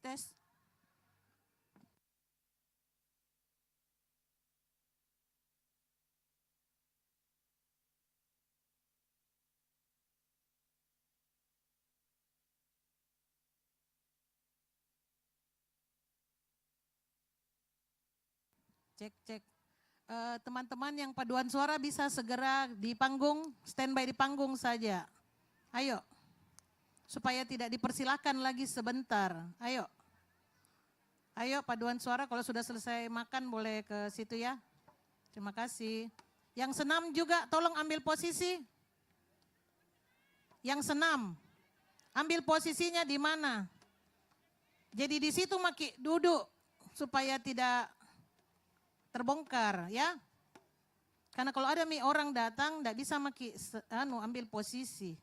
tes. Cek, cek. Teman-teman yang paduan suara bisa segera di panggung, standby di panggung saja. Ayo, supaya tidak dipersilakan lagi sebentar. Ayo. Ayo paduan suara kalau sudah selesai makan boleh ke situ ya. Terima kasih. Yang senam juga tolong ambil posisi. Yang senam, ambil posisinya di mana? Jadi di situ Maki duduk supaya tidak terbongkar ya. Karena kalau ada orang datang tidak bisa Maki ambil posisi.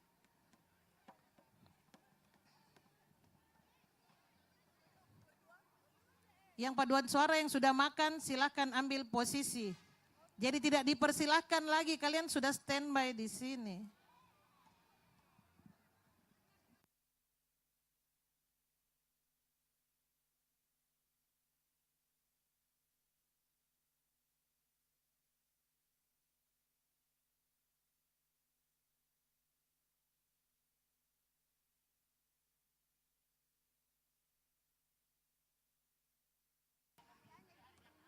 Yang paduan suara yang sudah makan silakan ambil posisi. Jadi tidak dipersilahkan lagi, kalian sudah standby di sini.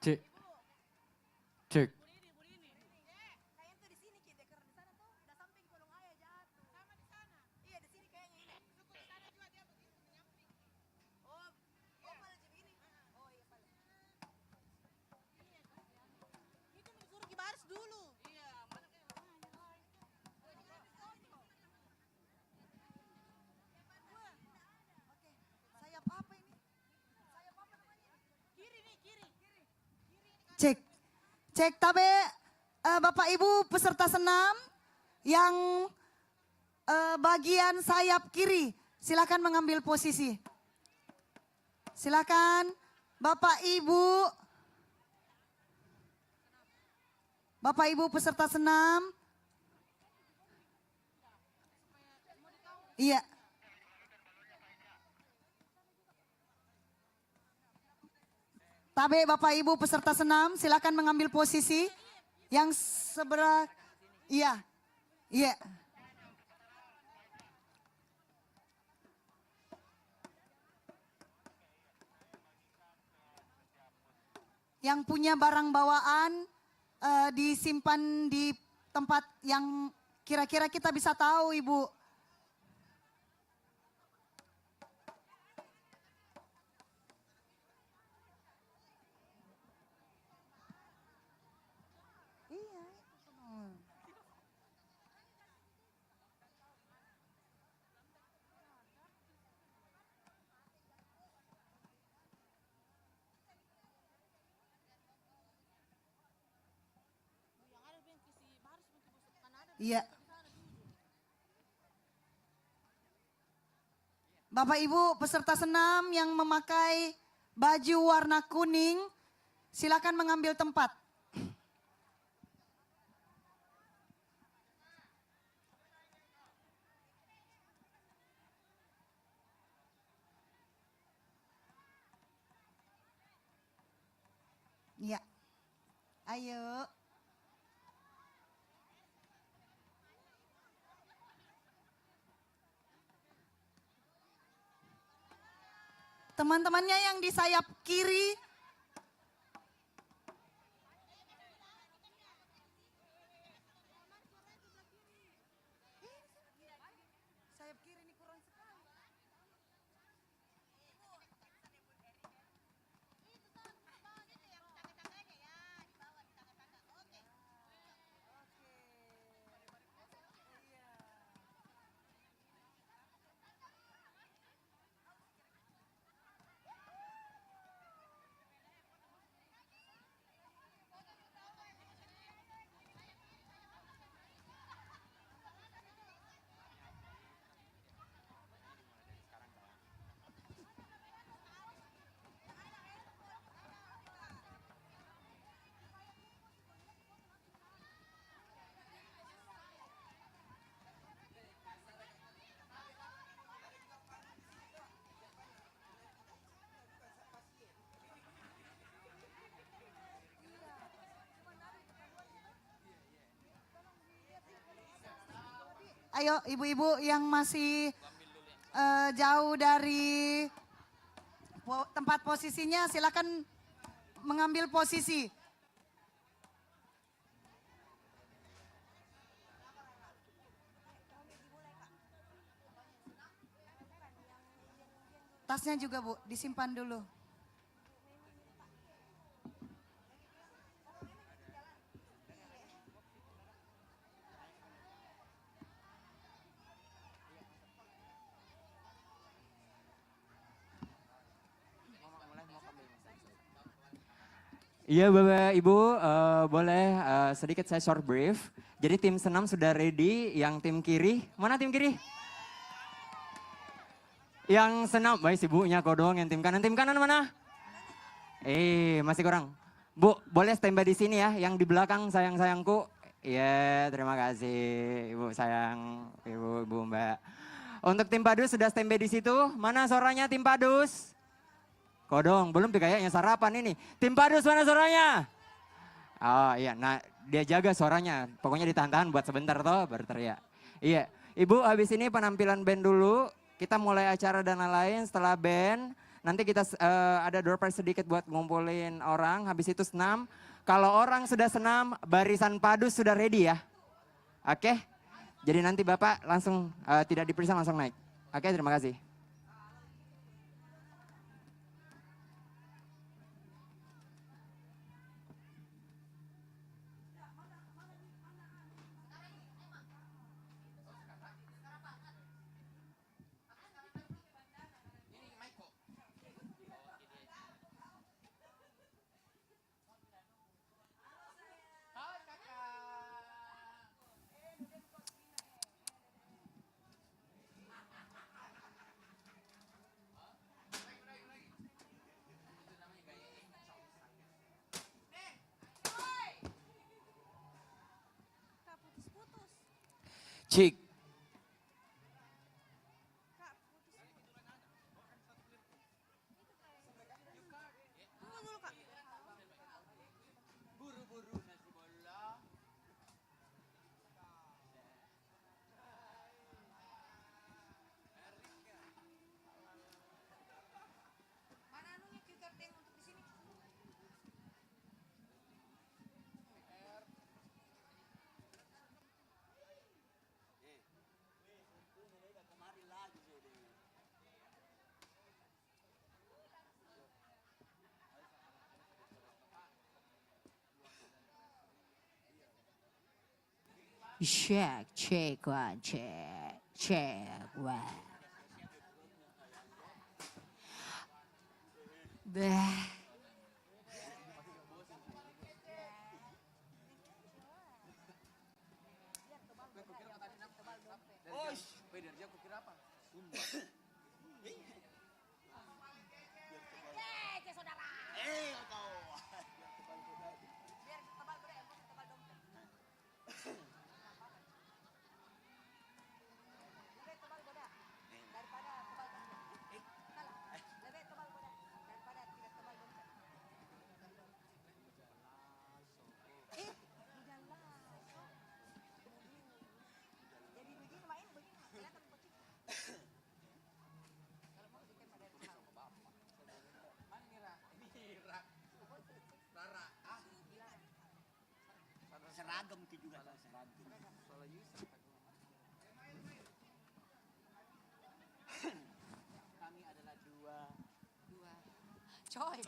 Cek. Cek. Cek, cek tabe Bapak Ibu peserta senam yang bagian sayap kiri, silakan mengambil posisi. Silakan Bapak Ibu peserta senam. Iya. Tabe Bapak Ibu peserta senam silakan mengambil posisi yang sebelah. Iya. Iya. Yang punya barang bawaan disimpan di tempat yang kira-kira kita bisa tahu Ibu. Iya. Bapak Ibu peserta senam yang memakai baju warna kuning, silakan mengambil tempat. Iya. Ayo. Teman-temannya yang di sayap kiri. Sayap kiri ini kurang sekali. Ayo ibu-ibu yang masih jauh dari tempat posisinya silakan mengambil posisi. Tasnya juga Bu, disimpan dulu. Iya Bapak Ibu, boleh sedikit saya short brief. Jadi tim senam sudah ready, yang tim kiri, mana tim kiri? Yang senam, baik ibunya kau doang, yang tim kanan mana? Masih kurang. Bu, boleh standby di sini ya, yang di belakang sayang-sayangku. Iya, terima kasih Ibu sayang, Ibu Mbak. Untuk tim Padus sudah standby di situ, mana suaranya tim Padus? Kodong, belum kayaknya sarapan ini. Tim Padus mana suaranya? Oh iya, nah dia jaga suaranya. Pokoknya ditahan-tahan buat sebentar toh berteriak. Iya, Ibu habis ini penampilan band dulu. Kita mulai acara dan lain-lain setelah band. Nanti kita ada door prize sedikit buat ngumpulin orang. Habis itu senam. Kalau orang sudah senam, barisan Padus sudah ready ya. Oke? Jadi nanti Bapak langsung tidak diperiksa langsung naik. Oke, terima kasih. Cik. Check one, check one. Bah. Seragam itu juga seragam. Kami adalah dua. Coy.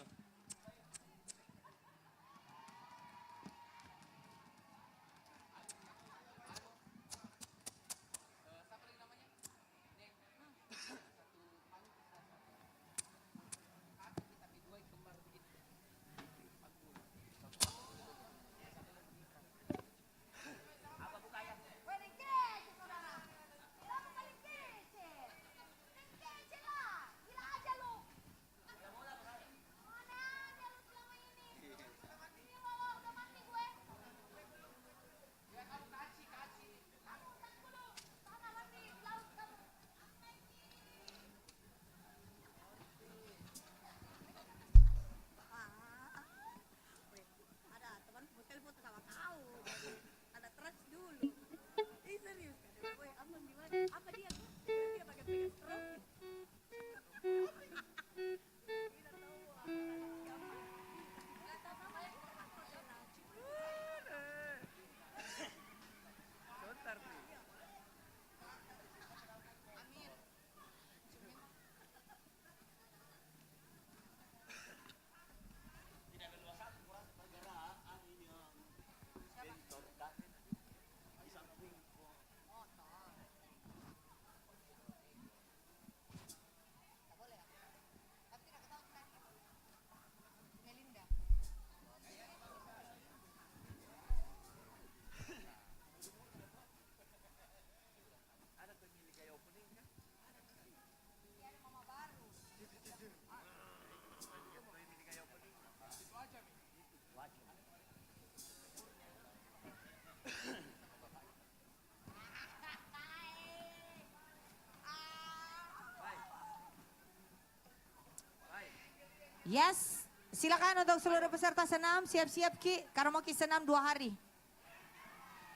Yes, silakan untuk seluruh peserta senam, siap-siap Ki, karena mau Ki senam 2 hari.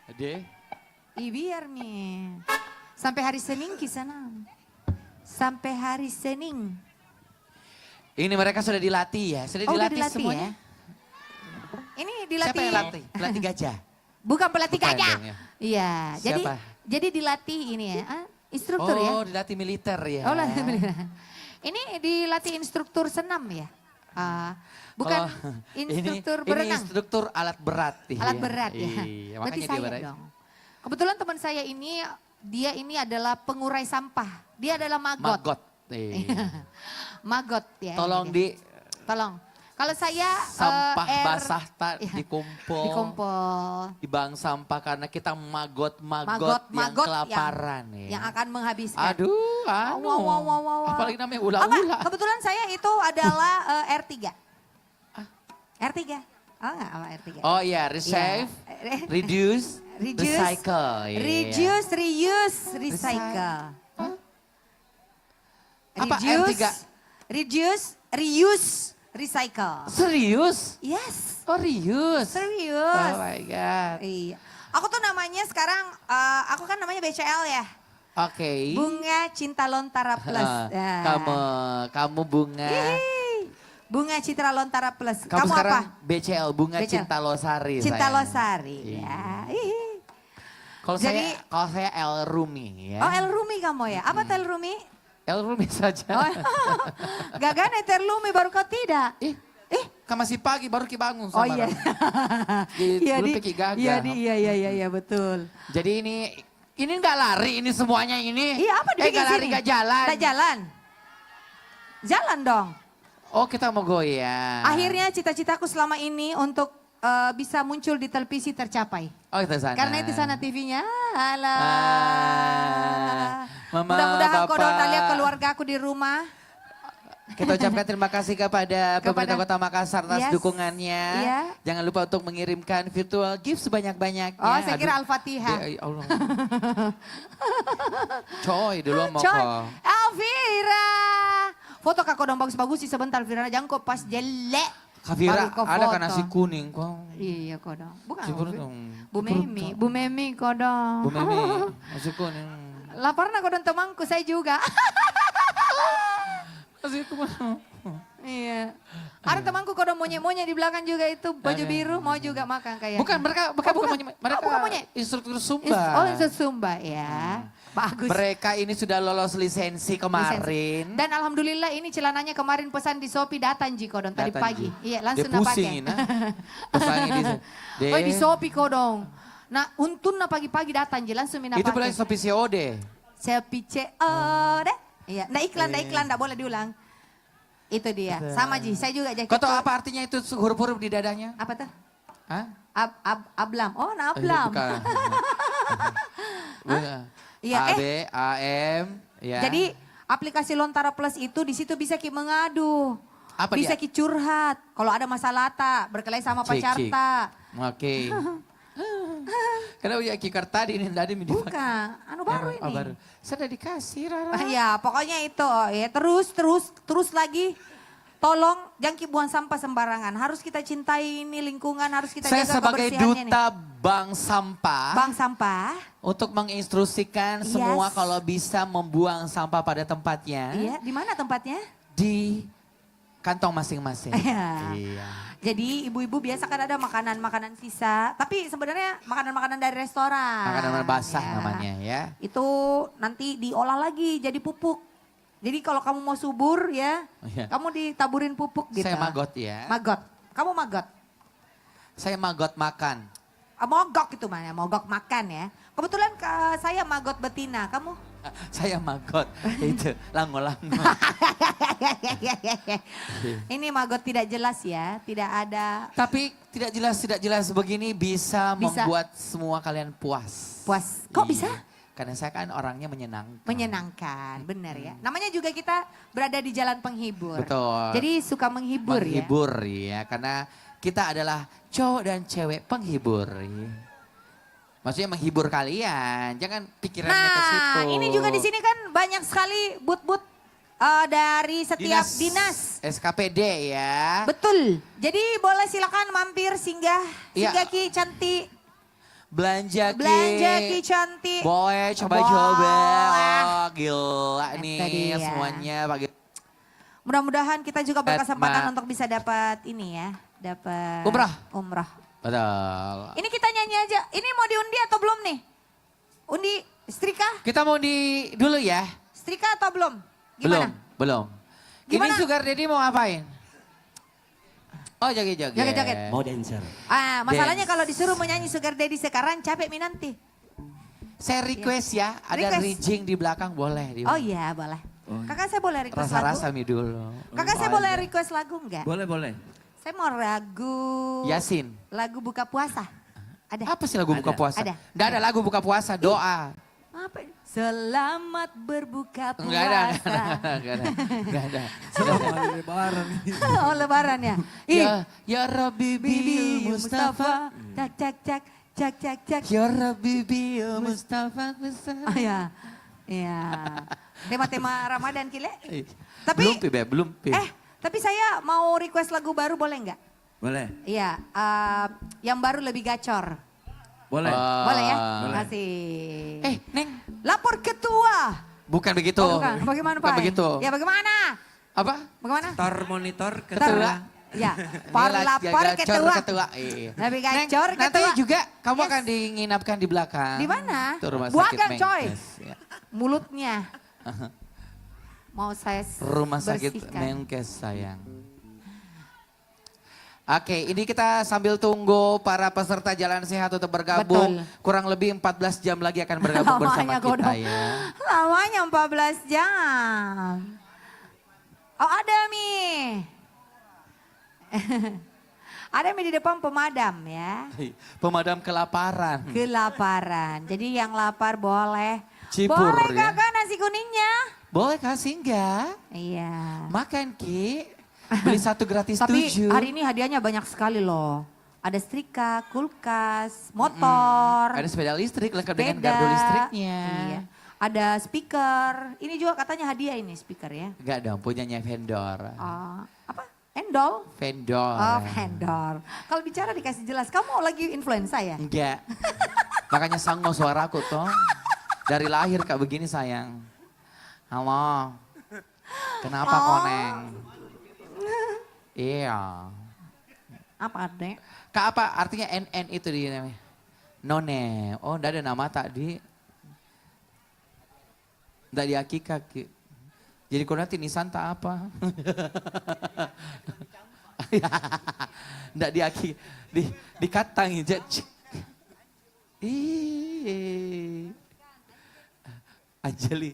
Ade. Biar nih, sampai hari Senin Ki senam. Sampai hari Senin. Ini mereka sudah dilatih ya, sudah Oh, udah dilatih dilatih semuanya. ya? Ini dilatih. Siapa yang latih? Pelatih gajah. Bukan pelatih Bukan gajah. dong ya. Iya, Siapa? jadi dilatih ini ya, instruktur ya. Oh, dilatih militer ya. Oh, ini dilatih instruktur senam ya. Bukan Oh, instruktur ini berenang. instruktur alat berat. Alat berat ya. Iya, Berarti makanya dia saya berat. dong. Kebetulan teman saya ini, dia ini adalah pengurai sampah. Dia adalah magot. Magot. Iya. Magot ya. Tolong ini dia. Tolong. Kalau saya sampah R- basah iya, dikumpul. dikumpul. Di bank sampah karena kita magot-magot yang Magot kelaparan ya. yang akan menghabiskan. Aduh, anu. Wow, wow, wow, wow. Apalagi namanya Apa? ula-ula. Kebetulan saya itu adalah R3. R3. Oh enggak, apa R3? Oh iya, resave, Iya. reduce, recycle. Iya. Reduce, reuse, recycle. Apa Reduce, R3? Reduce, reuse, recycle. Serius? Yes, Oh reuse? serius. Oh my God. Iya. Aku tuh namanya sekarang, aku kan namanya BCL ya. Oke. Bunga Cinta Lontara Plus. Nah. Kamu bunga. Hihi. Bunga Citra Lontara Plus. Kamu Kamu sekarang apa? BCL, Bunga BCL. Cinta Losari. Cinta sayang. Losari. Iya. Ya. Hihi. Kalau Jadi- saya El Rumi ya. Oh El Rumi kamu ya? Apa tuh El Rumi? El Rumi saja. Oh, Gagana El Rumi baru kau tidak? Kan masih pagi baru bangun Oh sama iya. Belum pikir gagal. Iya betul. Jadi ini nggak lari ini semuanya ini. Iya apa dibikin nggak lari sini? nggak jalan. Nggak jalan. Jalan dong. Oh kita mau goyang. Akhirnya cita-citaku selama ini untuk bisa muncul di televisi tercapai. Oh itu sana. Karena itu sana TV-nya. Alah. Mama, Mudah-mudahan kau Bapak. lihat keluarga aku di rumah. Kita ucapkan terima kasih kepada pemerintah Kepada- Kota Makassar atas Yes. dukungannya. Iya. Jangan lupa untuk mengirimkan virtual gift sebanyak-banyaknya. Oh saya kira Aduh. Al-Fatihah. Ya Allah. Coy dulu mau Coy, kok. Elvira. Foto kakak dong bagus-bagus sih sebentar Vira. Jangan kok pas jelek. Kavira baru kau ada kan foto. nasi kuning kok. Iya kok dong. Bukan. Si perut Bu- dong. Bu Memi. Bu Memi kok dong. Bu Memi, nasi kuning. Lapar nak kau dong temanku saya juga. Nasi kuning. Iya. Ada temanku kau dong monyet-monyet di belakang juga itu baju biru mau juga makan kayak. Bukan mereka bukan monyet. Mereka bukan monyet. instruktur Sumba. Oh itu Sumba ya. Bagus. Mereka ini sudah lolos lisensi kemarin. Dan alhamdulillah ini celananya kemarin pesan di Shopee datang Ji Kodong tadi Datang, pagi. Ji. Iya langsung Dia nak pakai. pusingin, nah. Pusingin di Oh di Shopee Kodong. Nah untun na pagi-pagi datang Ji langsung mina Itu pakai. boleh Shopee COD. Shopee deh. Iya, ndak iklan, ndak boleh diulang. Itu dia. Sama Ji, saya juga jadi. Kau tahu apa artinya itu huruf-huruf di dadanya? Apa tuh? Hah? Ablam. Oh, nah ablam. Bukan. Bukan. Iya, A, B, A, M. Ya. Jadi aplikasi Lontara Plus itu di situ bisa ki mengadu. Apa bisa dia? ki curhat. Kalau ada masalah tak, berkelahi sama Cik, pacar cik. tak. Oke. Karena uya kikar tadi ini tadi Bukan, anu baru ini. Oh, baru. Saya udah dikasih Rara. Ya, pokoknya itu ya terus lagi. Tolong jangan ki buang sampah sembarangan. Harus kita cintai ini lingkungan, harus kita Saya jaga sebagai kebersihannya duta bank sampah Bank sampah. untuk menginstruksikan semua Yes. kalau bisa membuang sampah pada tempatnya Iya, di mana tempatnya? di kantong masing-masing. Iya. Iya. Jadi ibu-ibu biasa kan ada makanan-makanan sisa, tapi sebenarnya makanan-makanan dari restoran. Makanan basah Ya. namanya ya. Itu nanti diolah lagi jadi pupuk. Jadi kalau kamu mau subur ya, Iya. kamu ditaburin pupuk gitu. Saya magot ya. Magot. Kamu magot. Saya magot makan. Mogok itu mana, mogok makan ya. Kebetulan saya magot betina, kamu? Saya magot. Itu lango-lango. Ini magot tidak jelas ya, tidak ada Tapi tidak jelas begini bisa Bisa. membuat semua kalian puas. puas. Kok Iya. bisa? Karena saya kan orangnya menyenangkan. Menyenangkan, benar ya. Namanya juga kita berada di jalan penghibur. Betul. Jadi suka menghibur, ya. Menghibur ya. Karena kita adalah cowok dan cewek penghibur. Ya. Maksudnya menghibur kalian. Jangan pikirannya ke situ. Nah, ini juga di sini kan banyak sekali but-but dari setiap dinas. SKPD ya. Betul. Jadi boleh silakan mampir singgah. Iya. Singgah Ki Cantik. Belanja Ki Cantik. Boleh coba-coba. Boleh. Oh, gila Itu nih dia. semuanya pagi. Mudah-mudahan kita juga berkesempatan Ma- untuk bisa dapat ini ya. Dapat Umrah. Betul. Ini kita nyanyi aja. Ini mau diundi atau belum nih? Undi setrika? Kita mau di dulu ya. Setrika atau belum? Gimana? Belum. Gimana? Ini Sugar Daddy mau ngapain? Oh joget-joget. Joget-joget. Mau dancer. Masalahnya Dance. kalau disuruh menyanyi Sugar Daddy sekarang capek mi nanti. Saya request ya, ada Request. rigging di belakang boleh. Oh iya boleh. Kakak saya boleh request Rasa-rasa lagu? mi dulu. Kakak saya boleh request lagu enggak? Boleh, boleh. Saya mau lagu. Yasin. Lagu buka puasa. Ada. Apa sih lagu buka Ada. puasa? Ada. Nggak ada lagu buka puasa, doa. Apa? Selamat berbuka puasa. Enggak ada, enggak ada. Enggak ada. Lebaran. Oh lebaran ya. Ya Rabbi Bibi Mustafa. Cak cak cak cak cak cak. Ya Rabbi Mustafa. Oh ya. Iya. Tema-tema Ramadan kile. Tapi Belum Pi, Beb, belum Pi. tapi saya mau request lagu baru boleh nggak? Boleh. Iya, yang baru lebih gacor. Boleh. Boleh ya? Boleh. Masih. Neng, Lapor ketua. bukan begitu. Oh, bukan. Bagaimana Pak? Bukan begitu. Ya bagaimana? Apa? Bagaimana? Tor monitor Ketua. Ya, Ini por lagi lapor gacor ketua. Iya. Lebih Neng, gacor nanti ketua. juga kamu Yes. akan diinapkan di belakang. Di mana? Itu rumah Buagan, sakit coy. Menkes. Ya. Mulutnya. Mau saya Rumah sakit bersihkan. Menkes sayang. Oke, ini kita sambil tunggu para peserta Jalan Sehat untuk bergabung. Betul. Kurang lebih 14 jam lagi akan bergabung bersama Lamanya, kita Godong. ya. Lamanya 14 jam. Oh ada Mi. Ada Mi di depan pemadam ya. Pemadam kelaparan. Kelaparan. Jadi yang lapar boleh. Cipur, boleh ya. kakak nasi kuningnya? Boleh kasih enggak? Iya. Makan Ki. Beli satu gratis Tapi 7. hari ini hadiahnya banyak sekali loh. Ada setrika, kulkas, motor. Ada sepeda listrik lengkap dengan sepeda. gardu listriknya. Iya. Ada speaker. Ini juga katanya hadiah ini speaker ya. Enggak dong, punyanya vendor. Apa? Endol? Vendor. Oh, vendor. Kalau bicara dikasih jelas, kamu lagi influenza ya? Enggak. Makanya sango suaraku toh. Dari lahir kak begini sayang. Halo. Kenapa koneng? Iya. Apa adek? Kak apa artinya NN itu di namanya? None. Oh enggak ada nama tadi. Enggak di akikah Ki. Jadi kau nanti Nisanta apa? Enggak di aki. Di katang aja. Anjeli.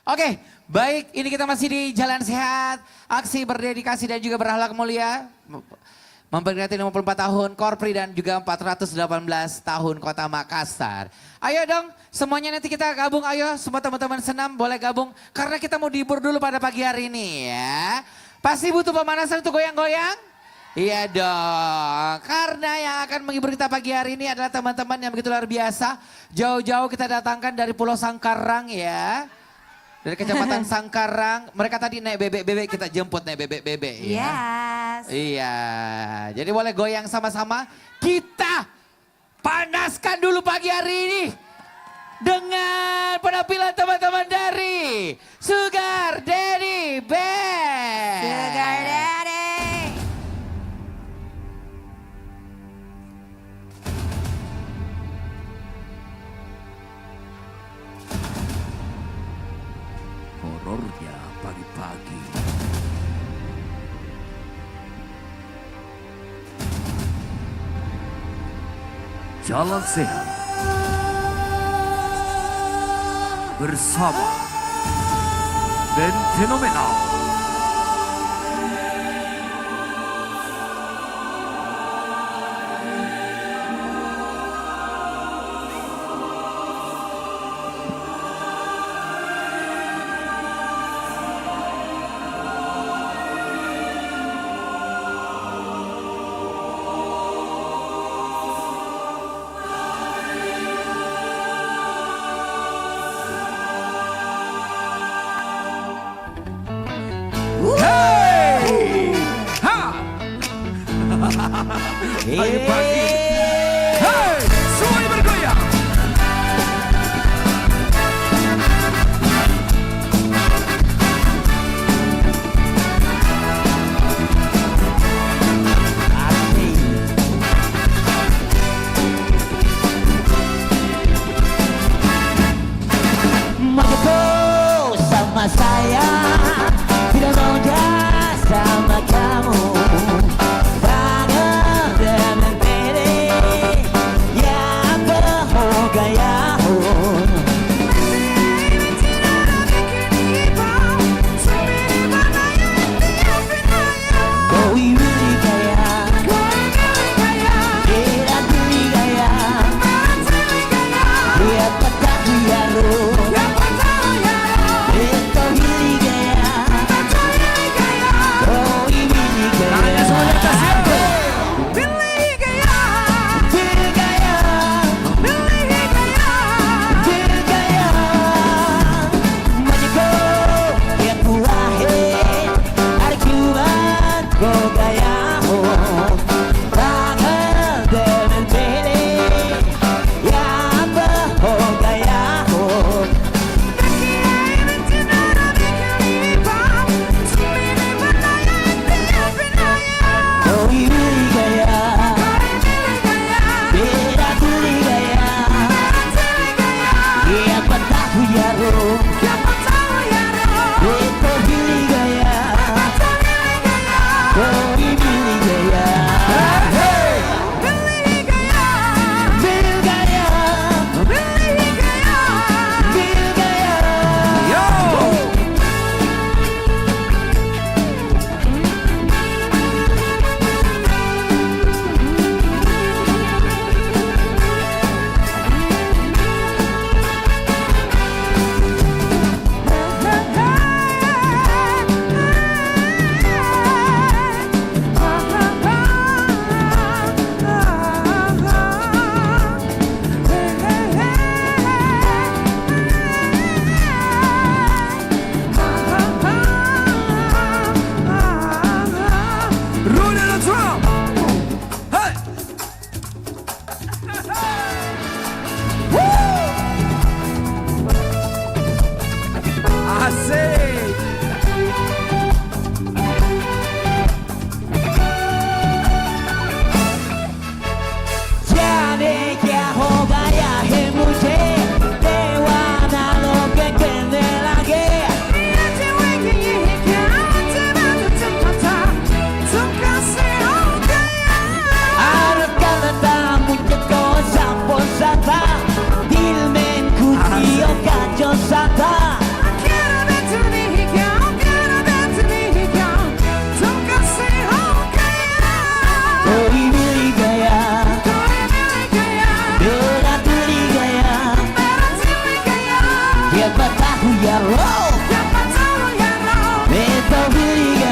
Oke, baik ini kita masih di Jalan Sehat, aksi berdedikasi dan juga berakhlak mulia. Memperingati 54 tahun Korpri dan juga 418 tahun Kota Makassar. Ayo dong semuanya nanti kita gabung, ayo semua teman-teman senam boleh gabung. Karena kita mau dihibur dulu pada pagi hari ini ya. Pasti butuh pemanasan untuk goyang-goyang? Iya dong, karena yang akan menghibur kita pagi hari ini adalah teman-teman yang begitu luar biasa. Jauh-jauh kita datangkan dari Pulau Sangkarang ya. Dari Kecamatan Sangkarang, mereka tadi naik bebek-bebek, kita jemput naik bebek-bebek ya. Yes. Iya, jadi boleh goyang sama-sama. Kita panaskan dulu pagi hari ini dengan penampilan teman-teman dari Sugar Daddy Band. Sugar Daddy. Jalan Sehat bersama band fenomenal Ayo pagi. Hey, semuanya bergoyang. Mau sama saya, tidak mau dah sama kamu.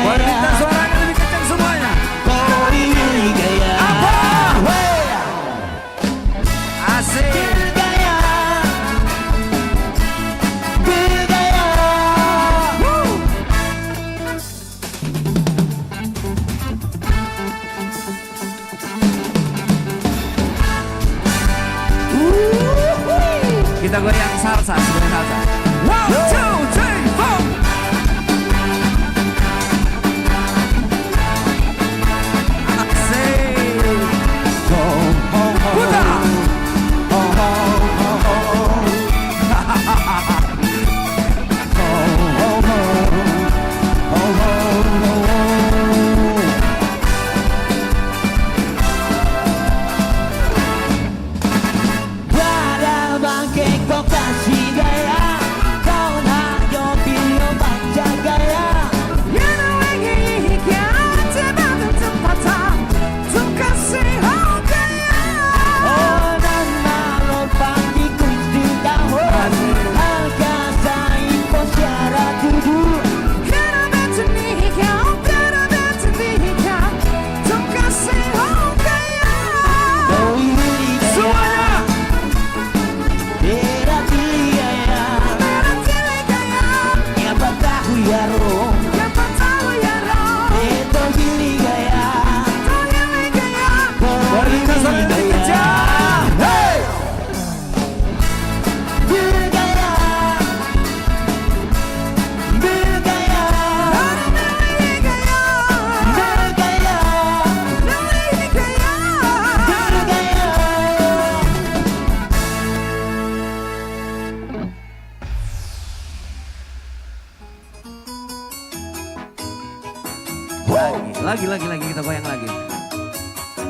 Wanita suaranya lebih kencang semuanya. Asik. Kita goyang salsa, goyang salsa. 1, 2, 3, 4. Asik. Putar.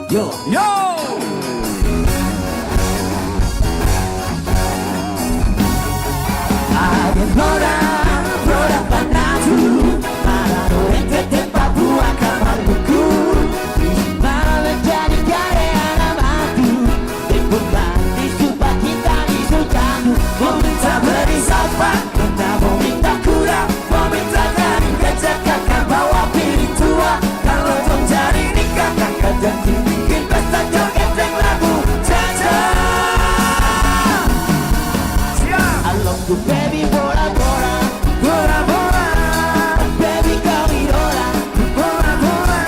Yo. Yo. Adenora, flora panatu, malaro ente Papua kamarku. Malah menjadi karya matu, diputar sumpah kita di sultanu. Mau minta beri sapa, mau minta kurang, mau minta garing gajah kakak bawa piring tua. Kalau mau cari nikah kakak janji bikin pesta joget yang lagu Jaja. I love you baby, bora bora, bora bora, baby kau idola, bora bora,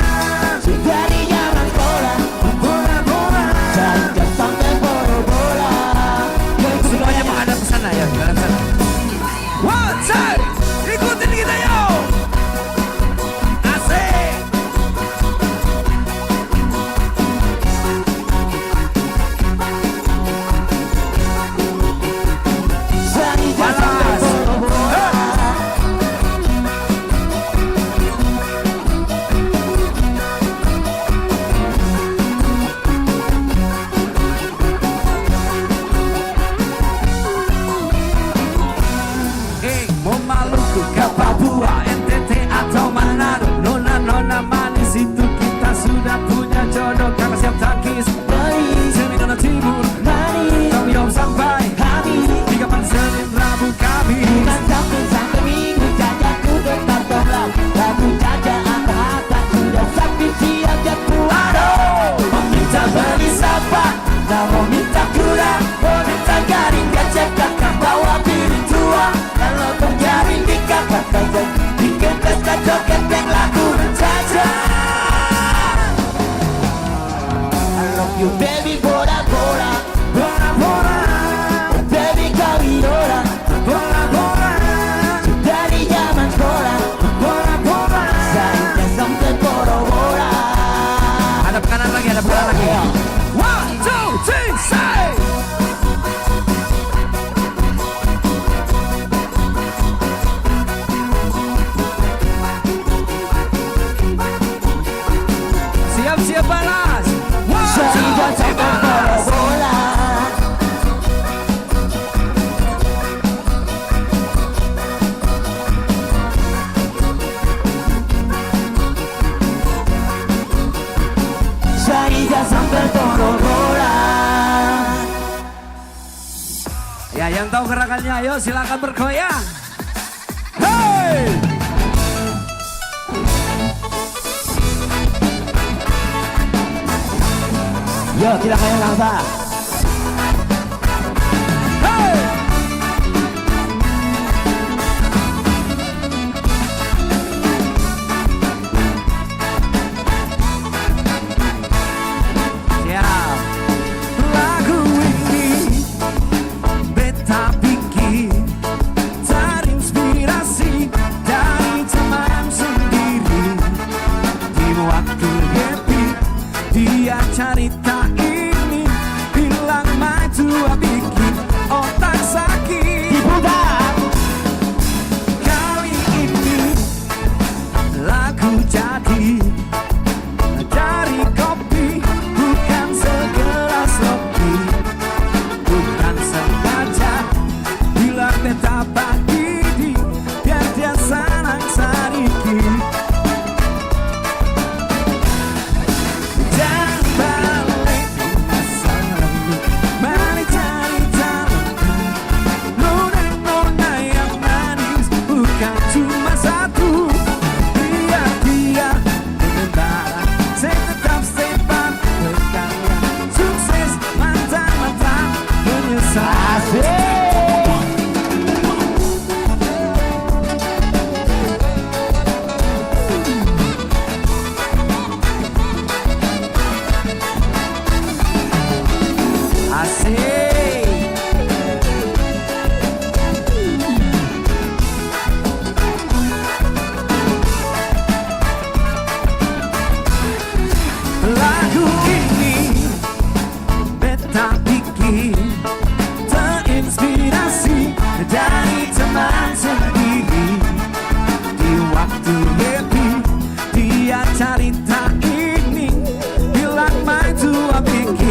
sudah di zaman sekolah, bora bora, jangan sampai bora bora. Semuanya menghadap ke sana ya, menghadap ke sana. One, two, ikutin kita yo. Asik. Jangan sampai bora bora. Mau Maluku ke Papua, NTT atau Manado, nona manis itu kita sudah punya jodoh. Kakak siap takis, Senin Nona Timur, kami om sampai di kapan Senin Rabu kami. Bukan sampai minggu jajaku tetap tolak. Lagu jaja angkat sudah sakti siap jaku. Aduh, mau minta beli sapa, mau minta kurang, mau minta garing gajah kakak bawa piring tua. Kalau terjadi nikah kakak janji bikin pesta joget yang lagu jaja. I love you baby, bora bora, bora bora, baby kau idola, bora bora, dari zaman sekolah, bora bora, saya sampai bora bora. Hadap kanan lagi, hadap kanan lagi. One, two, three, say. Siap-siap balas. One, Saya two, three, sampai bora balas. bora. Saya sampai bora bora. Ya, yang tahu gerakannya, ayo silakan bergoyang. Hey! Yo, kita kayak langsa. Hey! Siap. Lagu ini beta bikin terinspirasi dari teman sendiri. Di waktu happy dia cerita ini bilang maju bikin otak sakit. Diputar. Kali ini lagu jadi dari kopi, bukan segelas kopi, bukan sengaja bila beta bagi di biar dia senang sedikit. Dan balik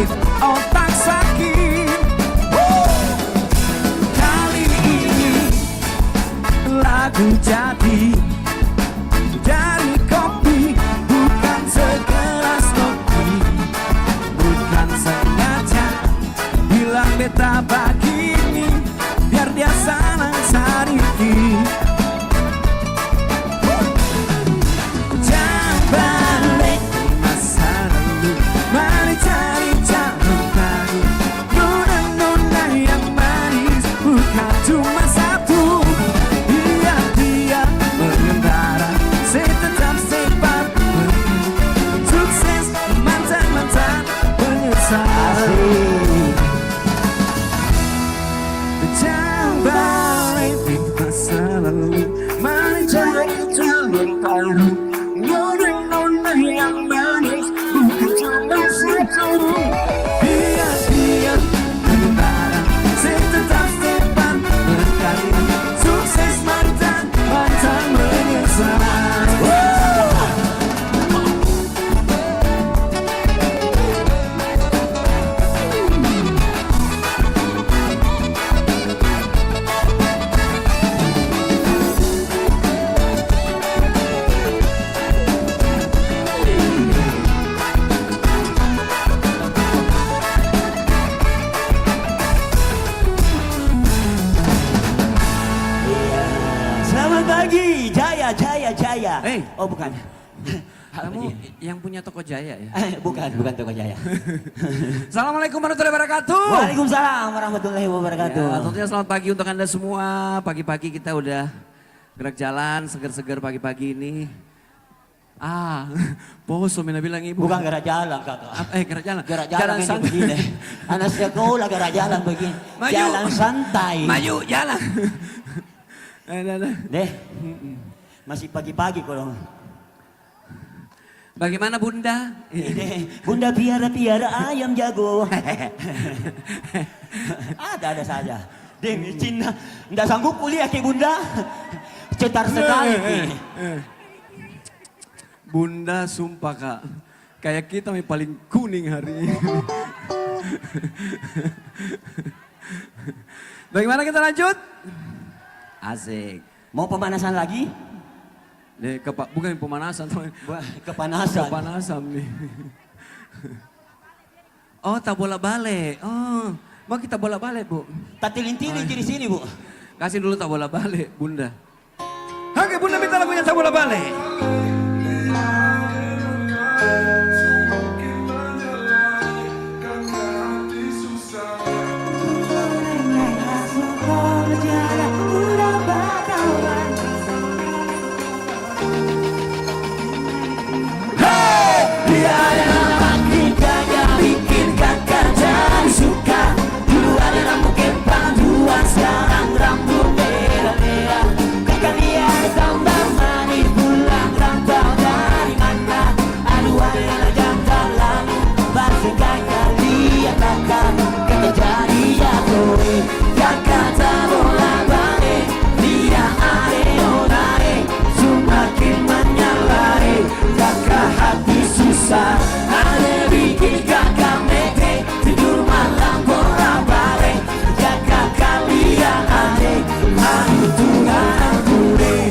bikin otak sakit. Kali ini lagu jadi dari kopi, bukan segelas kopi, bukan sengaja bilang beta begini biar dia senang sedikit. Jangan balik masa lalu, mari cari jalan baru. Nona-nona yang manis bukan cuma satu. Dia mengendara, saya tetap sempat pergi. Sukses mantan-mantan menyesal. Jangan balik di masa lalu, mari cari jalan baru. Nona yang manis bukan cuma satu. Dia mengendara, saya tetap sempat berkali. Sukses mantan-mantan menyesal. Selamat pagi, Jaya. Oh bukan. Kamu yang punya toko Jaya ya? Bukan Toko Jaya. Assalamualaikum warahmatullahi wabarakatuh. Waalaikumsalam warahmatullahi wabarakatuh. Ya, tentunya selamat pagi untuk Anda semua. Pagi-pagi kita udah gerak jalan, seger-seger pagi-pagi ini. Poso mina bilang ibu. Bukan gerak jalan kakak. Gerak jalan. Gerak jalan ini santai. begini. Anak sekolah gerak jalan begini. Maju. Jalan santai. Maju, jalan. Deh, masih pagi-pagi kalau. Bagaimana Bunda? Bunda piara ayam jago. Ada saja. Demi Cina, nggak sanggup kuliah ke Bunda. Cetar sekali. Bunda sumpah kak, kayak kita yang paling kuning hari ini. Bagaimana kita lanjut? Asik. Mau pemanasan lagi? Bukan pemanasan, Kepanasan. kepanasan nih. Oh, tak bola balik. Oh, mau kita bola balik bu? Tatilin-tilin di sini bu. Kasih dulu tak bola balik, Bunda. Oke, Bunda minta lagunya tak bola balik. Sekarang rambut merah-merah, kakak dia tambah manis pulang rantau dari mana? Aduh ada jangan lalu, bahkan kalian takkan kata jadi jatuh. Kakak tak bola balik, dia are orai, semakin menyalai. Kakak hati susah, ada bikin kakak mete, tidur malam bolak-balik. Jaga kalian adik, aduh Tuhan gue.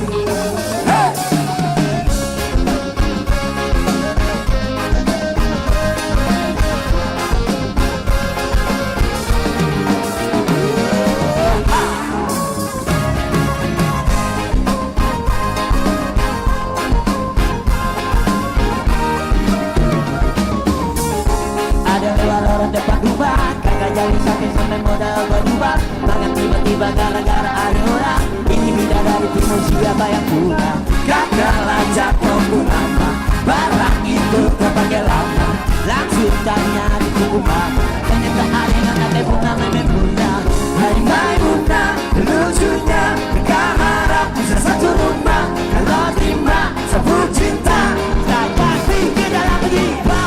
Ada orang depan rumah, kakak jadi sakit sampai modal berdua. Mangan tiba-tiba gara-gara ada orang. Ini bidadari timur siapa yang punya? Kakak lacak tunggu nama, barang itu terpakai lama. Langsung tanya di rumah, ternyata ada yang ada bunga memang bunda. Hai Maimuna, lucunya kakak harap bisa satu rumah. Kalau terima sebut cinta, tak pasti ke dalam jiwa.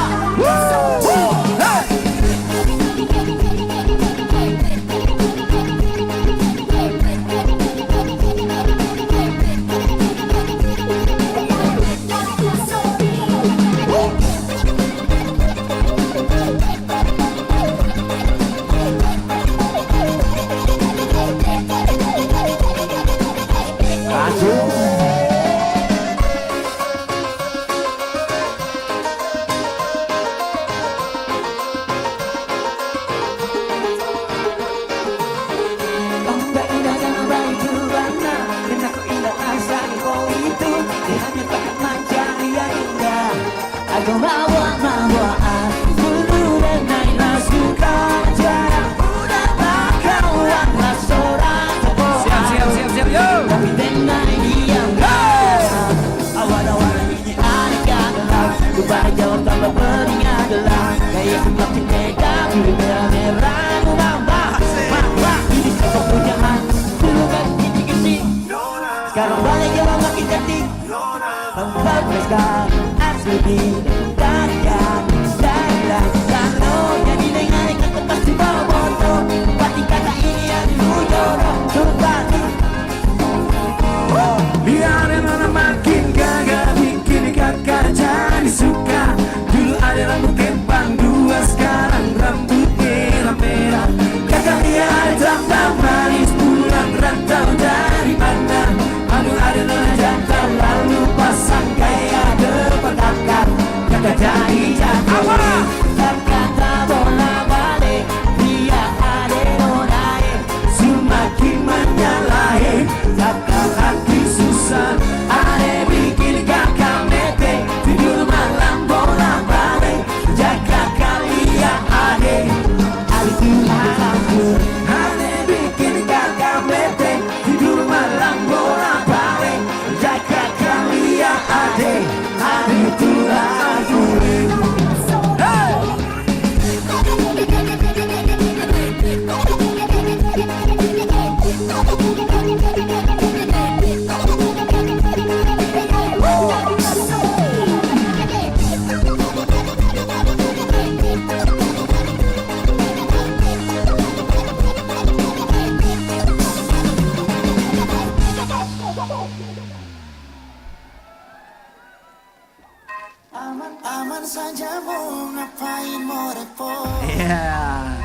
Lagu mawar-mawaran dulu dan naiklah suka jarang mudah berkawanlah seorang Siap, yo. tapi dengan diam awal-awal ini aneh adalah lupa jawab tanpa beringat adalah gaya semakin tega biru merah mama ini siapa punya dulu kan kecil-kecil sekarang banyak yang makin cantik tanpa mereka asli dan kalau jadi dengar kata pasti bawa motor pasti kata ini yang dulu coba Biarin orang makin gagal bikin kakak jadi suka. Dulu ada rambut kempang dua, sekarang rambut merah-merah. Kakak lihat rambut manis pulang rantau dari mana. Aduh ada nona jantan lalu pasang kayak depan kakak. Kakak jadi jatuh. Kakak tak bola balik dia ada nona Semakin menyalahi kakak hati susah. Ane bikin kakak mete tidur malam bola balik jaga kalian ade itu hampir Aneh bikin kakak bete tidur malam bola balik jaga kalian adek itu aku. aman saja mau ngapain mau repot Yeah.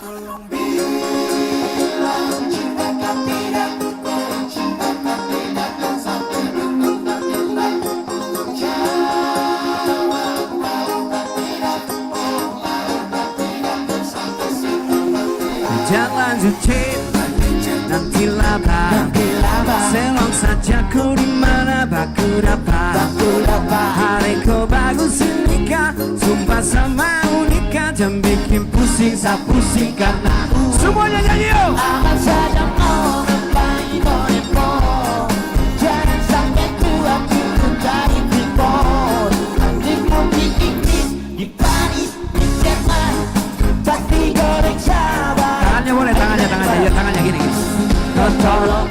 tolong bilang cinta kau tidak kau cinta kau tidak kau sampai Jangan lanjut nanti laba Selong saja kau dimana baku dapat Hari kau bagus nikah Sumpah sama unika Jangan bikin pusing saya pusing karena semuanya nyanyi yuk. aman saja mau ngapain mau repot jangan sampai tua cukup dari tripod di Inggris di Paris di Jerman pasti goreng sabar Tangannya boleh, tangannya ya, tangannya gini. tolong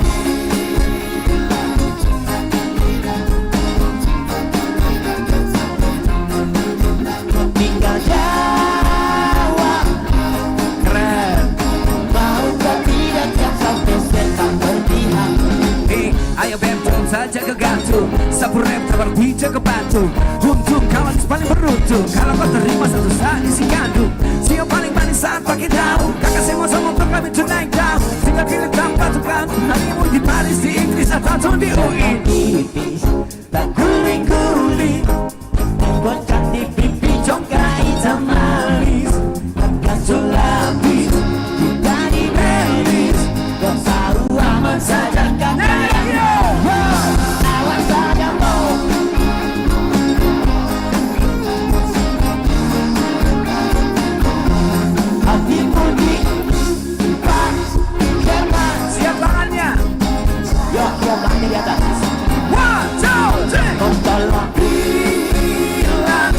tinggal jawab Keren. mau kau tidak jangan sampai setan berpihak Ayo bentung saja ke gantung Sapu rem seperti jaga batu Untung kawan paling beruntung Kalau kau terima satu saat isi kandung Siapa paling manis saat pakai daun Kakak semua sama untuk kami naik down Tinggal pilih tanpa tukang Hanya mau di Paris, di Inggris atau di UI tipis tak guling-guling buat cantik pipi congkai hitam manis takkan sulapis kita di belis kau tahu aman saja kan awan saja mau hati putih Paris Jerman Siap tangannya ya tangan di atas 1, 2, 3 tolong bilang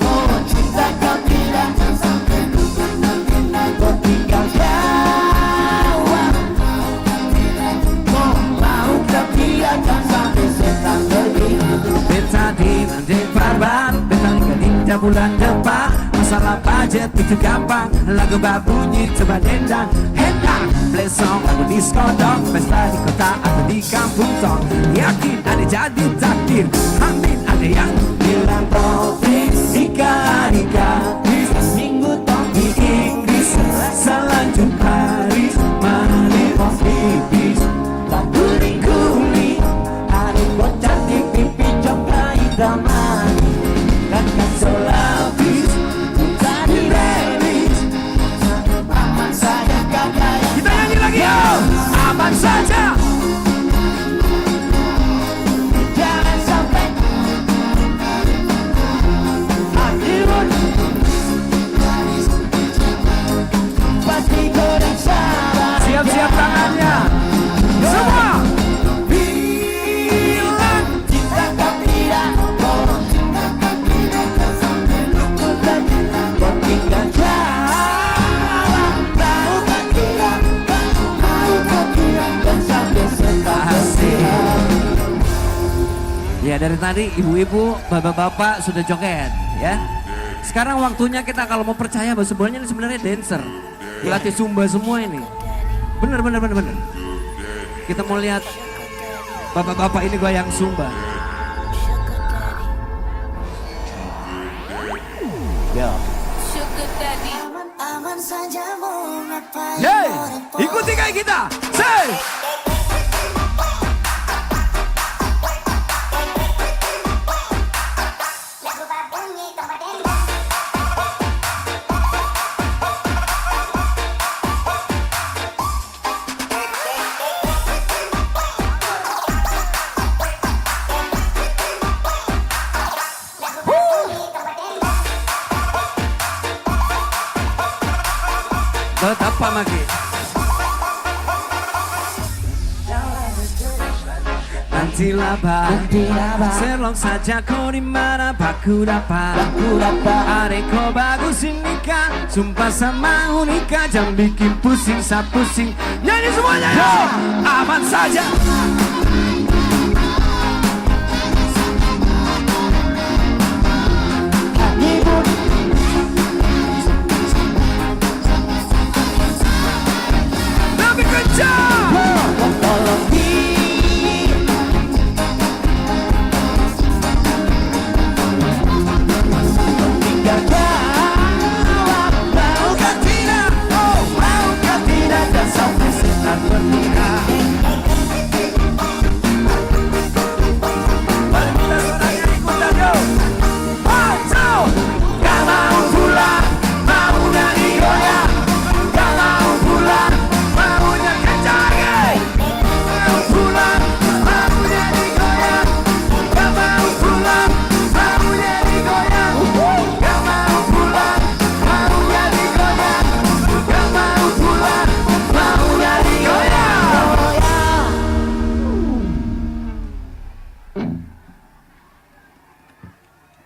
oh cinta kau tidak kau tinggal jawab mau kau tidak sampai setan berpihak Beta di Mandeng Parban Beta linda bulan depan Masalah budget itu gampang Lagu babunyi coba dendang Hendang play song lagu disco dong Pesta di kota atau di kampung tong Yakin ada jadi takdir Amin ada yang bilang topik ika-ika minggu tong di Inggris Selanjut Paris Manis pipis tak guling-guling ada kau cantik pipi coklat hitam manis kakak solapis kita di belis aman saja kakak yang Kita nyanyi lagi yo Aman saja jangan sampai Dari tadi ibu-ibu, bapak-bapak sudah joget ya. Sekarang waktunya kita kalau mau percaya bahwa semuanya ini sebenarnya dancer. Dilatih Zumba semua ini. Bener. Kita mau lihat bapak-bapak ini goyang Zumba. Aman saja mau ngapain Yeay, orang tua. ikuti kayak kita. Say. Lagu bunyi tempat dendam. Lagu bunyi tempat dendam. Betapa Maki. Nantilah bah, selong saja kau di mana baku dapat. Adek kau bagusin nikah, sumpah sama unika, jangan bikin pusing, pusing. Nyanyi semuanya yo, aman saja. Lebih kencang. Maukah tidak, oh maukah tidak, dan sampai saat bernikah. Mari kita semuanya ikutan yo. Ayo, gak mau pulang, maunya digoyang. Gak mau pulang, maunya kencang. Mau pulang, maunya digoyang. Gak mau pulang, maunya digoyang. Gak mau pulang, maunya digoyang. Gak mau pulang, maunya digoyang.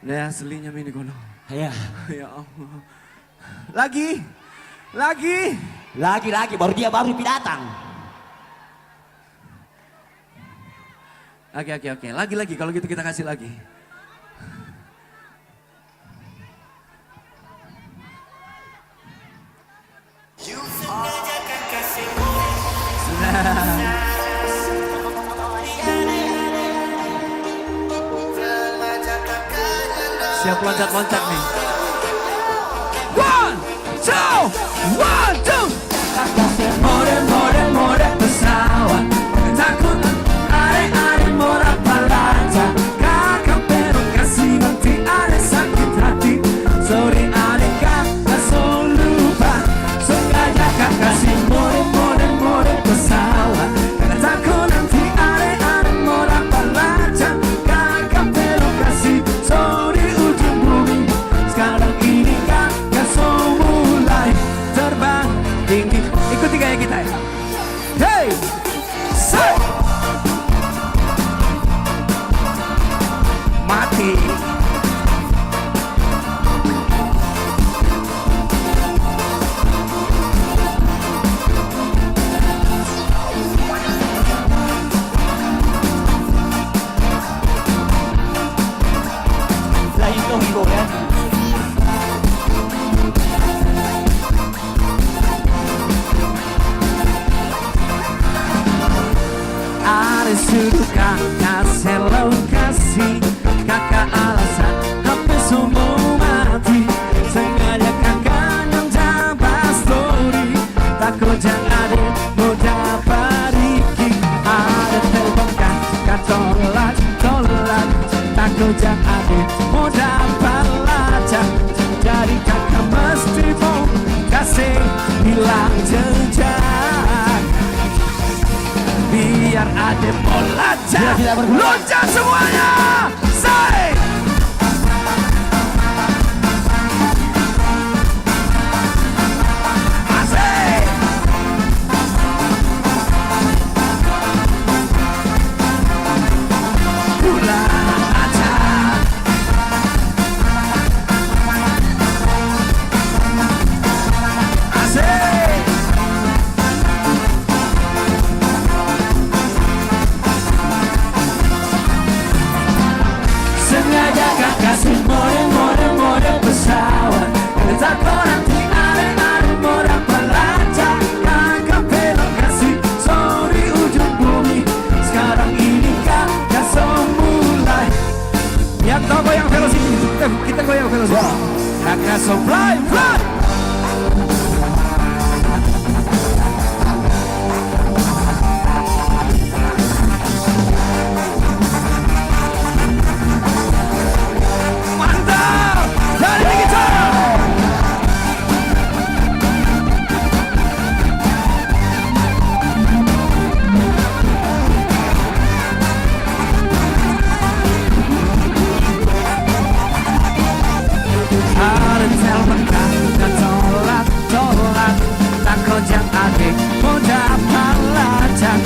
Nah, aslinya mini kono. Ya, Ya Allah. Lagi. lagi baru dia baru datang. Oke. Lagi. Kalau gitu kita kasih lagi. Siap loncat-loncat nih. One, two. More pesawat. Takut are mora palaja. Kakak perlu kasih nanti ada sakit hati. Sorry adek kakak so lupa. Sengaja kakak kasih more pesawat. Karena takut nanti are mora palaja. Kakak perlu kasih sorry ujung bumi. Sekarang ini kakak so mulai terbang tinggi. Ikuti gaya kita ya. Hey, say. Mati. Lain dong Ibu ya. Ada suka kasih lokasi. Kakak alasan hampir semua mati. Sengaja kakak yang dapat story. Takut jangan ada mau dapat Riki. Ada telepon kakak tolak. Takut jangan ada mau dapat lacak. Jadi kakak mesti mau kasih hilang jejak. Biar ada mau lacak. Loncat semuanya. Say. Asik. Pulang aja. Asik. kita goyang semua. Akan so fly, fly. Mantap, dari kita. Harus selmakan dan tolak takut yang adik mudah melacak.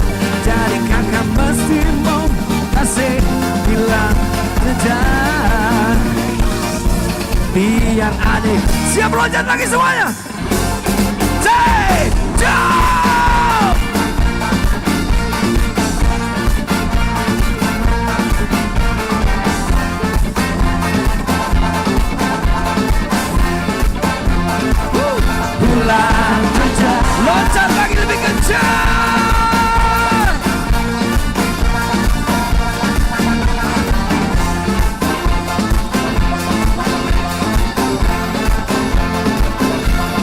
Jadi kakak mesti mau kasih bilang dan biar adik siap loncat lagi semuanya. Say, jump! Bulan aja loncat lagi lebih kencang.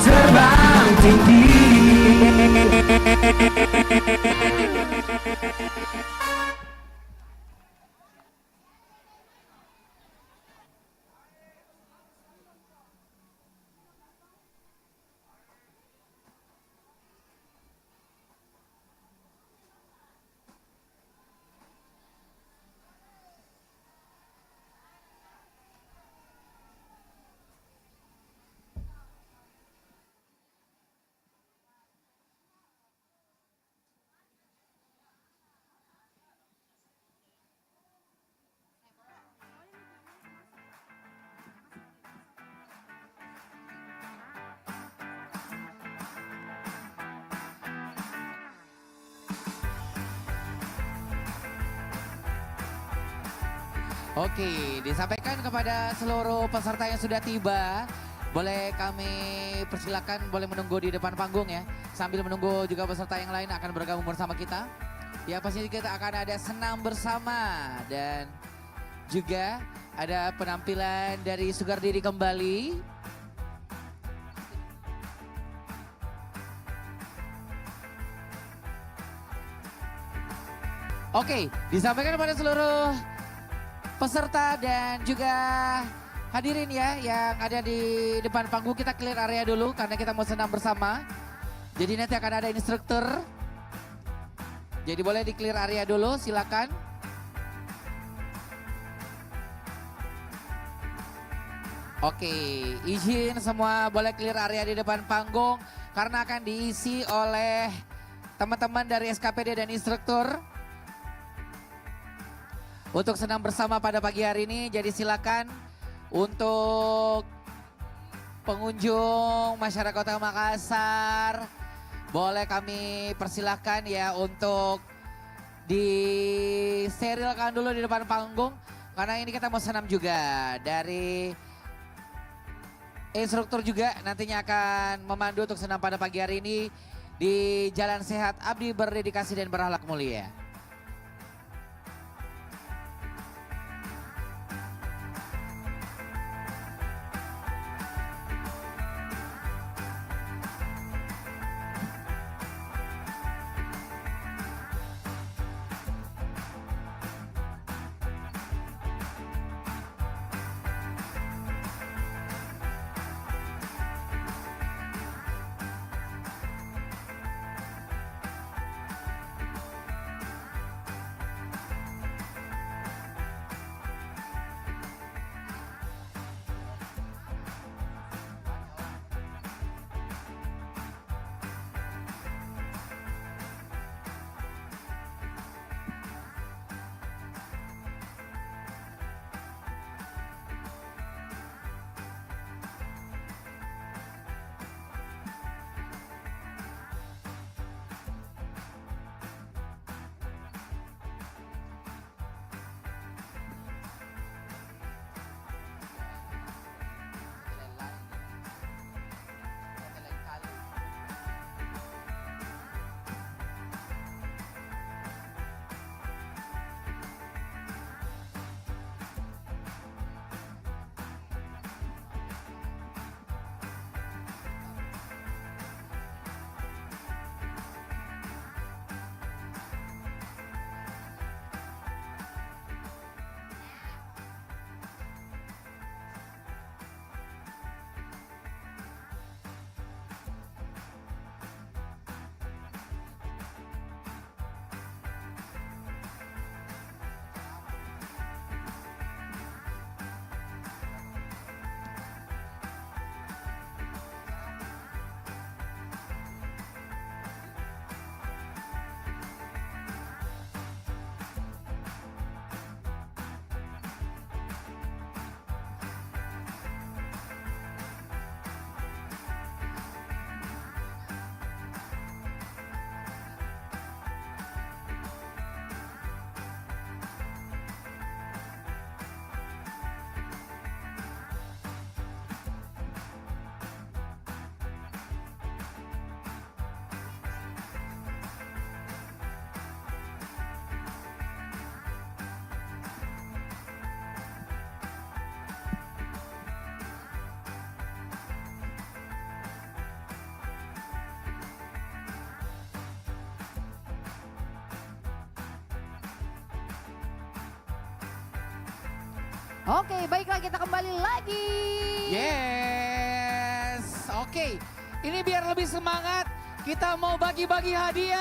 Terbang tinggi. Oke, disampaikan kepada seluruh peserta yang sudah tiba. Boleh kami persilakan, boleh menunggu di depan panggung ya. Sambil menunggu juga peserta yang lain akan bergabung bersama kita. Ya pasti kita akan ada senam bersama. Dan juga ada penampilan dari Sugar Daddy kembali. Oke, disampaikan kepada seluruh peserta dan juga hadirin ya yang ada di depan panggung, kita clear area dulu karena kita mau senam bersama. Jadi nanti akan ada instruktur. Jadi boleh di clear area dulu, silakan. Oke, izin semua boleh clear area di depan panggung karena akan diisi oleh teman-teman dari SKPD dan instruktur. Untuk senam bersama pada pagi hari ini, jadi silakan untuk pengunjung masyarakat Kota Makassar, boleh kami persilahkan ya untuk disterilkan dulu di depan panggung. Karena ini kita mau senam juga. Dari instruktur juga nantinya akan memandu untuk senam pada pagi hari ini di Jalan Sehat Abdi Berdedikasi dan Berakhlak Mulia. Oke, baiklah kita kembali lagi. Yes, oke. Ini biar lebih semangat, kita mau bagi-bagi hadiah.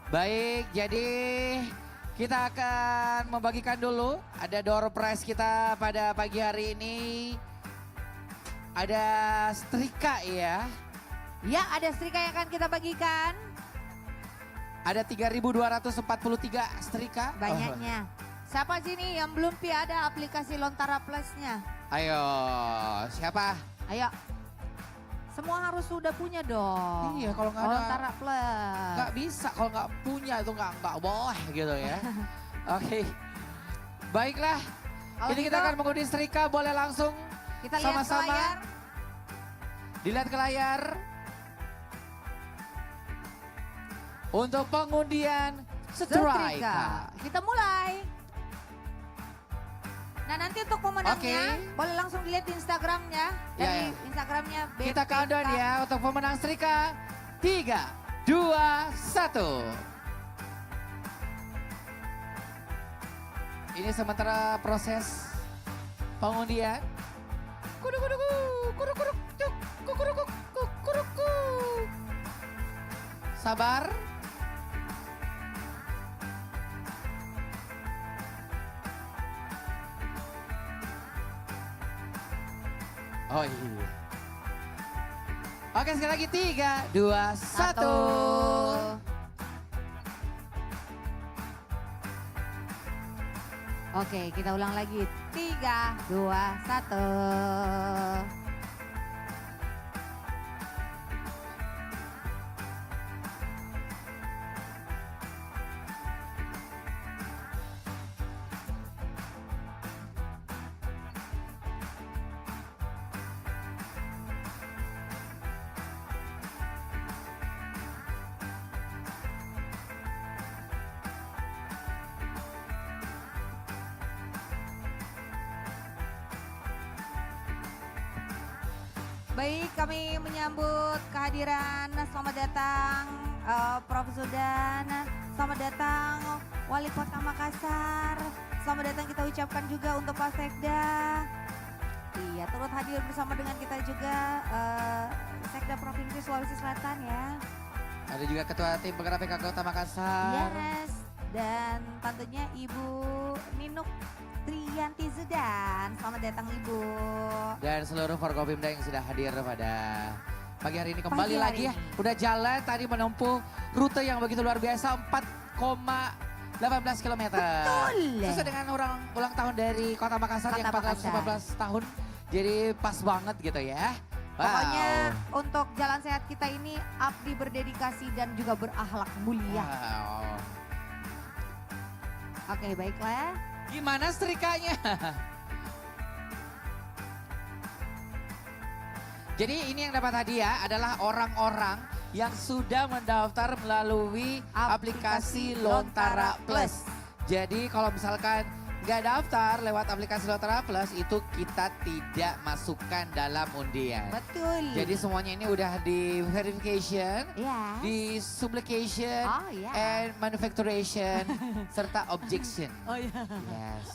Baik, jadi kita akan membagikan dulu. Ada door prize kita pada pagi hari ini. Ada setrika ya. Ya, ada setrika yang akan kita bagikan. Ada 3.243 setrika. Banyaknya. Siapa sini yang belum ada aplikasi Lontara Plus-nya? Ayo, siapa? Ayo. Semua harus sudah punya dong. Iya, kalau nggak ada- Lontara Plus. Nggak bisa kalau nggak punya itu nggak boleh gitu ya. Oke, baiklah. Kalau Ini kita gitu, akan mengundi setrika, boleh langsung kita lihat ke sama-sama. layar. Dilihat ke layar. Untuk pengundian setrika. Setrika. Kita mulai. Nah, nanti untuk pemenangnya Oke. boleh langsung dilihat di Instagramnya. Ya, Dari ya. Instagramnya Kita BPK. countdown ya untuk pemenang setrika. 3, 2, 1. Ini sementara proses pengundian. Kudu kudu ku, kudu kudu cuk, kudu kudu ku, kudu ku. Sabar. Oh iya. Oke, sekali lagi 3, 2, 1. Oke, kita ulang lagi. 3, 2, 1. Baik, kami menyambut kehadiran, selamat datang Prof. Zudan, selamat datang Wali Kota Makassar, selamat datang kita ucapkan juga untuk Pak Sekda. Iya, turut hadir bersama dengan kita juga Sekda Provinsi Sulawesi Selatan ya. Ada juga Ketua Tim Penggerak PKK Kota Makassar. Yes, dan tentunya Ibu Ninuk Triyanti Zudan, selamat datang Ibu. Dan seluruh Forkopimda yang sudah hadir pada pagi hari ini kembali Pagi hari lagi ya. ini. Udah jalan tadi menempuh rute yang begitu luar biasa 4,18 km. Betul. Sesuai dengan ulang tahun dari Kota Makassar Kota yang 415 tahun. Jadi pas banget gitu ya. Wow. Pokoknya untuk jalan sehat kita ini abdi berdedikasi dan juga berakhlak mulia. Wow. Oke, baiklah. Gimana setrikanya? Jadi ini yang dapat hadiah adalah orang-orang yang sudah mendaftar melalui aplikasi Lontara Plus. Jadi kalau misalkan nggak daftar lewat aplikasi Lontara Plus itu kita tidak masukkan dalam undian. Betul. Jadi semuanya ini udah di verification, ya. di supplication, Oh, ya. and manufacturation, serta objection. Oh iya. Yes.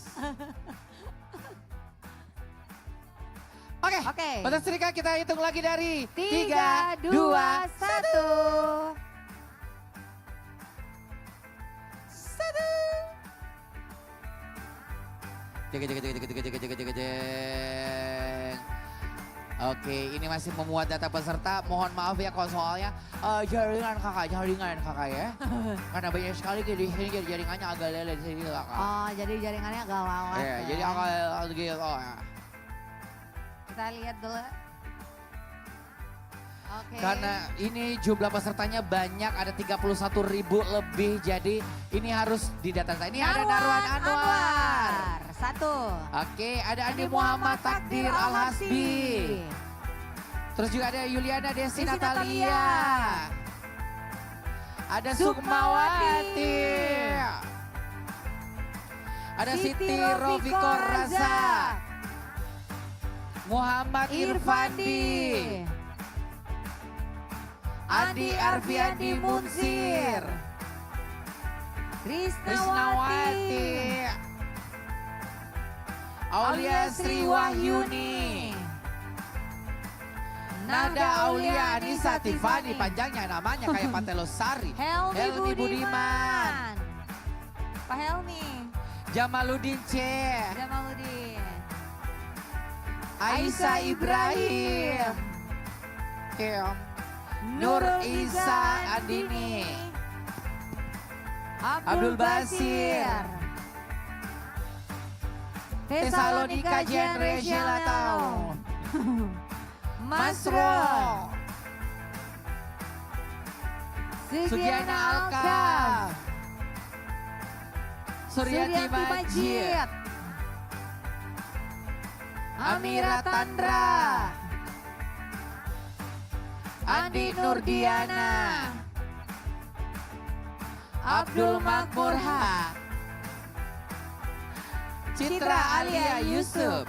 Oke, Oke. Batas setrika kita hitung lagi dari 3, 2, 1. Jeng. Oke, ini masih memuat data peserta. Mohon maaf ya kalau soalnya jaringan kakak ya. Karena banyak sekali di sini jaringannya agak lele di sini kakak. Oh, jadi jaringannya agak lawak. Iya, ya. jadi agak gitu. Ya. Kita lihat dulu. Oke. Karena ini jumlah pesertanya banyak, ada 31.000 lebih. Jadi ini harus didata. Ini ada Narwan Anwar. 1. Oke, ada Andi Muhammad Takdir Al-Hasbi. Terus juga ada Yuliana Desi Desi Natalia. Natalia. Ada Sukmawati. Sukmawati. Ada Siti Siti Rofiko Rofiko Raza. Raza. Muhammad Irfandi. Andi Arfiandi Munsir. Krisnawati. Aulia Sri Wahyuni. Nada Aulia Anissa Tiffany, panjangnya namanya kayak Patelosari. Helmi Budiman. Pak Helmi. Jamaluddin C. Jamaluddin. Aisyah Ibrahim. Nur Isa Andini. Abdul Basir. Tesalonika Generation atau Masro. Sugiana Alka. Suryati Majid. Amira Tandra. Andi Nurdiana. Abdul Makmurha. Citra Alia Yusuf.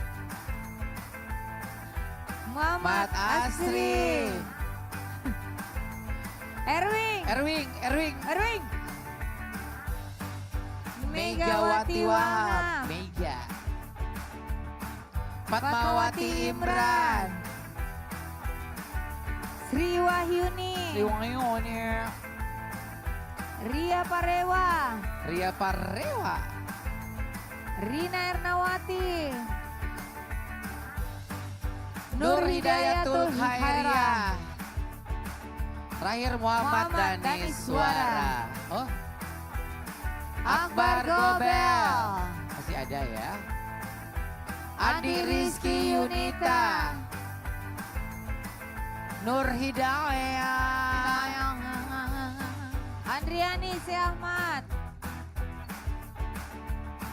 Muhammad Mat Asri. Erwin. Erwing. Megawati Wahab. Mega. Fatmawati Imran. Sri Wahyuni. Ria Parewa. Ria Parewa. Rina Ernawati. Nur Hidayatul Khairiyah. Terakhir Muhammad Danis Suara. Oh. Akbar Gobel. Masih ada ya. Andi Rizky Yunita. Nur Hidayah. Andriani Si Ahmad.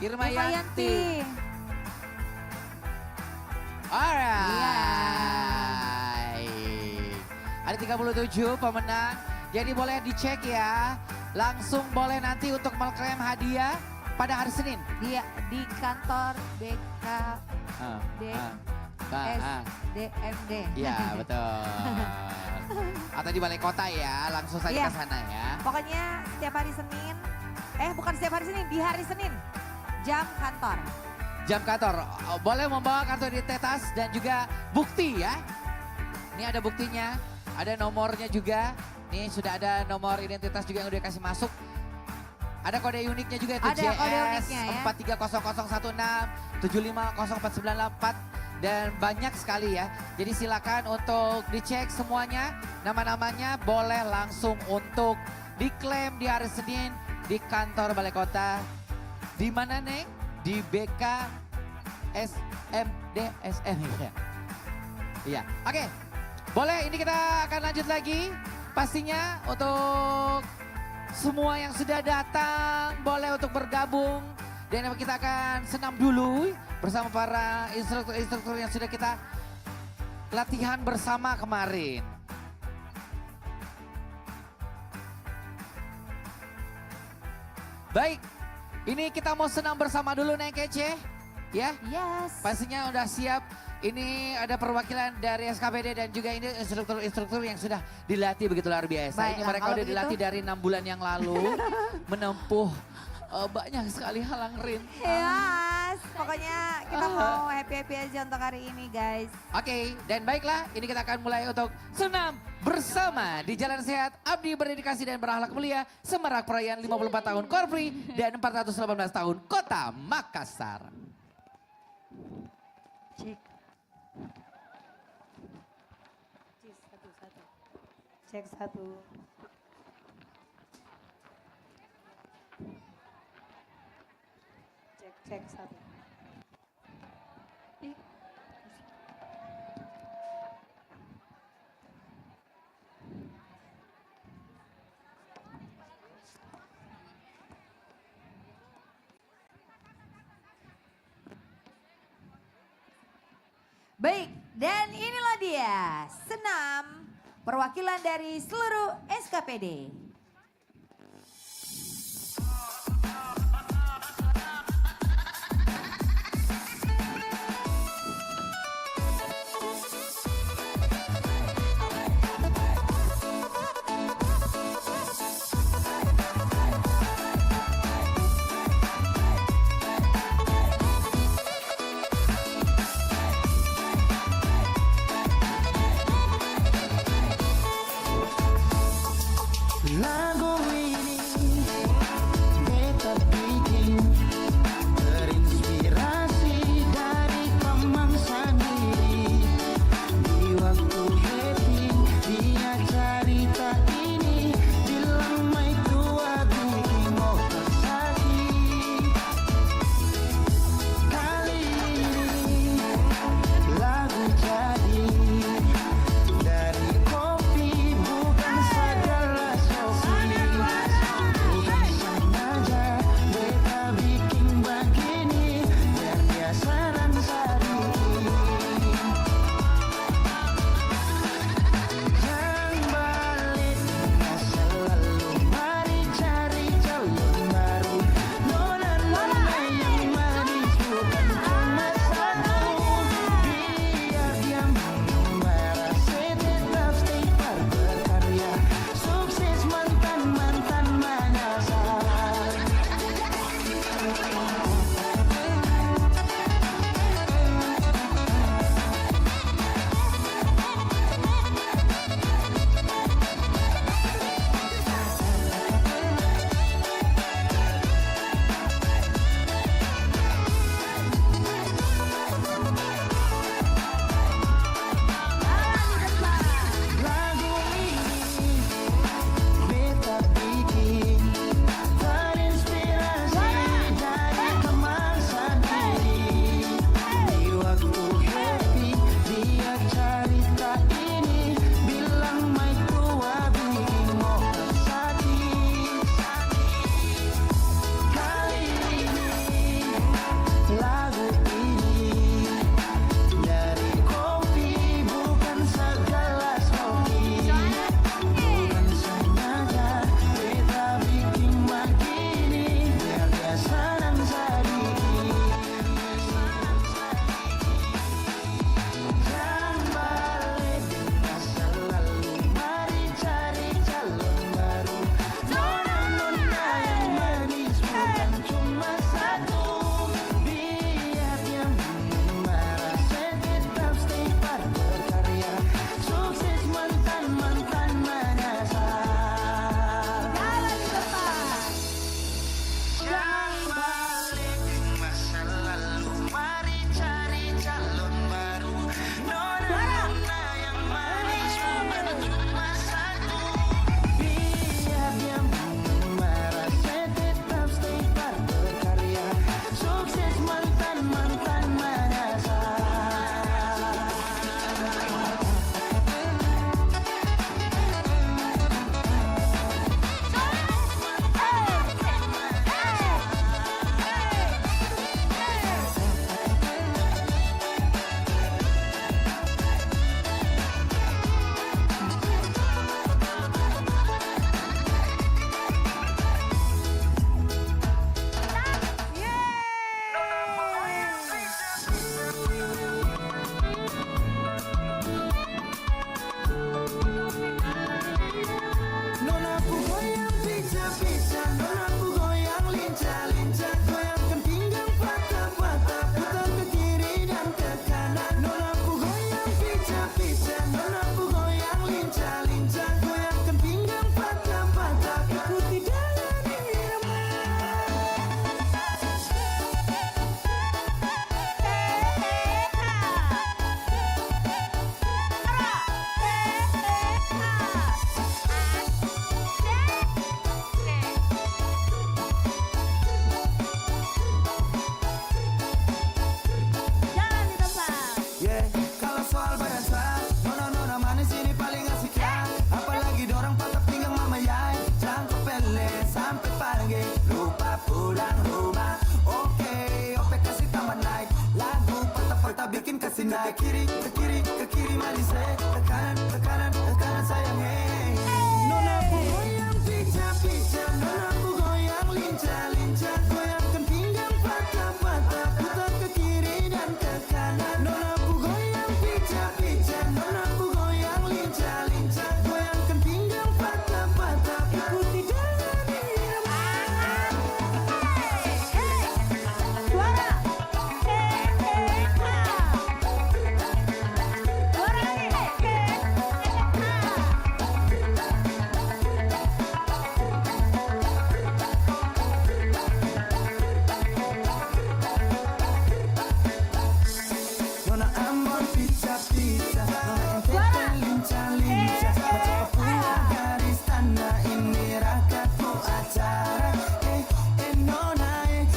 Irmayanti. Alright. Ada 37 pemenang. Jadi boleh dicek ya. Langsung boleh nanti untuk mengklaim hadiah pada hari Senin. Dia di kantor DMD. Iya betul. Atau di balai kota ya, langsung saja Iya. ke sana ya. Pokoknya setiap hari Senin, bukan setiap hari Senin, di hari Senin, jam kantor. Jam kantor, boleh membawa kartu identitas dan juga bukti ya. Ini ada buktinya, ada nomornya juga. Nih sudah ada nomor identitas juga yang udah kasih masuk. Ada kode uniknya juga itu Ada kode JS uniknya ya. 430016 750494 dan banyak sekali ya. Jadi silakan untuk dicek semuanya, nama-namanya boleh langsung untuk diklaim di hari Senin di kantor Balai Kota. Di mana Neng? Di BK SMDSM ya. Iya, oke. Boleh ini kita akan lanjut lagi. Pastinya untuk semua yang sudah datang boleh untuk bergabung. Dan kita akan senam dulu bersama para instruktur-instruktur yang sudah kita latihan bersama kemarin. Baik, ini kita mau senam bersama dulu Neng Kece. Ya, Yes. pastinya udah siap. Ini ada perwakilan dari SKPD dan juga ini instruktur-instruktur yang sudah dilatih begitu luar biasa. Ini Baiklah, mereka kalau udah begitu. dilatih dari 6 bulan yang lalu. Menempuh banyak sekali halang rintangan. Yes. Pokoknya kita mau happy-happy aja untuk hari ini guys. Oke, dan baiklah ini kita akan mulai untuk senam bersama di Jalan Sehat, Abdi Berdedikasi dan Berakhlak Mulia, Semarak Perayaan 54 tahun Korpri dan 418 tahun Kota Makassar. Cek satu. Cek satu. Baik, dan inilah dia senam perwakilan dari seluruh SKPD. Sina kiri, ke kiri, ke kiri mari saya ke kanan, ke kanan, ke kanan sayang hey. Nona aku goyang pincah-pincah, nona aku goyang lincah-lincah, goyangkan pinggang patah-patah, putar ke kiri dan ke kanan. Nona aku goyang pincah-pincah, nona aku goyang lincah-lincah, goyangkan pinggang patah-patah, ikuti dengan irama. Nona Ambon pica-pica, nona ente lincah-lincah, baca punya garis tanda ini rakatku acara. Nona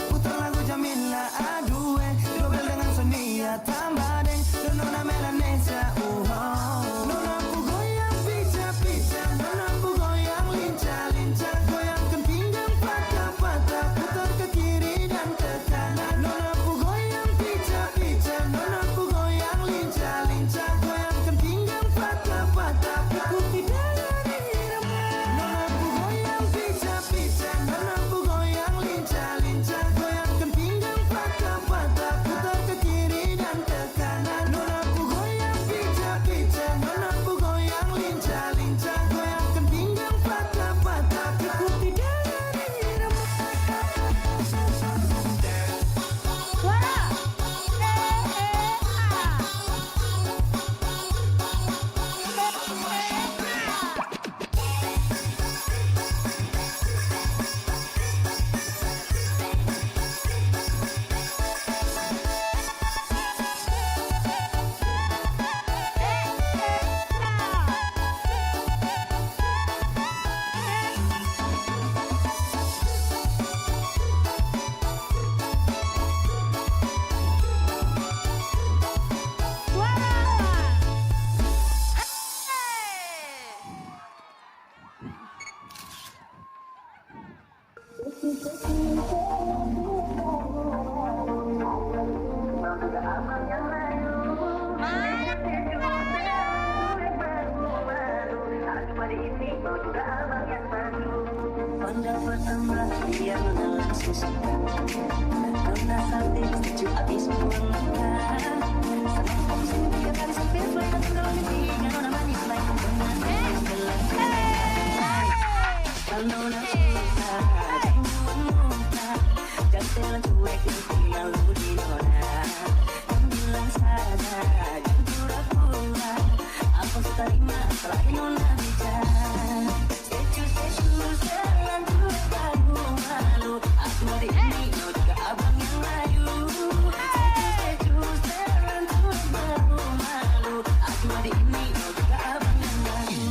putar lagu Jamila aduh double dengan Sonia tambah deng dan nona Melanesia Nona aku goyang pica-pica, nona aku goyang lincah-lincah, goyangkan pinggang patah-patah, putar ke kiri dan ke kanan. Nona aku goyang pica-pica, nona aku goyang lincah-lincah, goyangkan pinggang patah-patah, ikuti dengan irama. Nona aku goyang pica-pica, nona aku goyang lincah-lincah, goyangkan pinggang patah-patah, putar ke kiri dan ke kanan. Nona aku goyang pica-pica, nona aku goyang lincah-lincah, goyangkan pinggang patah-patah, ikuti dengan irama. Pada pertama dia mengalah susu, karena hati setuju habis mengalah. Sama kamu tiga kali sampai fly dan kalau mimpinya nona manis lain dengan kalau nak suka jangan muka, jangan cuek tinggal lu di nona. Kamu bilang saja jangan pura-pura, aku terima setelah nona bicara. Jangan pura-pura malu, aku hari ini kau juga abang yang layu. Jangan pura-pura malu, aku hari ini kau juga abang yang layu.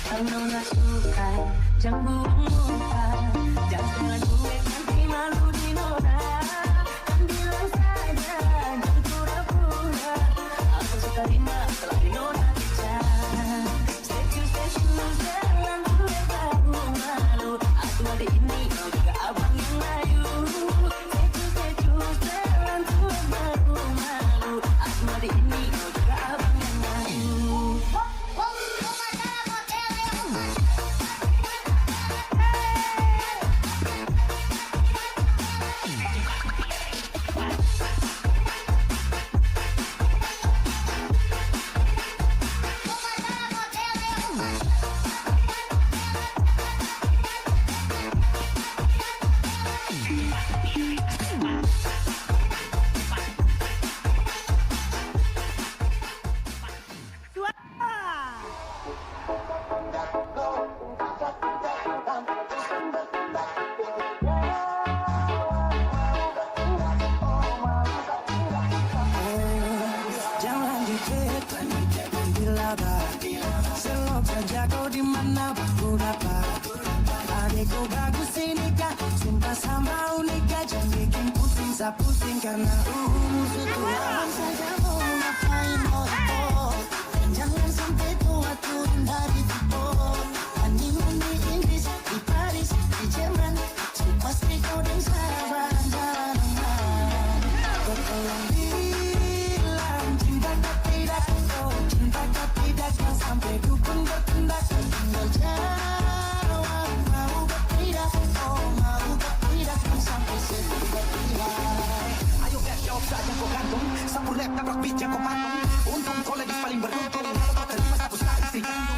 Kalau nggak suka, jangan buang muka, jangan gue nanti malu di nona. Kan bilang saja, jangan pura-pura, aku suka terima setelah di nona bicara. Stay true, jangan gue baru malu, Sama unik aja bikin pusing, pusing karena musuh Tuhan saja mau ngapain otot. Dan jangan sampai tua turun dari tepot. Honeymoon di Inggris, di Paris, di Jerman, pasti kau dan saya bareng-bareng. Kau tolong bilang cinta kau tidak, oh cinta kau tidak, jangan sampai dukun bertindak. Kau tinggal jawab mau kau tidak, oh mau kau tidak, jangan sampai sedih bertindak. Ayo gas jawab saja kau gantung, sampul rap tabrak beat yang kau patung. Untung kau lagi paling beruntung, kalau kau terima satu sekali si gantung.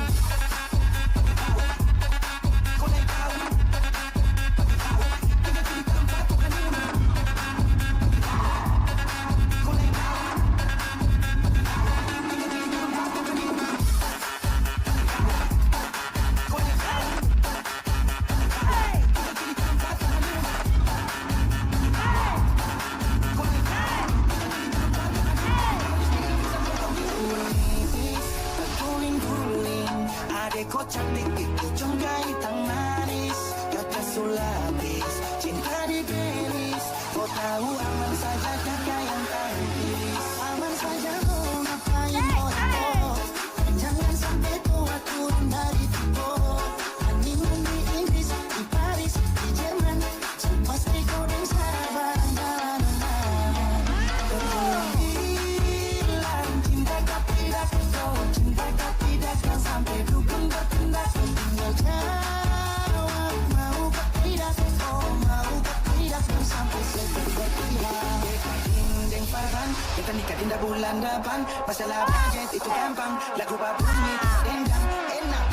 Kau cantik itu conggai tang manis, kata sulapis, cinta di beris. Kau tahu aman saja kakak yang tangkis, aman saja kau ngapain otot. Dan jangan sampai tua turun dari tepot. Honeymoon di Inggris, di Paris, di Jerman, pasti kau dan saya bareng-bareng. Kau tolong bilang cinta kau tidak, oh cinta kau tidak, jangan sampai dukun bertindak. Kau tinggal jawab mau kau tidak, oh mau kau tidak, jangan sampai sedih bertindak. Ding Farhan, kita nikah indah bulan depan. Masalah budget itu gampang, lagu babunyi dendang enak.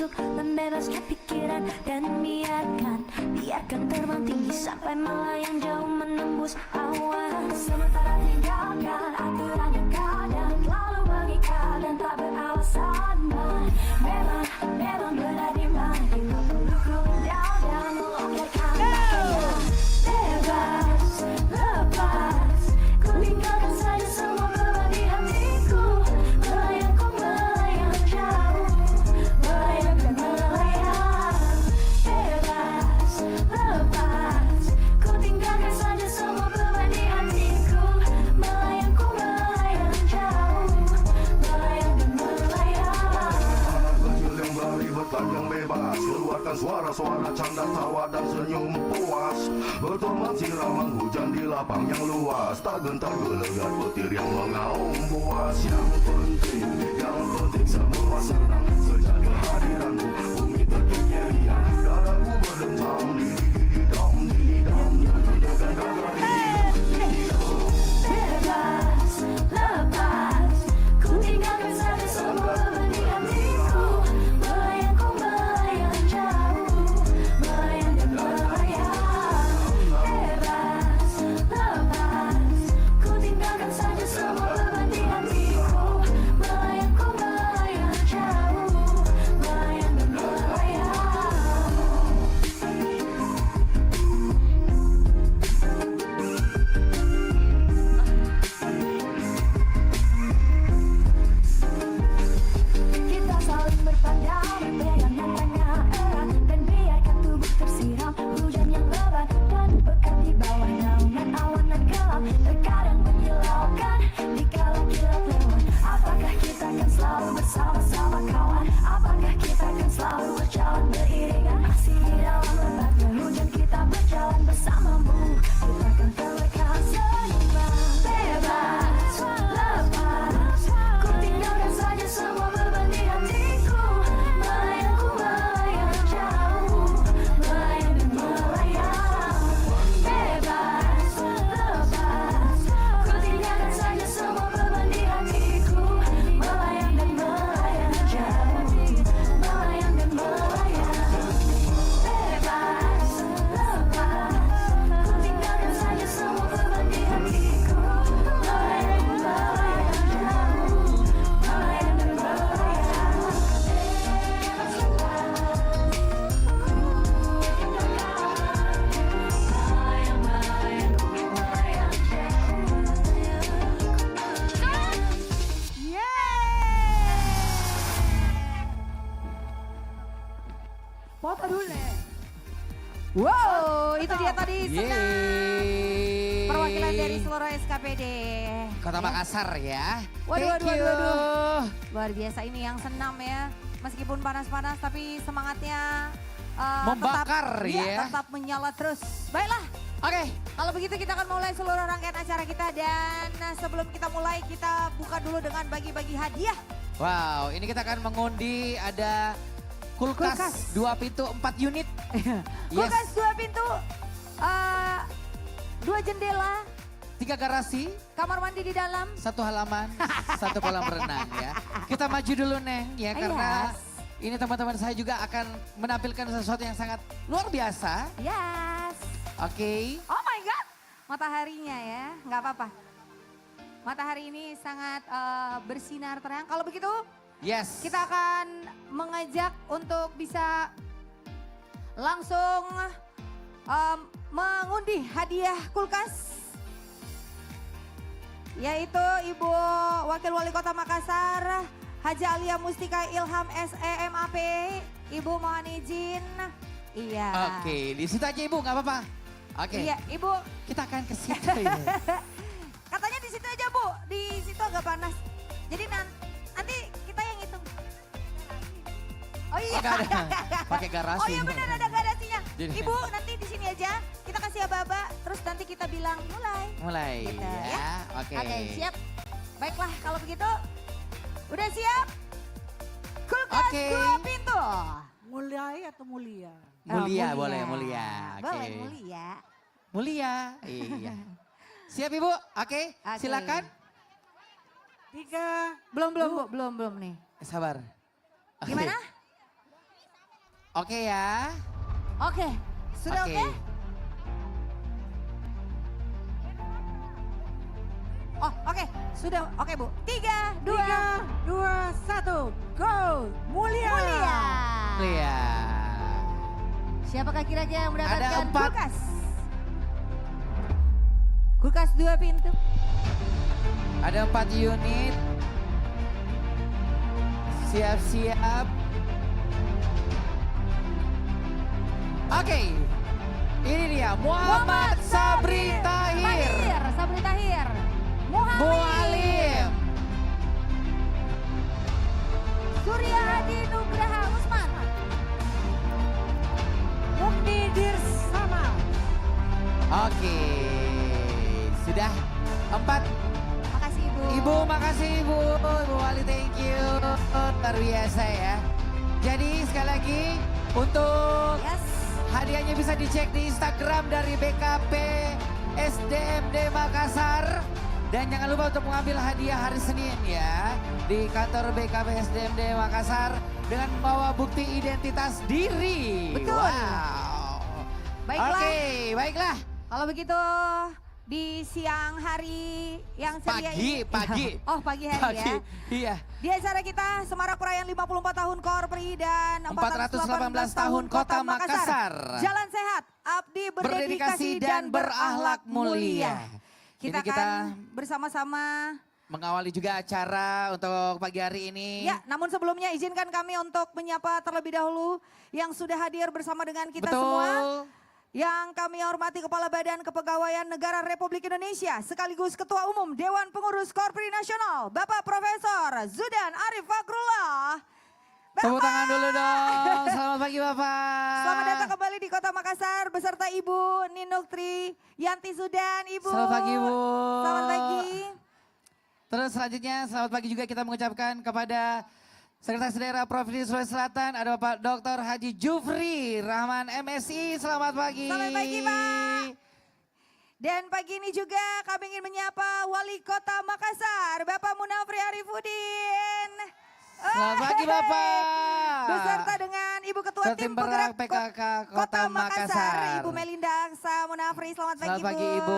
untuk membebaskan pikiran dan biarkan terbang tinggi sampai melayang jauh menembus awan. Sementara tinggalkan aturan yang kadang lalu mengikat dan tak beralasan. Memang benar di mana kita perlu keluar dan melontarkan pakaian. Bebas, lepas, ku tinggalkan saja semua beban di hatiku. Melayang jauh, melayang dan melayang. Bebas, lepas, ku tinggalkan saja semua beban di hatiku. Melayang jauh, melayang dan melayang. Kecil yang berani bertandang bebas, keluarkan suara-suara canda tawa dan senyum puas. Berteman siraman hujan di lapang yang luas, tak gentar gelegar petir yang mengaum puas. Yang penting semua senang sejak kehadiranmu. Bumi terkiknya riang, dadaku berdentang didididam dengan Bebas, lepas, ku tinggalkan saja semua beban di hatiku. Melayang jauh, melayang dan melayang. Bebas, lepas, ku tinggalkan saja semua beban di hatiku. Melayang jauh, melayang dan melayang. Kita saling berpandang, berpegangan tangan erat, dan biarkan tubuh tersiram hujan yang lebat dan pekat di bawah naungan awan dan gelap. Terkadang menyilaukan di kala kilat lewat. Apakah kita akan selalu bersama-sama kawan? Apakah kita akan selalu berjalan beriringan? Masih di dalam lebatnya hujan kita berjalan bersamamu. Kita akan terlekat seimbang. Bebas, lepas, ku tinggalkan saja semua beban di hatiku. Melayang jauh, melayang dan melayang. Bebas, lepas, ku tinggalkan saja semua beban di hatiku. Melayang jauh, melayang dan melayang. Bebas, lepas, ku tinggalkan saja semua beban di hatiku. Melayang jauh, melayang dan melayang. Foto dulu. Wow, itu dia tadi senang. Yeay. Perwakilan dari seluruh SKPD. Kota Makassar ya. Waduh, Thank you. Luar biasa ini yang senam ya. Meskipun panas-panas tapi semangatnya Membakar tetap, ya. tetap menyala terus. Baiklah, Oke. kalau begitu kita akan mulai seluruh rangkaian acara kita. Dan sebelum kita mulai kita buka dulu dengan bagi-bagi hadiah. Wow, ini kita akan mengundi ada kulkas, Kulkas. 2 pintu 4 unit. Kulkas 2 pintu, 2 jendela, 3 garasi, kamar mandi di dalam. 1 halaman, 1 kolam renang ya. Kita maju dulu Neng ya, karena ini teman-teman saya juga akan menampilkan sesuatu yang sangat luar biasa. Yes. Oke. Oh my God, mataharinya ya, nggak apa-apa. Matahari ini sangat bersinar terang. Kalau begitu, Yes. kita akan mengajak untuk bisa langsung mengundi hadiah kulkas. Yaitu Ibu Wakil Wali Kota Makassar, Haja Alia Mustika Ilham SEMAP. Ibu mohon izin. Iya. Oke, di situ aja Ibu, nggak apa-apa. Oke. Iya, Ibu. Kita akan ke situ ya. Katanya di situ aja Bu, di situ agak panas. Jadi nanti kita yang hitung. Oh iya. Oh, nggak ada. Pakai garasi. Oh iya benar ada garasinya. Jadi- Ibu nanti di sini aja, kita kasih aba-aba, terus nanti kita bilang mulai. Mulai Gitu, ya. Oke. Oke siap. Baiklah kalau begitu, udah siap? Kulkas Oke. 2 pintu. Mulai atau mulia? Mulia, boleh mulia. Oke. Boleh mulia. Mulia. Iya. Siap Ibu? Oke, Oke. silakan. 3, Belum Bu, belum nih. Sabar. Oke. Gimana? Oke ya. Oke, sudah oke? Oh, oke. Sudah oke, Bu. 3, 2, 1, go. Mulia. Mulia. Siapakah kira-kira yang Ada mendapatkan 4. kulkas? Kulkas 2 pintu. Ada 4 unit. Siap-siap. Oke. Ini dia Muhammad Sabri Tahir. Sabri Tahir. Mualim. Surya Hadi Nugraha Usman. Mukni Dirsama. Oke. Sudah 4. Makasih Ibu. Ibu, makasih Ibu. Ibu Wali, thank you. Luar biasa ya. Jadi sekali lagi untuk hadiahnya bisa dicek di Instagram dari BKP SDMD Makassar. Dan jangan lupa untuk mengambil hadiah hari Senin ya. Di kantor BKP SDMD Makassar dengan membawa bukti identitas diri. Betul. Wow. Baiklah. Oke, baiklah. Kalau begitu di siang hari yang ceria ini. Pagi. Oh, pagi hari ya. Iya. Di acara kita Semarak Perayaan 54 tahun Korpri dan 418 tahun Kota Makassar. Jalan sehat, abdi berdedikasi dan berakhlak mulia. Kita Ini akan bersama-sama mengawali juga acara untuk pagi hari ini. ya, namun sebelumnya izinkan kami untuk menyapa terlebih dahulu yang sudah hadir bersama dengan kita Betul. semua. Yang kami hormati Kepala Badan Kepegawaian Negara Republik Indonesia sekaligus Ketua Umum Dewan Pengurus Korpri Nasional, Bapak Profesor Zudan Arif Fakrullah. Tepuk tangan dulu dong. Selamat pagi Bapak. Selamat datang kembali di Kota Makassar beserta Ibu Ninuktri Yanti Zudan, Ibu. Selamat pagi Bu. Selamat pagi. Terus selanjutnya selamat pagi juga kita mengucapkan kepada Sekretaris Daerah Provinsi Sulawesi Selatan ada Bapak Dr. Haji Jufri Rahman MSI. Selamat pagi. Selamat pagi Pak. Dan pagi ini juga kami ingin menyapa Wali Kota Makassar, Bapak Munafri Arifudin. Selamat pagi Bapak. Beserta dengan Ibu Ketua Tim Penggerak PKK Kota Makassar, Ibu Melinda Aksa Munafri. Selamat pagi, Selamat pagi Ibu.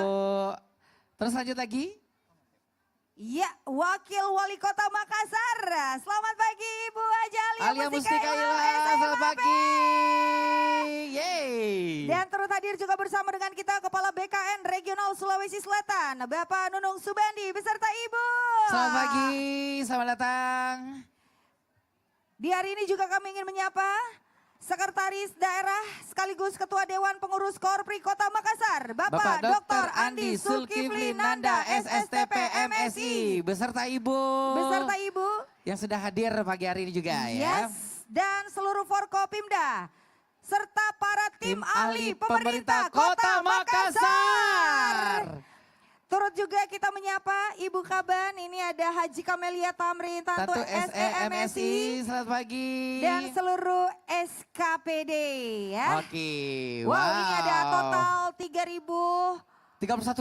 Terus lanjut lagi. Ya, Wakil Wali Kota Makassar. Selamat pagi Ibu Ajali Alia Mustika Ilham, selamat pagi. Yeay. Dan turut hadir juga bersama dengan kita Kepala BKN Regional Sulawesi Selatan, Bapak Nunung Subandi beserta Ibu. Selamat pagi, selamat datang. Di hari ini juga kami ingin menyapa Sekretaris Daerah sekaligus Ketua Dewan Pengurus Korpri Kota Makassar, Bapak Dr. Andi Zulkifli Nanda SSTP MSI beserta Ibu. beserta Ibu. Yang sudah hadir pagi hari ini juga ya. Yes, dan seluruh Forkopimda serta para tim ahli pemerintah Kota Makassar. Turut juga kita menyapa Ibu Kaban, ini ada Haji Kamelia Tamrin, Tantu SEMSI. Selamat pagi. Dan seluruh SKPD ya. Oke, Wow, ini ada total 31.139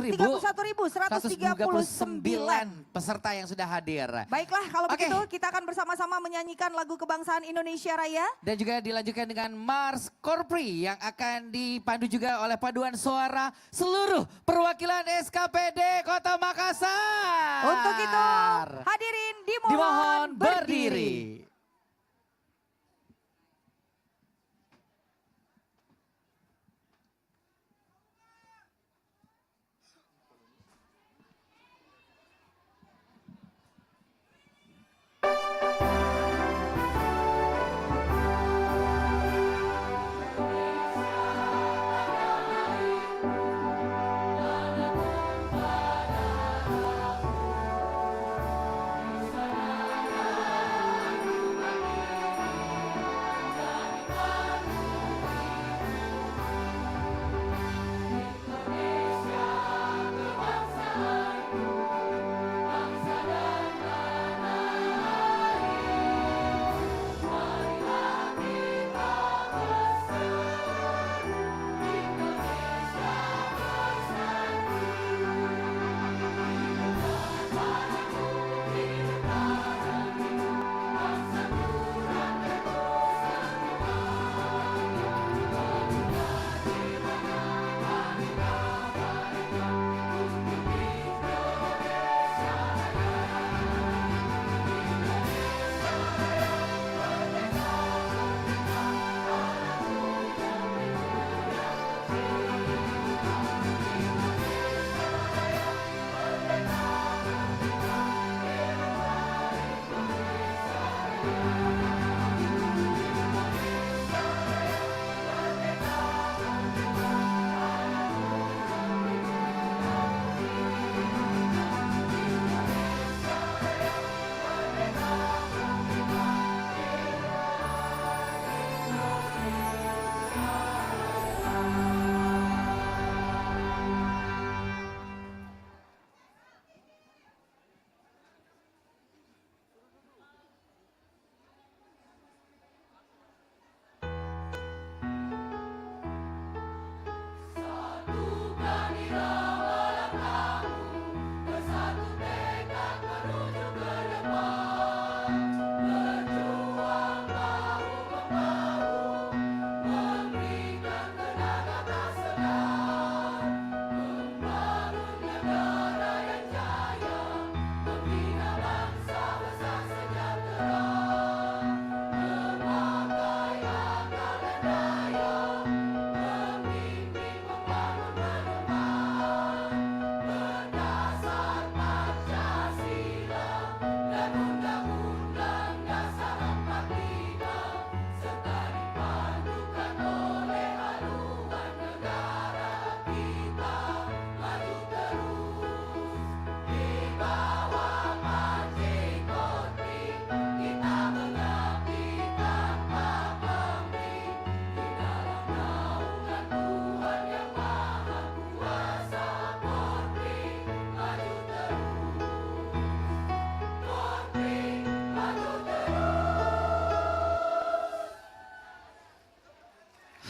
peserta yang sudah hadir. Baiklah, kalau Oke. begitu kita akan bersama-sama menyanyikan lagu kebangsaan Indonesia Raya. Dan juga dilanjutkan dengan Mars Korpri yang akan dipandu juga oleh paduan suara seluruh perwakilan SKPD Kota Makassar. Untuk itu hadirin dimohon berdiri.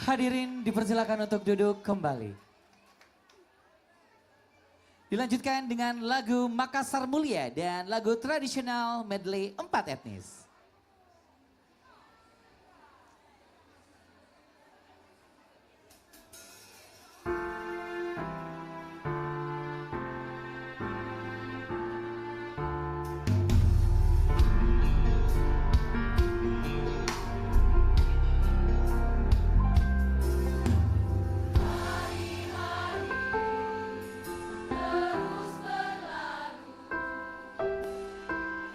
Hadirin dipersilakan untuk duduk kembali. Dilanjutkan dengan lagu Makassar Mulia dan lagu tradisional medley 4 etnis. Terus berlalu,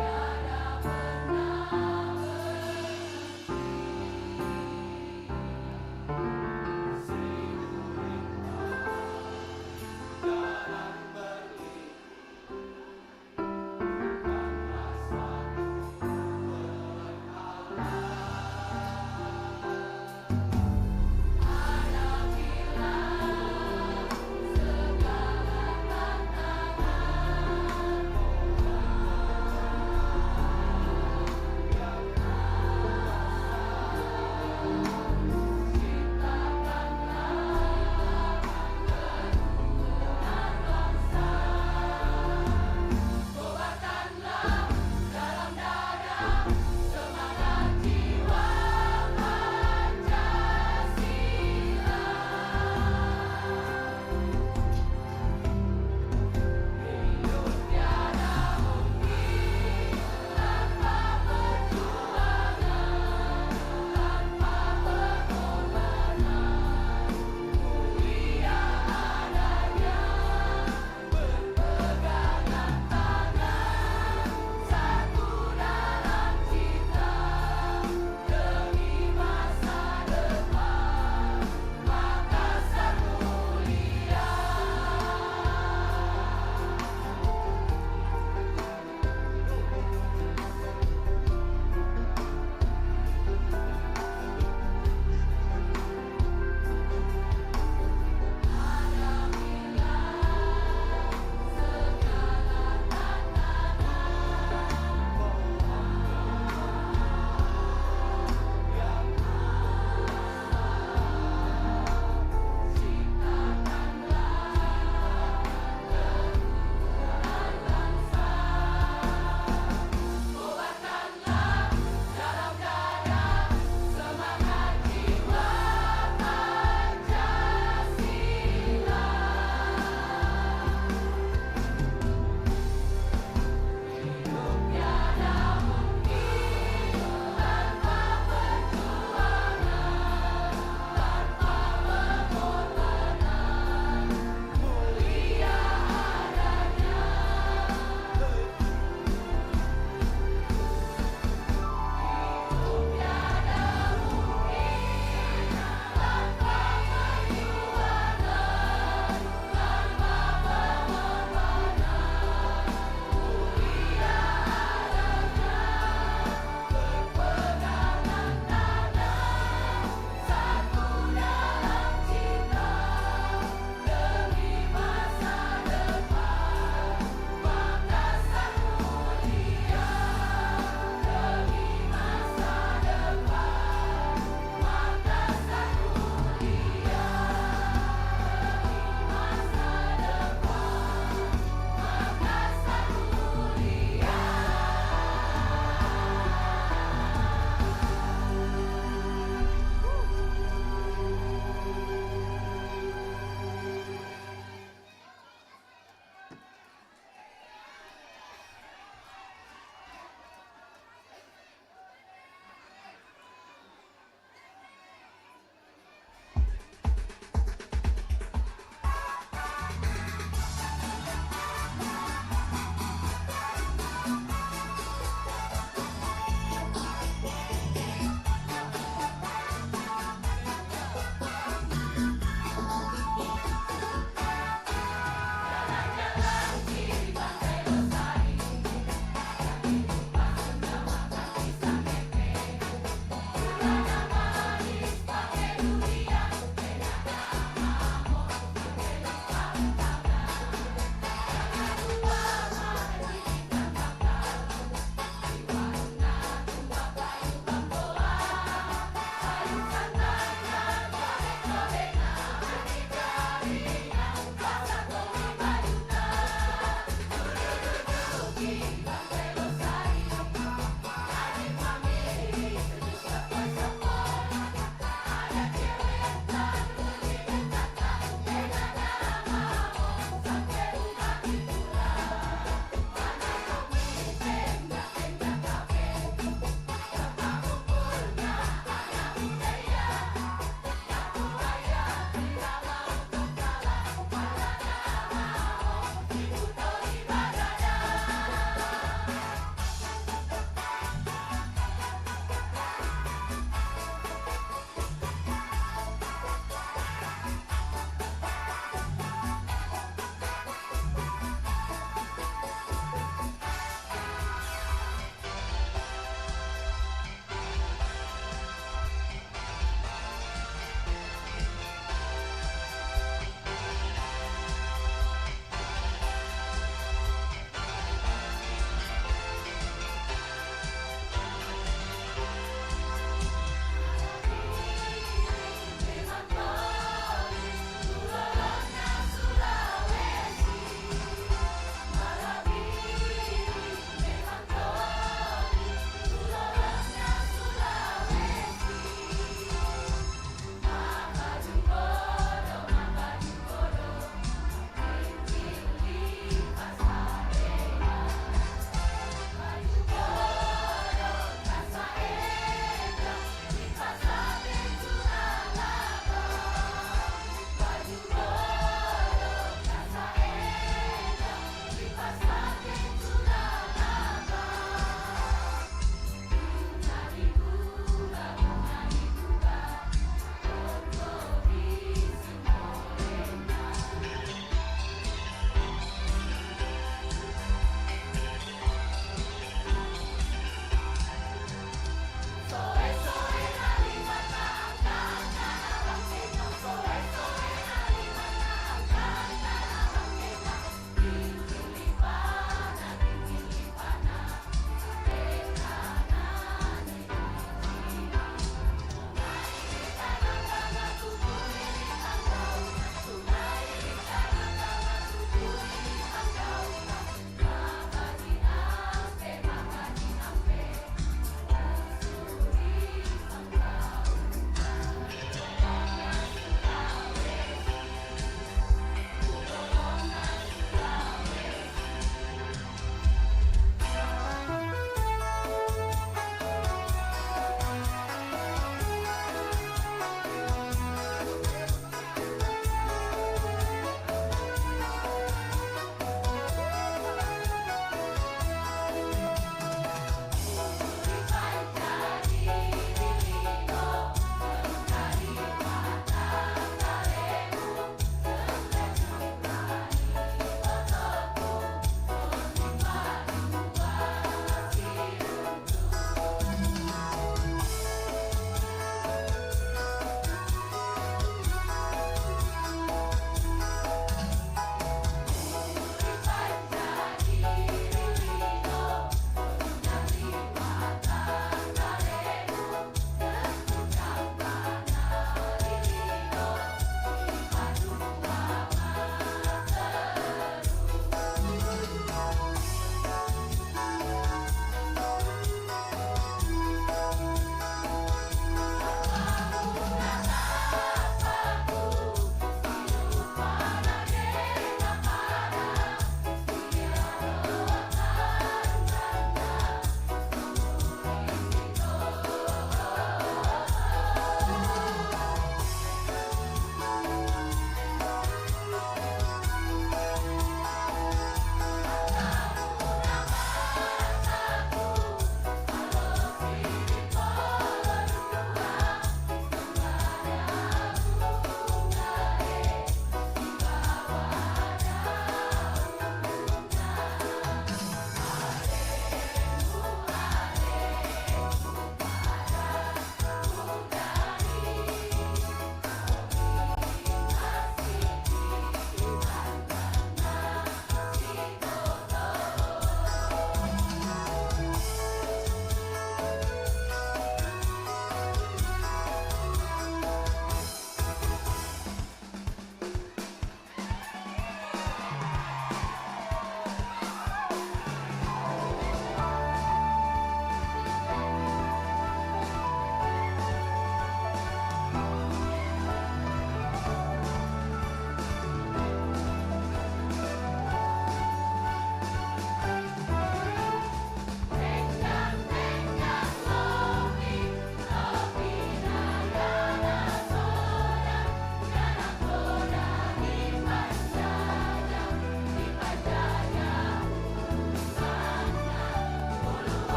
tiada pernah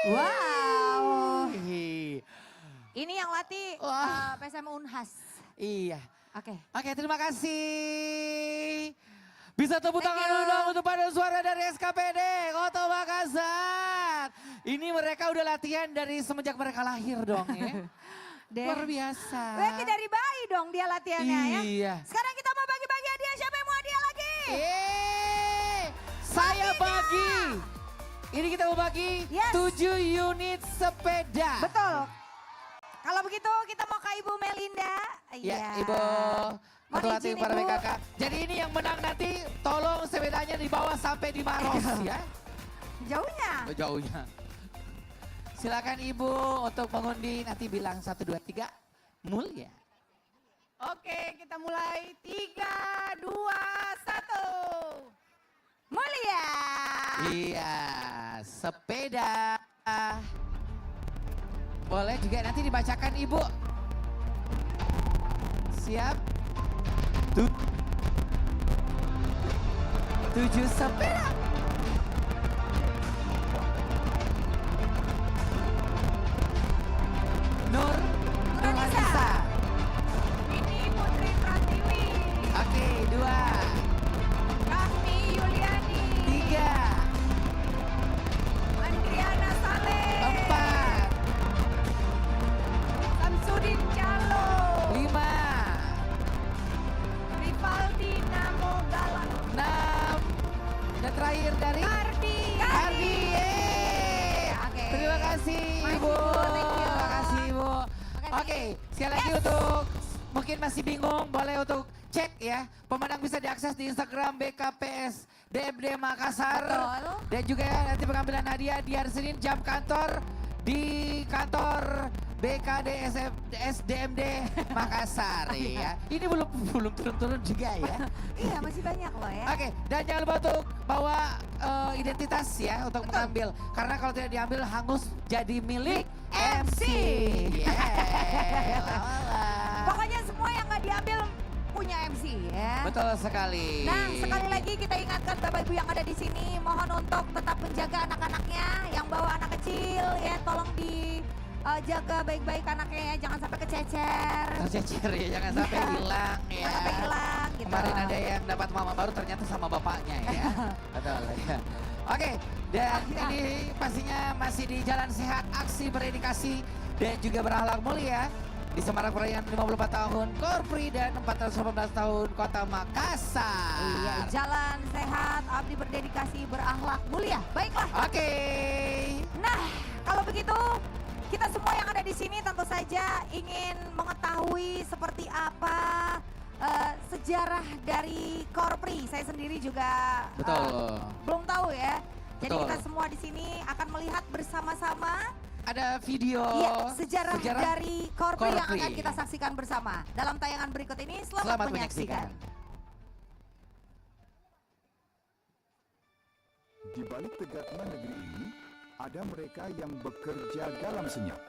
Wow. Ih, Ini yang latih Wah. PSM Unhas. Iya. Oke. Oke, terima kasih. Bisa tepuk Thank tangan you. dulu dong untuk paduan suara dari SKPD Kota Makassar. Ini mereka udah latihan dari semenjak mereka lahir dong ya. Luar biasa. Berarti dari bayi dong dia latihannya ya. Iya. Sekarang kita mau bagi-bagi hadiah. Siapa yang mau hadiah lagi? Saya bagi. Ini kita mau bagi Yes. 7 unit sepeda. Betul. Kalau begitu kita mau ke Ibu Melinda. Ya, Ibu. Mohon Ketua tim izin, para Ibu. BKK. Jadi ini yang menang nanti tolong sepedanya dibawa sampai di Maros ya. Jauhnya. Jauhnya. Silakan Ibu untuk mengundi, nanti bilang 1, 2, 3, mulia. Oke, kita mulai 3, 2, 1. Mulia. Iya, sepeda. Boleh juga nanti dibacakan Ibu. Siap? 7 sepeda. Nurhanisa. Ini Putri Pratiwi. Oke, 2, Kahmi Yuliani. 3, Andriana Saleh. 4, Samsudin Calo. 5, Rivaldi Namo Galang. 6, dan terakhir dari Ardi. Ardi. Yeay. Oke. Terima kasih Makasih, Ibu. Bu. Thank you. Terima kasih Ibu. Makasih. Oke, sekali lagi untuk mungkin masih bingung, boleh untuk cek ya. Pemenang bisa diakses di Instagram BKPS DMD Makassar. Betul. Dan juga nanti pengambilan hadiah di hari Senin jam kantor di kantor BKD SDMD Makassar ya. Ini belum turun-turun juga ya. Iya masih banyak loh ya. Oke, dan jangan lupa untuk bawa identitas ya untuk mengambil. Karena kalau tidak diambil hangus jadi milik MC. Yeah. Pokoknya semua yang nggak diambil punya MC ya. Betul sekali. Nah, sekali lagi kita ingatkan Bapak Ibu yang ada di sini, mohon untuk tetap menjaga anak-anaknya yang bawa anak kecil ya, tolong dijaga baik-baik anaknya ya, jangan sampai kececer. Tercecer ya, jangan sampai hilang ya. Jangan sampai hilang gitu. Kemarin ada yang dapat mama baru ternyata sama bapaknya ya. Betul ya. Oke, dan ini pastinya masih di Jalan Sehat, aksi berdedikasi dan juga berakhlak mulia di Semarak perayaan 54 tahun Korpri dan 418 tahun Kota Makassar. Iya, jalan sehat, abdi berdedikasi, berakhlak mulia. Baiklah. Oke. Nah, kalau begitu kita semua yang ada di sini tentu saja ingin mengetahui seperti apa sejarah dari Korpri. Saya sendiri juga Betul. belum tahu ya. Jadi Betul. kita semua di sini akan melihat bersama-sama Ada video sejarah dari Korpri yang Korpri. akan kita saksikan bersama. Dalam tayangan berikut ini, selamat Selamat menyaksikan. Di balik tegaknya negeri ini, ada mereka yang bekerja dalam senyap,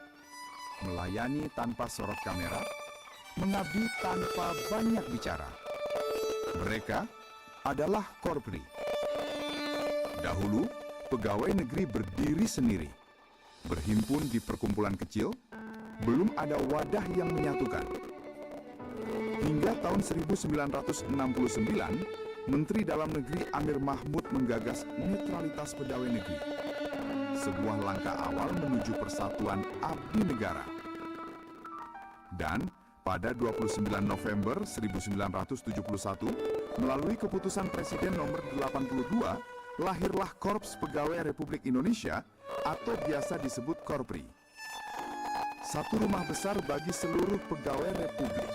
melayani tanpa sorot kamera, mengabdi tanpa banyak bicara. Mereka adalah Korpri. Dahulu, pegawai negeri berdiri sendiri, berhimpun di perkumpulan kecil, belum ada wadah yang menyatukan. Hingga tahun 1969, Menteri Dalam Negeri Amir Mahmud menggagas netralitas pegawai negeri. Sebuah langkah awal menuju persatuan abdi negara. Dan pada 29 November 1971, melalui keputusan Presiden nomor 82, lahirlah Korps Pegawai Republik Indonesia atau biasa disebut Korpri. Satu rumah besar bagi seluruh pegawai Republik.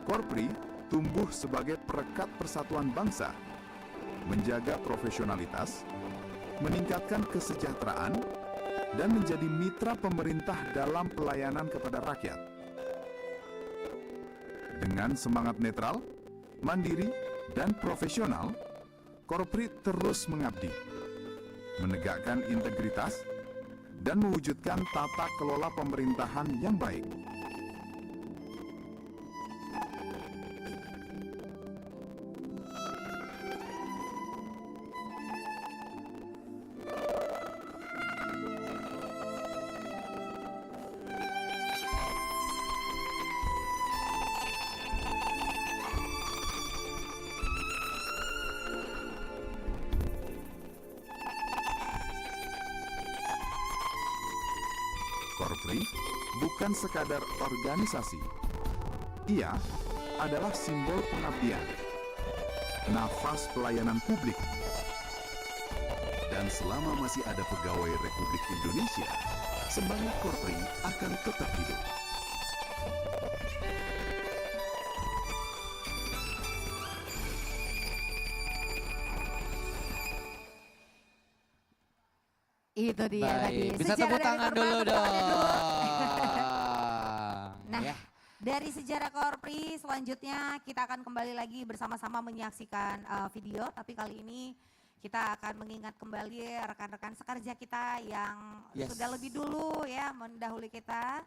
Korpri tumbuh sebagai perekat persatuan bangsa, menjaga profesionalitas, meningkatkan kesejahteraan, dan menjadi mitra pemerintah dalam pelayanan kepada rakyat. Dengan semangat netral, mandiri, dan profesional, Korpri terus mengabdi, menegakkan integritas, dan mewujudkan tata kelola pemerintahan yang baik. Korpri bukan sekadar organisasi. Ia adalah simbol pengabdian, nafas pelayanan publik. Dan selama masih ada pegawai Republik Indonesia, semangat Korpri akan tetap hidup. Itu dia tadi. Baik, bisa Sejarah tepuk dari tangan Korpri dulu untuk dong. Korpri dua. Nah, Ya. dari sejarah Korpri selanjutnya kita akan kembali lagi bersama-sama menyaksikan video. Tapi kali ini kita akan mengingat kembali rekan-rekan sekerja kita yang Yes. sudah lebih dulu ya mendahului kita.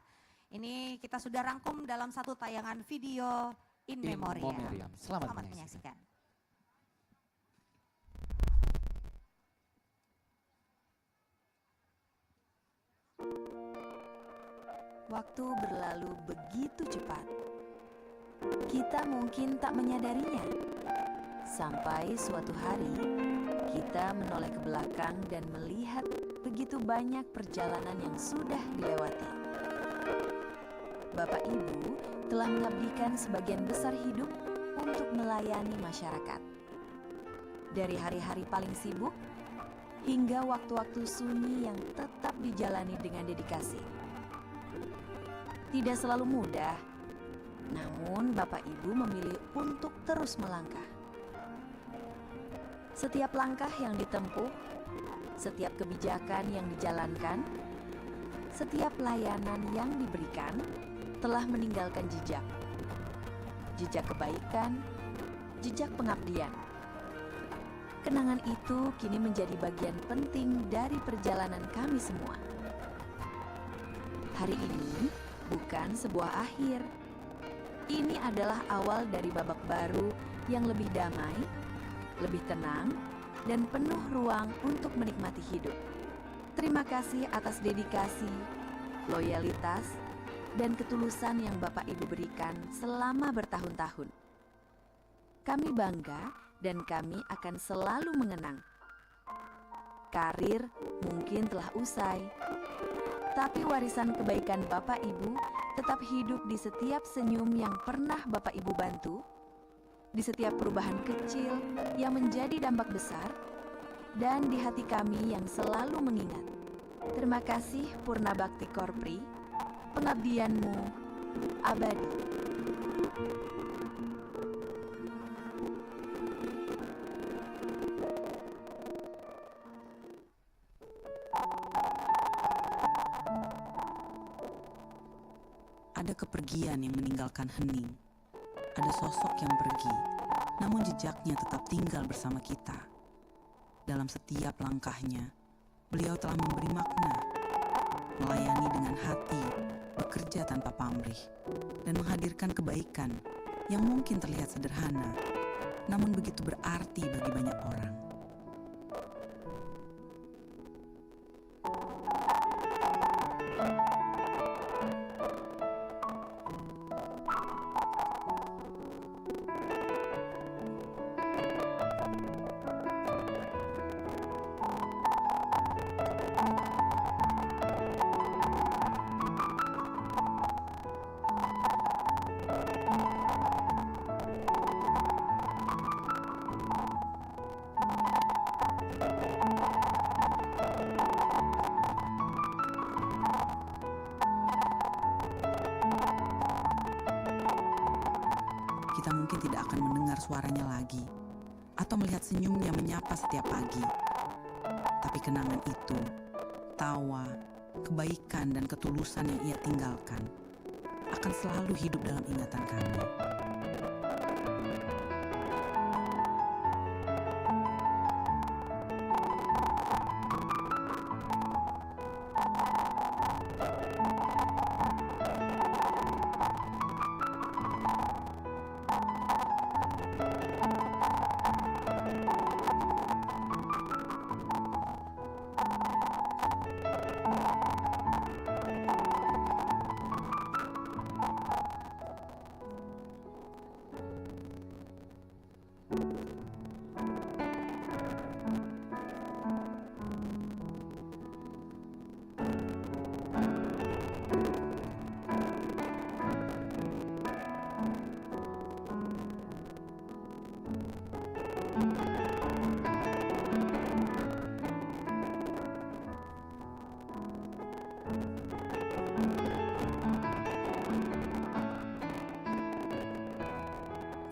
Ini kita sudah rangkum dalam satu tayangan video in In memoriam. memoriam. Selamat menyaksikan. menyaksikan. Waktu berlalu begitu cepat. Kita mungkin tak menyadarinya. Sampai suatu hari, kita menoleh ke belakang dan melihat begitu banyak perjalanan yang sudah dilewati. Bapak Ibu telah mengabdikan sebagian besar hidup untuk melayani masyarakat. Dari hari-hari paling sibuk, hingga waktu-waktu sunyi yang tetap dijalani dengan dedikasi. Tidak selalu mudah, namun Bapak Ibu memilih untuk terus melangkah. Setiap langkah yang ditempuh, setiap kebijakan yang dijalankan, setiap layanan yang diberikan telah meninggalkan jejak. Jejak kebaikan, jejak pengabdian. Kenangan itu kini menjadi bagian penting dari perjalanan kami semua. Hari ini bukan sebuah akhir. Ini adalah awal dari babak baru yang lebih damai, lebih tenang, dan penuh ruang untuk menikmati hidup. Terima kasih atas dedikasi, loyalitas, dan ketulusan yang Bapak Ibu berikan selama bertahun-tahun. Kami bangga dan kami akan selalu mengenang. Karir mungkin telah usai, tapi warisan kebaikan Bapak Ibu tetap hidup di setiap senyum yang pernah Bapak Ibu bantu, di setiap perubahan kecil yang menjadi dampak besar, dan di hati kami yang selalu mengingat. Terima kasih Purna Bakti Korpri, pengabdianmu abadi. Ada kepergian yang meninggalkan hening. Ada sosok yang pergi, namun jejaknya tetap tinggal bersama kita. Dalam setiap langkahnya, beliau telah memberi makna, melayani dengan hati, bekerja tanpa pamrih, dan menghadirkan kebaikan yang mungkin terlihat sederhana, namun begitu berarti bagi banyak orang. Kita mungkin tidak akan mendengar suaranya lagi, atau melihat senyumnya menyapa setiap pagi. Tapi kenangan itu, tawa, kebaikan dan ketulusan yang ia tinggalkan, akan selalu hidup dalam ingatan kami.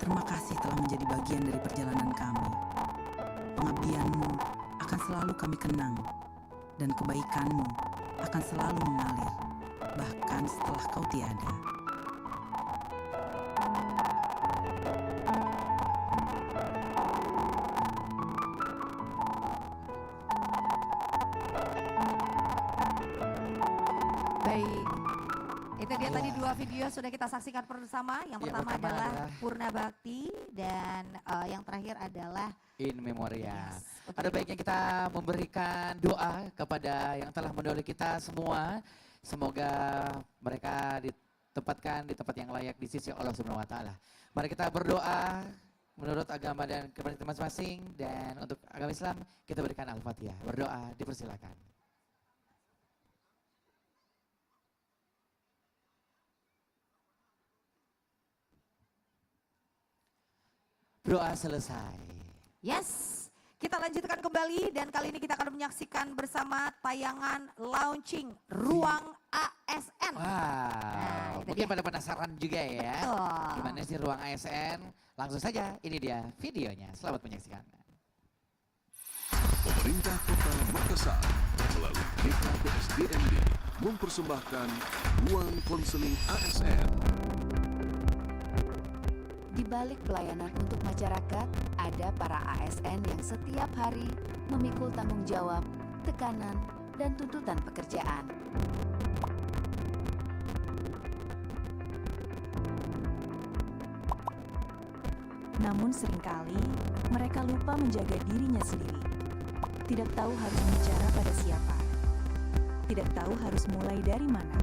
Terima kasih telah menjadi bagian dari perjalanan kami. Pengabdianmu akan selalu kami kenang, dan kebaikanmu akan selalu mengalir, bahkan setelah kau tiada. Baik, itu dia tadi dua video sudah kita saksikan bersama. Yang pertama adalah Purna Bakti dan yang terakhir adalah In Memoria. Yes, Ada baiknya kita memberikan doa kepada yang telah mendahului kita semua. Semoga mereka ditempatkan di tempat yang layak di sisi Allah Subhanahu wa taala. Mari kita berdoa menurut agama dan kepercayaan masing-masing, dan untuk agama Islam kita berikan Al-Fatihah. Berdoa, dipersilakan. Doa selesai. Yes, kita lanjutkan kembali dan kali ini kita akan menyaksikan bersama tayangan launching Ruang ASN. Wow, itu mungkin dia. pada penasaran juga ya. Betul. Gimana sih Ruang ASN? Langsung saja, ini dia videonya. Selamat menyaksikan. Pemerintah Kota Makassar melalui BKPSDMD mempersembahkan Ruang Konseling ASN. Di balik pelayanan untuk masyarakat, ada para ASN yang setiap hari memikul tanggung jawab, tekanan, dan tuntutan pekerjaan. Namun seringkali mereka lupa menjaga dirinya sendiri. Tidak tahu harus bicara pada siapa. Tidak tahu harus mulai dari mana.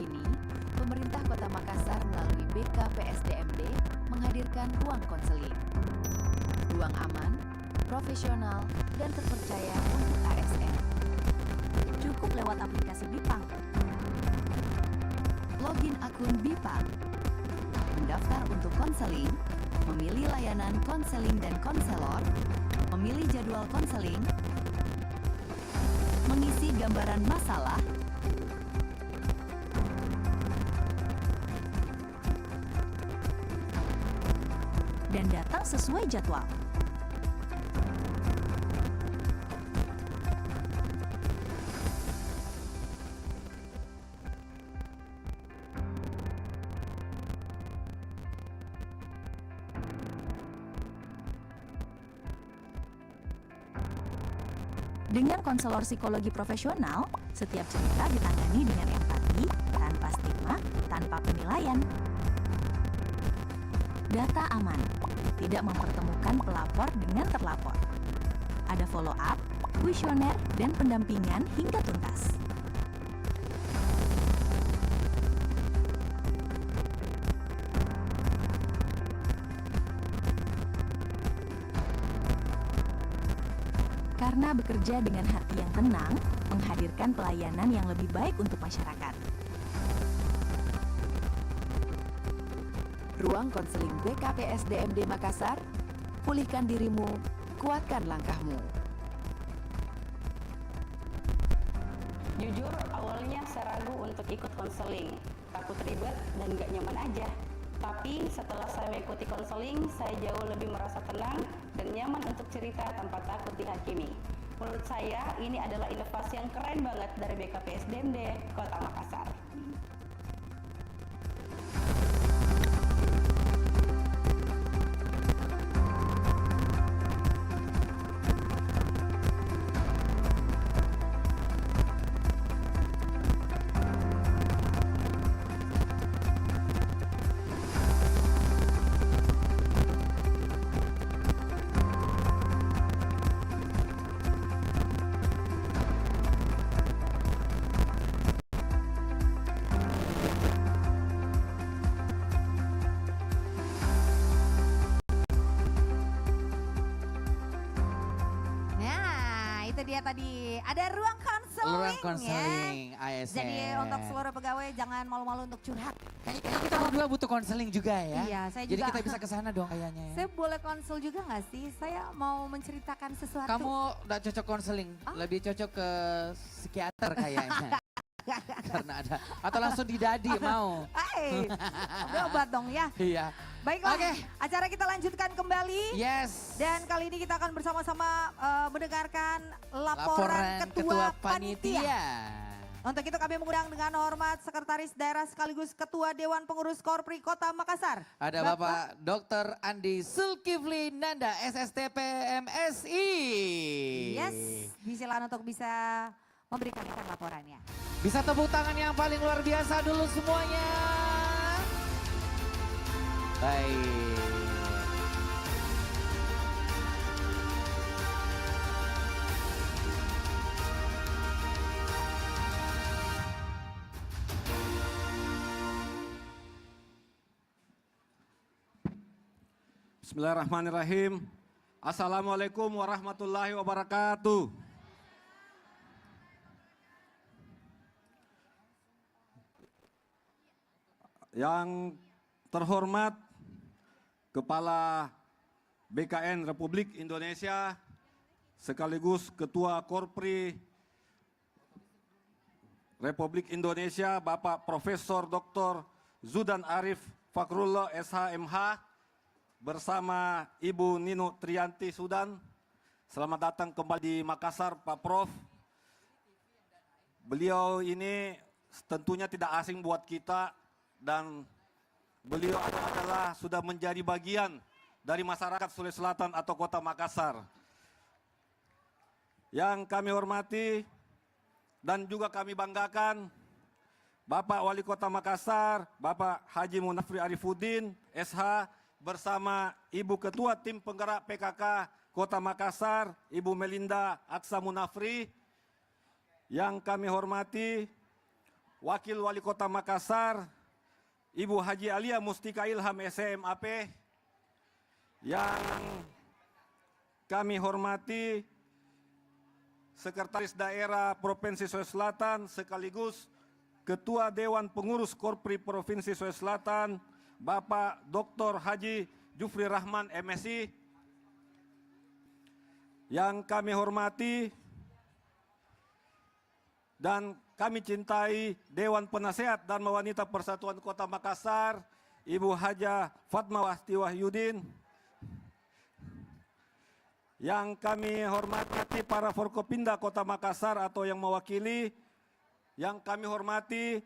Ini, pemerintah Kota Makassar melalui BKPSDMD menghadirkan ruang konseling. Ruang aman, profesional, dan terpercaya untuk ASN. Cukup lewat aplikasi Bipang. Login akun Bipang. Mendaftar untuk konseling, memilih layanan konseling dan konselor, memilih jadwal konseling, mengisi gambaran masalah, dan datang sesuai jadwal. Dengan konselor psikologi profesional, setiap cerita ditangani dengan empati, tanpa stigma, tanpa penilaian. Data aman, tidak mempertemukan pelapor dengan terlapor. Ada follow up, kuesioner, dan pendampingan hingga tuntas. Karena bekerja dengan hati yang tenang, menghadirkan pelayanan yang lebih baik untuk masyarakat. Ruang konseling BKPSDMD Makassar, pulihkan dirimu, kuatkan langkahmu. Jujur, awalnya saya ragu untuk ikut konseling. Takut ribet dan gak nyaman aja. Tapi setelah saya mengikuti konseling, saya jauh lebih merasa tenang dan nyaman untuk cerita tanpa takut dihakimi. Menurut saya, ini adalah inovasi yang keren banget dari BKPSDMD Kota Makassar. Nah, itu dia tadi. Ada ruang konseling Ruang konseling ya. ASN. Jadi untuk seluruh pegawai jangan malu-malu untuk curhat. Kayaknya kita berdua butuh konseling juga ya. Iya, saya Jadi juga. kita bisa ke sana dong kayaknya ya. Saya boleh konsul juga nggak sih? Saya mau menceritakan sesuatu. Kamu udah cocok konseling, lebih cocok ke psikiater kayaknya. Karena ada. Atau langsung didadi mau. Berobat dong ya. Iya. Baiklah, Oke. acara kita lanjutkan kembali. Yes. Dan kali ini kita akan bersama-sama mendengarkan laporan ketua panitia. Untuk itu kami mengundang dengan hormat Sekretaris Daerah sekaligus Ketua Dewan Pengurus Korpri Kota Makassar. Ada Bapak Dr. Andi Zulkifli Nanda, SSTP MSI. Yes, disilakan untuk bisa memberikan laporannya. Bisa tepuk tangan yang paling luar biasa dulu semuanya. Baik. Bismillahirrahmanirrahim. Assalamualaikum warahmatullahi wabarakatuh. Yang terhormat Kepala BKN Republik Indonesia sekaligus Ketua Korpri Republik Indonesia Bapak Profesor Dr. Zudan Arif Fakrullah SHMH bersama Ibu Nino Trianti Sudan. Selamat datang kembali di Makassar, Pak Prof. Beliau ini tentunya tidak asing buat kita dan beliau adalah sudah menjadi bagian dari masyarakat Sulawesi Selatan atau Kota Makassar. Yang kami hormati dan juga kami banggakan Bapak Wali Kota Makassar, Bapak Haji Munafri Arifuddin, SH, bersama Ibu Ketua Tim Penggerak PKK Kota Makassar, Ibu Melinda Aksa Munafri. Yang kami hormati Wakil Wali Kota Makassar, Ibu Haji Alia Mustika Ilham SMAP. Yang kami hormati Sekretaris Daerah Provinsi Sulawesi Selatan sekaligus Ketua Dewan Pengurus Korpri Provinsi Sulawesi Selatan, Bapak Dr. Haji Jufri Rahman MSI. Yang kami hormati dan kami cintai Dewan Penasehat dan Wanita Persatuan Kota Makassar, Ibu Haja Fatmawati Wahyudin. Yang kami hormati para Forkopimda Kota Makassar atau yang mewakili. Yang kami hormati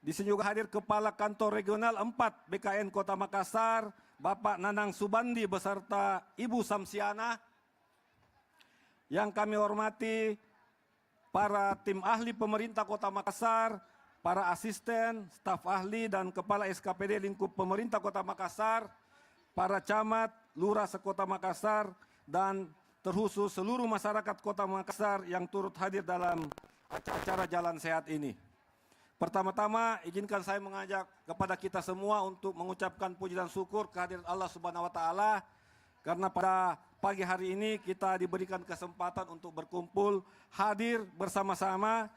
di sini juga hadir Kepala Kantor Regional 4 BKN Kota Makassar, Bapak Nanang Subandi beserta Ibu Samsiana. Yang kami hormati para tim ahli pemerintah Kota Makassar, para asisten, staf ahli dan Kepala SKPD lingkup pemerintah Kota Makassar, para camat, lurah sekota Makassar, dan terkhusus seluruh masyarakat Kota Makassar yang turut hadir dalam acara Jalan Sehat ini. Pertama-tama izinkan saya mengajak kepada kita semua untuk mengucapkan puji dan syukur kehadiran Allah Subhanahu wa taala karena pada pagi hari ini kita diberikan kesempatan untuk berkumpul hadir bersama-sama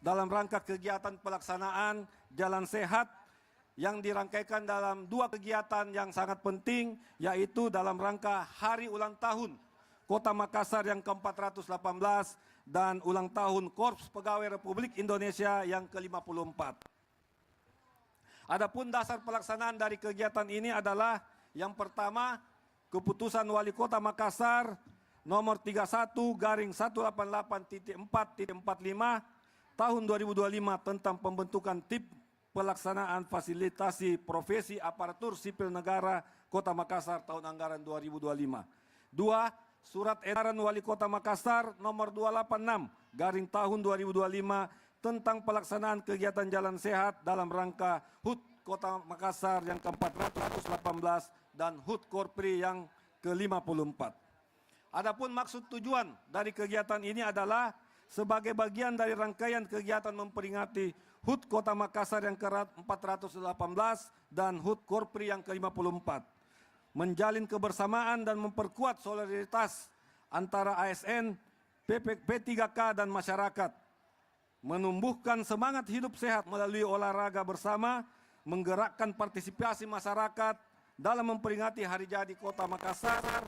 dalam rangka kegiatan pelaksanaan Jalan Sehat yang dirangkaikan dalam dua kegiatan yang sangat penting, yaitu dalam rangka Hari Ulang Tahun Kota Makassar yang ke-418 dan ulang tahun Korps Pegawai Republik Indonesia yang ke-54. Adapun dasar pelaksanaan dari kegiatan ini adalah yang pertama, Keputusan Wali Kota Makassar nomor 31/188.4.45 tahun 2025 tentang pembentukan tim pelaksanaan fasilitasi profesi aparatur sipil negara Kota Makassar tahun anggaran 2025. 2. Surat Edaran Wali Kota Makassar nomor 286 tahun 2025 tentang pelaksanaan kegiatan Jalan Sehat dalam rangka HUT Kota Makassar yang ke-418 dan HUT Korpri yang ke-54. Adapun maksud tujuan dari kegiatan ini adalah sebagai bagian dari rangkaian kegiatan memperingati HUT Kota Makassar yang ke-418 dan HUT Korpri yang ke-54. Menjalin kebersamaan dan memperkuat solidaritas antara ASN, P3K dan masyarakat. Menumbuhkan semangat hidup sehat melalui olahraga bersama, menggerakkan partisipasi masyarakat dalam memperingati hari jadi Kota Makassar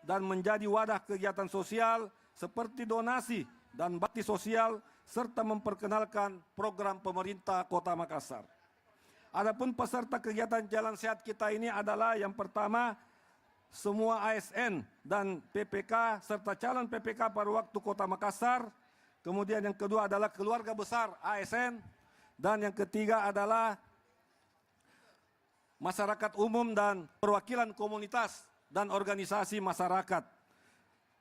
dan menjadi wadah kegiatan sosial seperti donasi dan bakti sosial serta memperkenalkan program pemerintah Kota Makassar. Adapun peserta kegiatan Jalan Sehat kita ini adalah yang pertama, semua ASN dan PPK serta calon PPK pada waktu Kota Makassar. Kemudian yang kedua adalah keluarga besar ASN. Dan yang ketiga adalah masyarakat umum dan perwakilan komunitas dan organisasi masyarakat.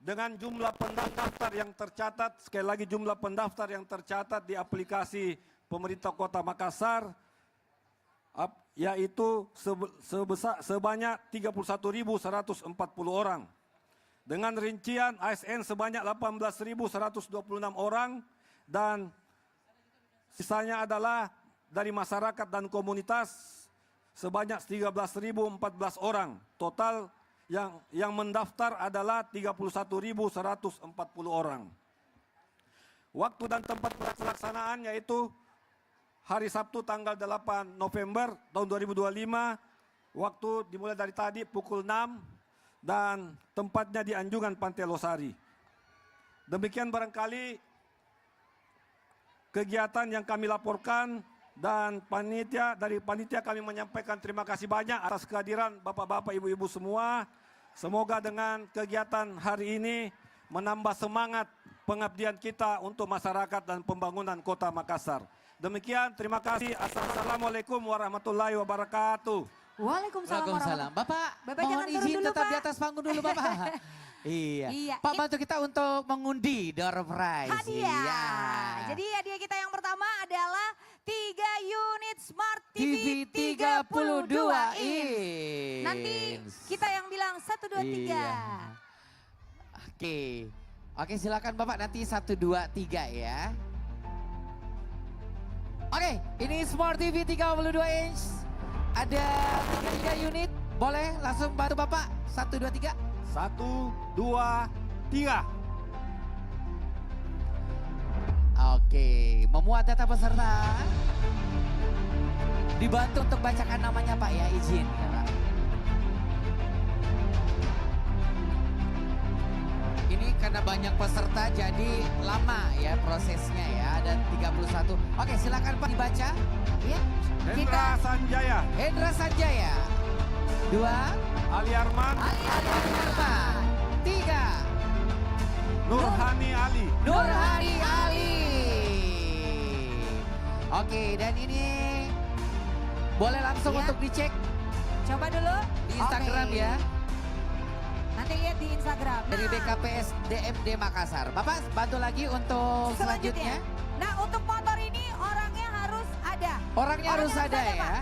Dengan jumlah pendaftar yang tercatat, sekali lagi jumlah pendaftar yang tercatat di aplikasi pemerintah Kota Makassar, yaitu sebanyak 31.140 orang. Dengan rincian ASN sebanyak 18.126 orang dan sisanya adalah dari masyarakat dan komunitas sebanyak 13.014 orang. Total yang mendaftar adalah 31.140 orang. Waktu dan tempat pelaksanaan yaitu hari Sabtu tanggal 8 November tahun 2025. Waktu dimulai dari tadi pukul 6 dan tempatnya di Anjungan Pantai Losari. Demikian barangkali kegiatan yang kami laporkan dan dari panitia kami menyampaikan terima kasih banyak atas kehadiran bapak-bapak, ibu-ibu semua. Semoga dengan kegiatan hari ini menambah semangat pengabdian kita untuk masyarakat dan pembangunan Kota Makassar. Demikian, terima kasih. Assalamualaikum warahmatullahi wabarakatuh. Waalaikumsalam. Bapak mohon jangan turun izin dulu, tetap Pak. di atas panggung dulu Bapak. Iya. Pak bantu kita untuk mengundi door prize. Hadiah. Iya. Jadi hadiah kita yang pertama adalah 3 unit Smart TV 32 inch. Nanti kita yang bilang 1, 2, 3. Iya. Oke, silakan Bapak nanti 1, 2, 3 ya. Oke, ini Smart TV 32 inch. Ada 3 unit, boleh langsung bantu Bapak. 1, 2, 3. 1, 2, 3. Oke, memuat data peserta. Dibantu untuk bacakan namanya Pak ya, izin ya Pak. Ini karena banyak peserta jadi lama ya prosesnya ya, ada 31. Oke, silakan Pak dibaca. Ya. Hendra Sanjaya. Hendra Sanjaya. 2. Ali Arman. Ali Arman. 3. Nurhani Ali. Nurhani Ali. Oke, dan ini boleh langsung untuk dicek. Coba dulu. Di Instagram ya. Nanti lihat di Instagram. Dari BKPS DMD Makassar. Bapak bantu lagi untuk selanjutnya. Nah, untuk motor ini orangnya harus ada. Orangnya harus ada ya. Pak.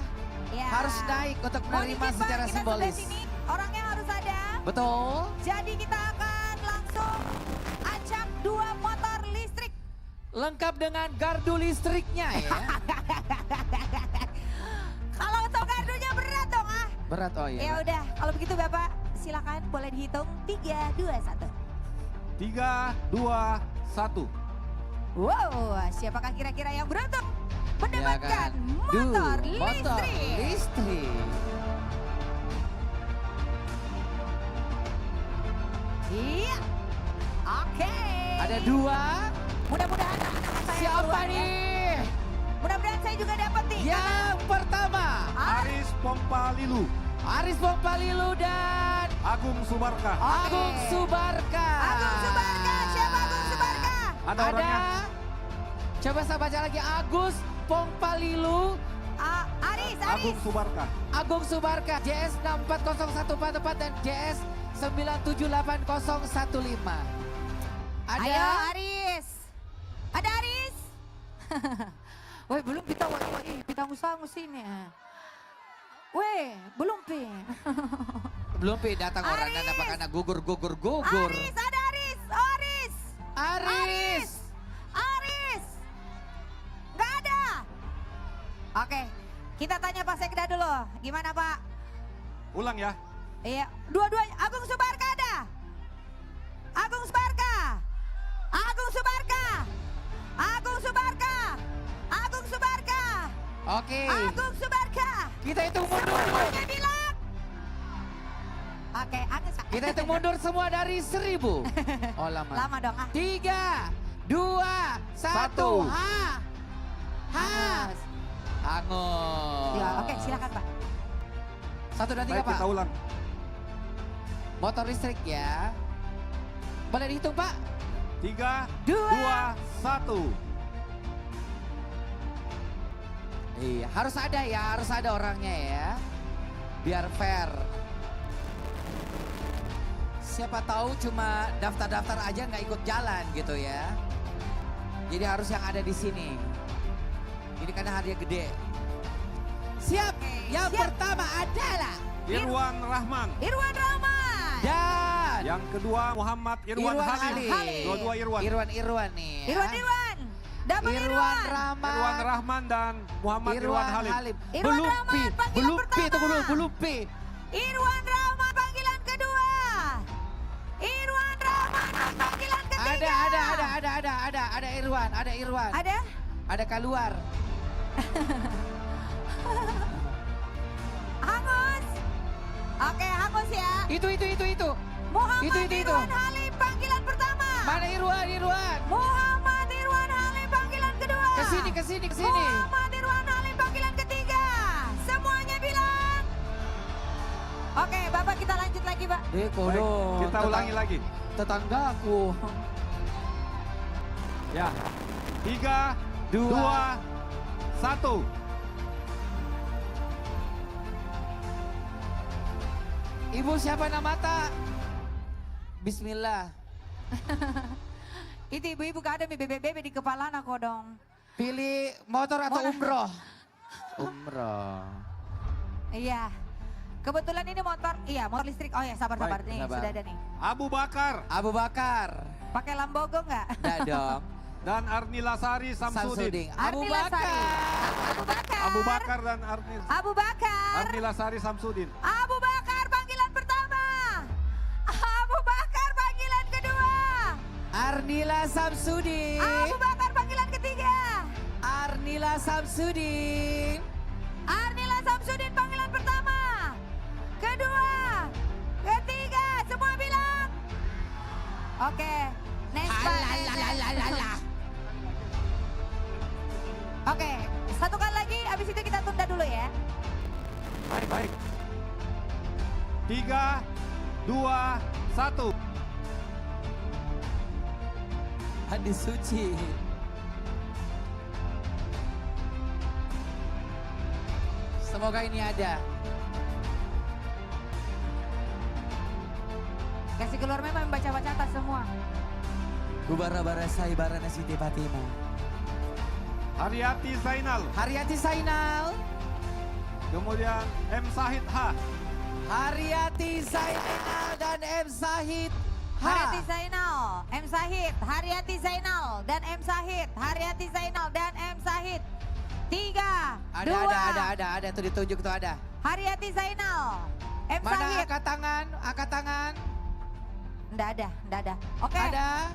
Ya. Harus naik untuk Mohon menerima izin, Pak, secara kita simbolis. sebelah sini, orangnya harus ada. Betul. Jadi kita akan langsung acak 2 motor listrik. Lengkap dengan gardu listriknya ya. Kalau untuk gardunya berat dong ah. Berat oh Ya iya. udah, kalau begitu Bapak silakan boleh dihitung 3, 2, 1. 3, 2, 1. Wow, siapakah kira-kira yang beruntung mendapatkan motor listrik? Iya. Oke. Ada 2. Mudah-mudahan anak-anak saya Siapa keluar ya. nih? Mudah-mudahan saya juga dapat nih. Yang pertama. Aris Pompalilu. Aris Pompalilu dan Agung Subarka. Agung Subarka. Agung Subarka. Siapa Agung Subarka? Ada orangnya. Coba saya baca lagi. Agus Pompalilu. Aris. Agung Subarka. Agung Subarka. JS 640144 dan JS 978015. Ada. Ayo Aris. Ada Aris. Woi belum kita kita usaha sini. Weh belum pi. Belum pi datang orang dan apa karena gugur. Aris ada Aris. Oh, Aris. Aris. Aris. Nggak ada. Oke kita tanya Pak Sekda dulu. Gimana Pak? Ulang ya. Iya, dua-duanya. Agung Subarka ada? Agung Subarka. Agung Subarka. Agung Subarka. Agung Subarka. Oke. Agung Subarka. Kita hitung mundur. Semuanya bilang. Oke, Agus. Kita hitung mundur semua dari 1000. Oh lama. Lama dong ah. 3, 2, 1. Hangus. Ya, oke, silakan Pak. 1 dan 3 Baik, Pak. kita ulang. Motor listrik ya. Boleh dihitung Pak? 3, 2, 1. Iya, harus ada ya, harus ada orangnya ya. Biar fair. Siapa tahu cuma daftar-daftar aja nggak ikut jalan gitu ya. Jadi harus yang ada di sini. Ini karena hadiah gede. Siap. Yang pertama adalah Irwan Rahman. Irwan Rahman. dan Yang kedua Muhammad Irwan Halim. Dua-dua Irwan. Irwan nih. ya. Irwan. Double Irwan Rahman. Irwan Rahman dan Muhammad Irwan Halim. Irwan Rahman, panggilan pertama. Belupi. Irwan Rahman panggilan kedua. Irwan Rahman panggilan ketiga. Ada Irwan. Ada? Ada keluar. Hangus. Oke, Hangus ya. Itu. Muhammad Itu. Irwan Halim panggilan pertama. Mana Irwan? Muhammad Irwan Halim panggilan kedua. Kesini. Muhammad Irwan Halim panggilan ketiga. Semuanya bilang. Oke, Bapak kita lanjut lagi, Pak. Baik, kita ulangi lagi. Tetanggaku. Ya. 3, 2, 1. Ibu siapa nama tak? Bismillah. Itu ibu-ibu gak ada bebe-bebe di kepala anak kodong. Pilih motor atau umroh? Umroh. Iya. Kebetulan ini motor listrik. Oh ya, sabar. Baik, Nih, sabar. sudah ada nih. Abu Bakar. Pakai Lambogo nggak? Dah dong. Dan Arnila Sari Samsudin. Arnila Sari. Abu Bakar dan Abu Bakar. Arnila Sari Samsudin. Abu Bakar panggilan pertama. Abu Bakar panggilan kedua. Arnila Samsudin. Abu Bakar panggilan ketiga. Arnila Samsudin. Arnila Samsudin panggilan pertama. Kedua. Ketiga. Semua bilang. Oke. Nespa. Oke. Satu kali lagi. Habis itu kita tunda dulu ya. Baik. 3, 2, 1. Andi Suci. Semoga ini ada. Kasih keluar memang baca-baca atas semua. Kubara-bara saibara Siti Fatimah. Haryati Zainal. Kemudian M. Sahid H. Haryati Zainal dan M. Sahid H. Haryati Zainal, M. Sahid, Haryati Zainal dan M. Sahid, Haryati Zainal dan M. Sahid. 3, 2. Ada tuh ditunjuk tuh ada. Haryati Zainal, M. Mana Sahid. angkat tangan. Nggak ada. Oke. Ada.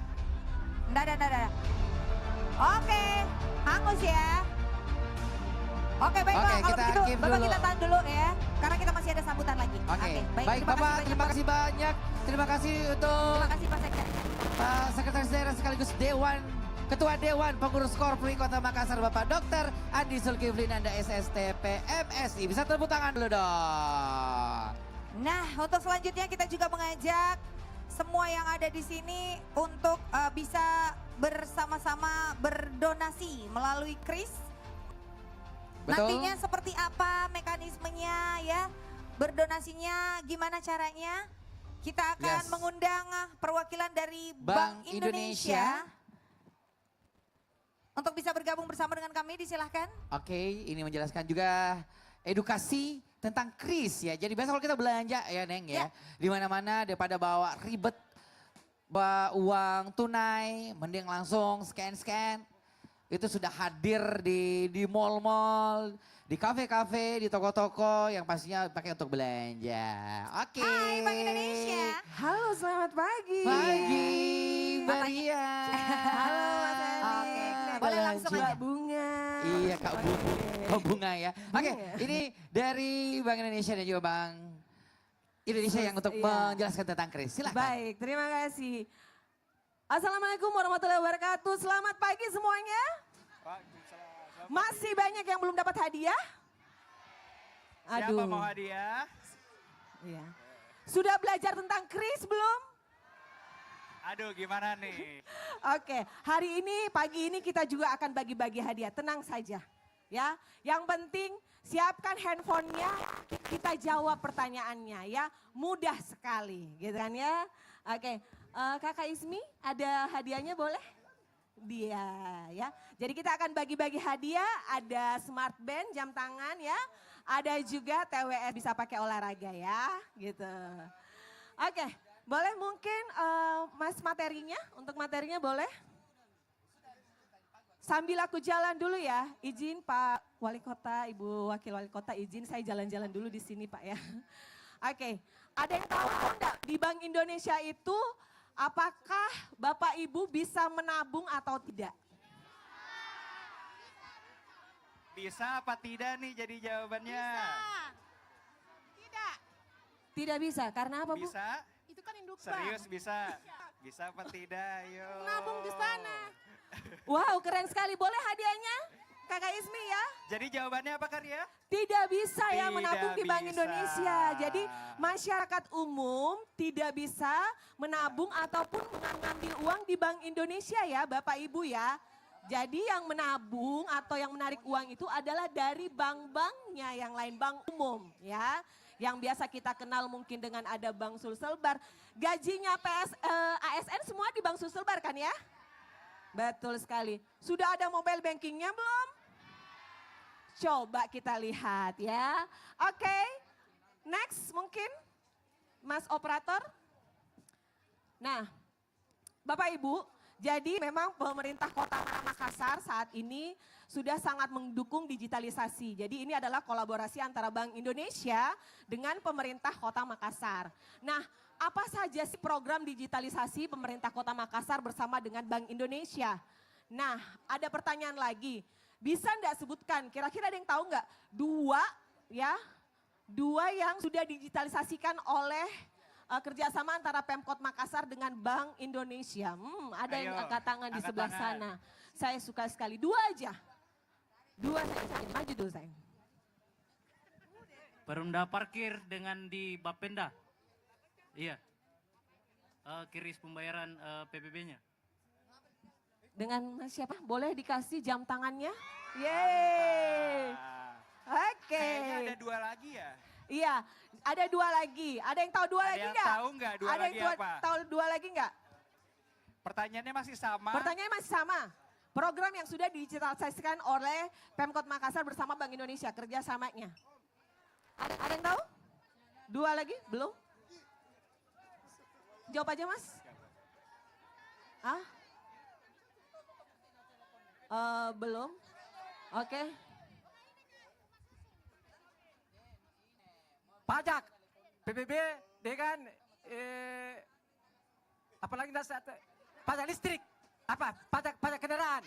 Nggak ada. Oke, hangus ya. Oke, baik Pak, kalau kita begitu keep Bapak dulu. kita tahan dulu ya. Karena kita masih ada sambutan lagi. Oke, baik terima Bapak, kasih terima kasih banyak. Terima kasih untuk Terima kasih Pak Sekda. Pak Sekretaris Daerah sekaligus Ketua Dewan Pengurus Korpri Kota Makassar Bapak Dr. Andi Zulkifli Nanda SSTP MSI. Bisa tepuk tangan dulu dong. Nah, untuk selanjutnya kita juga mengajak semua yang ada di sini untuk bisa bersama-sama berdonasi melalui KRIS. Betul. Nantinya seperti apa mekanismenya ya, berdonasinya gimana caranya. Kita akan mengundang perwakilan dari Bank Indonesia untuk bisa bergabung bersama dengan kami, disilahkan. Oke, ini menjelaskan juga edukasi tentang KRIS ya. Jadi biasa kalau kita belanja ya Neng ya, di mana-mana daripada bawa ribet, bawa uang tunai, mending langsung scan. Itu sudah hadir di mall-mall, di kafe-kafe, di toko-toko yang pastinya pakai untuk belanja. Oke. Hai Bank Indonesia. Halo, selamat pagi. Pagi, Mbak Ria. Halo, Mas Andi. Oke, boleh langsung aja. Bunga. Iya, Kak Bunga ya. Oke, ini dari Bank Indonesia dan juga Bank Indonesia yang untuk menjelaskan tentang KRIS. Silakan. Baik, terima kasih. Assalamualaikum warahmatullahi wabarakatuh. Selamat pagi semuanya. Masih banyak yang belum dapat hadiah? Aduh. Siapa mau hadiah? Iya. Sudah belajar tentang kris belum? Aduh, gimana nih? Oke, hari ini, pagi ini kita juga akan bagi-bagi hadiah. Tenang saja. Ya, yang penting siapkan handphonenya, kita jawab pertanyaannya ya. Mudah sekali, gitu kan ya. Oke, Kakak Ismi ada hadiahnya boleh? Dia ya. Jadi kita akan bagi-bagi hadiah, ada smart band, jam tangan ya. Ada juga TWS bisa pakai olahraga ya, gitu. Oke, boleh mungkin Mas materinya, untuk materinya boleh? Sambil aku jalan dulu ya, izin Pak Wali Kota, Ibu Wakil Wali Kota, izin saya jalan-jalan dulu di sini Pak ya. Oke, ada yang tahu enggak di Bank Indonesia itu apakah Bapak Ibu bisa menabung atau tidak? Bisa apa tidak nih jadi jawabannya? Tidak. Tidak bisa, karena apa Bu? Bisa? Itu kan induk Serius bank. bisa? Bisa apa tidak? Ayo. Nabung di sana. Wow, keren sekali. Boleh hadiahnya? Kakak Ismi ya? Jadi jawabannya apa Karya? Tidak bisa ya Tidak menabung di Bank bisa. Indonesia. Jadi masyarakat umum tidak bisa menabung ataupun mengambil uang di Bank Indonesia ya Bapak Ibu ya. Jadi yang menabung atau yang menarik uang itu adalah dari bank-banknya yang lain, bank umum ya. Yang biasa kita kenal mungkin dengan ada Bank Sulselbar. Gajinya ASN semua di Bank Sulselbar kan ya? Betul sekali. Sudah ada mobile bankingnya belum? Coba kita lihat ya. Oke, next mungkin Mas Operator. Nah, Bapak Ibu, jadi memang pemerintah Kota Makassar saat ini sudah sangat mendukung digitalisasi. Jadi ini adalah kolaborasi antara Bank Indonesia dengan pemerintah Kota Makassar. Nah, apa saja sih program digitalisasi pemerintah Kota Makassar bersama dengan Bank Indonesia? Nah, ada pertanyaan lagi. Bisa enggak sebutkan, kira-kira ada yang tahu enggak? Dua yang sudah digitalisasikan oleh kerjasama antara Pemkot Makassar dengan Bank Indonesia. Ada yang angkat tangan di sebelah sana. Saya suka sekali. Dua aja. Dua saja. Maju dulu sayang. Perumda parkir dengan di Bapenda. Iya. Kiris pembayaran PBB-nya. Dengan siapa? Boleh dikasih jam tangannya? Yeay. Oke. Kayaknya ada dua lagi ya? Iya, ada dua lagi. Ada yang tahu dua lagi yang nggak? tahu nggak dua ada lagi yang apa? tahu dua lagi nggak? Pertanyaannya masih sama? Pertanyaannya masih sama. Program yang sudah digitalisasikan oleh Pemkot Makassar bersama Bank Indonesia, kerjasamanya. Ada yang tahu? Dua lagi? Belum? Jawab aja Mas. Belum? Oke. Pajak, PBB dengan apalagi pajak listrik, pajak kendaraan.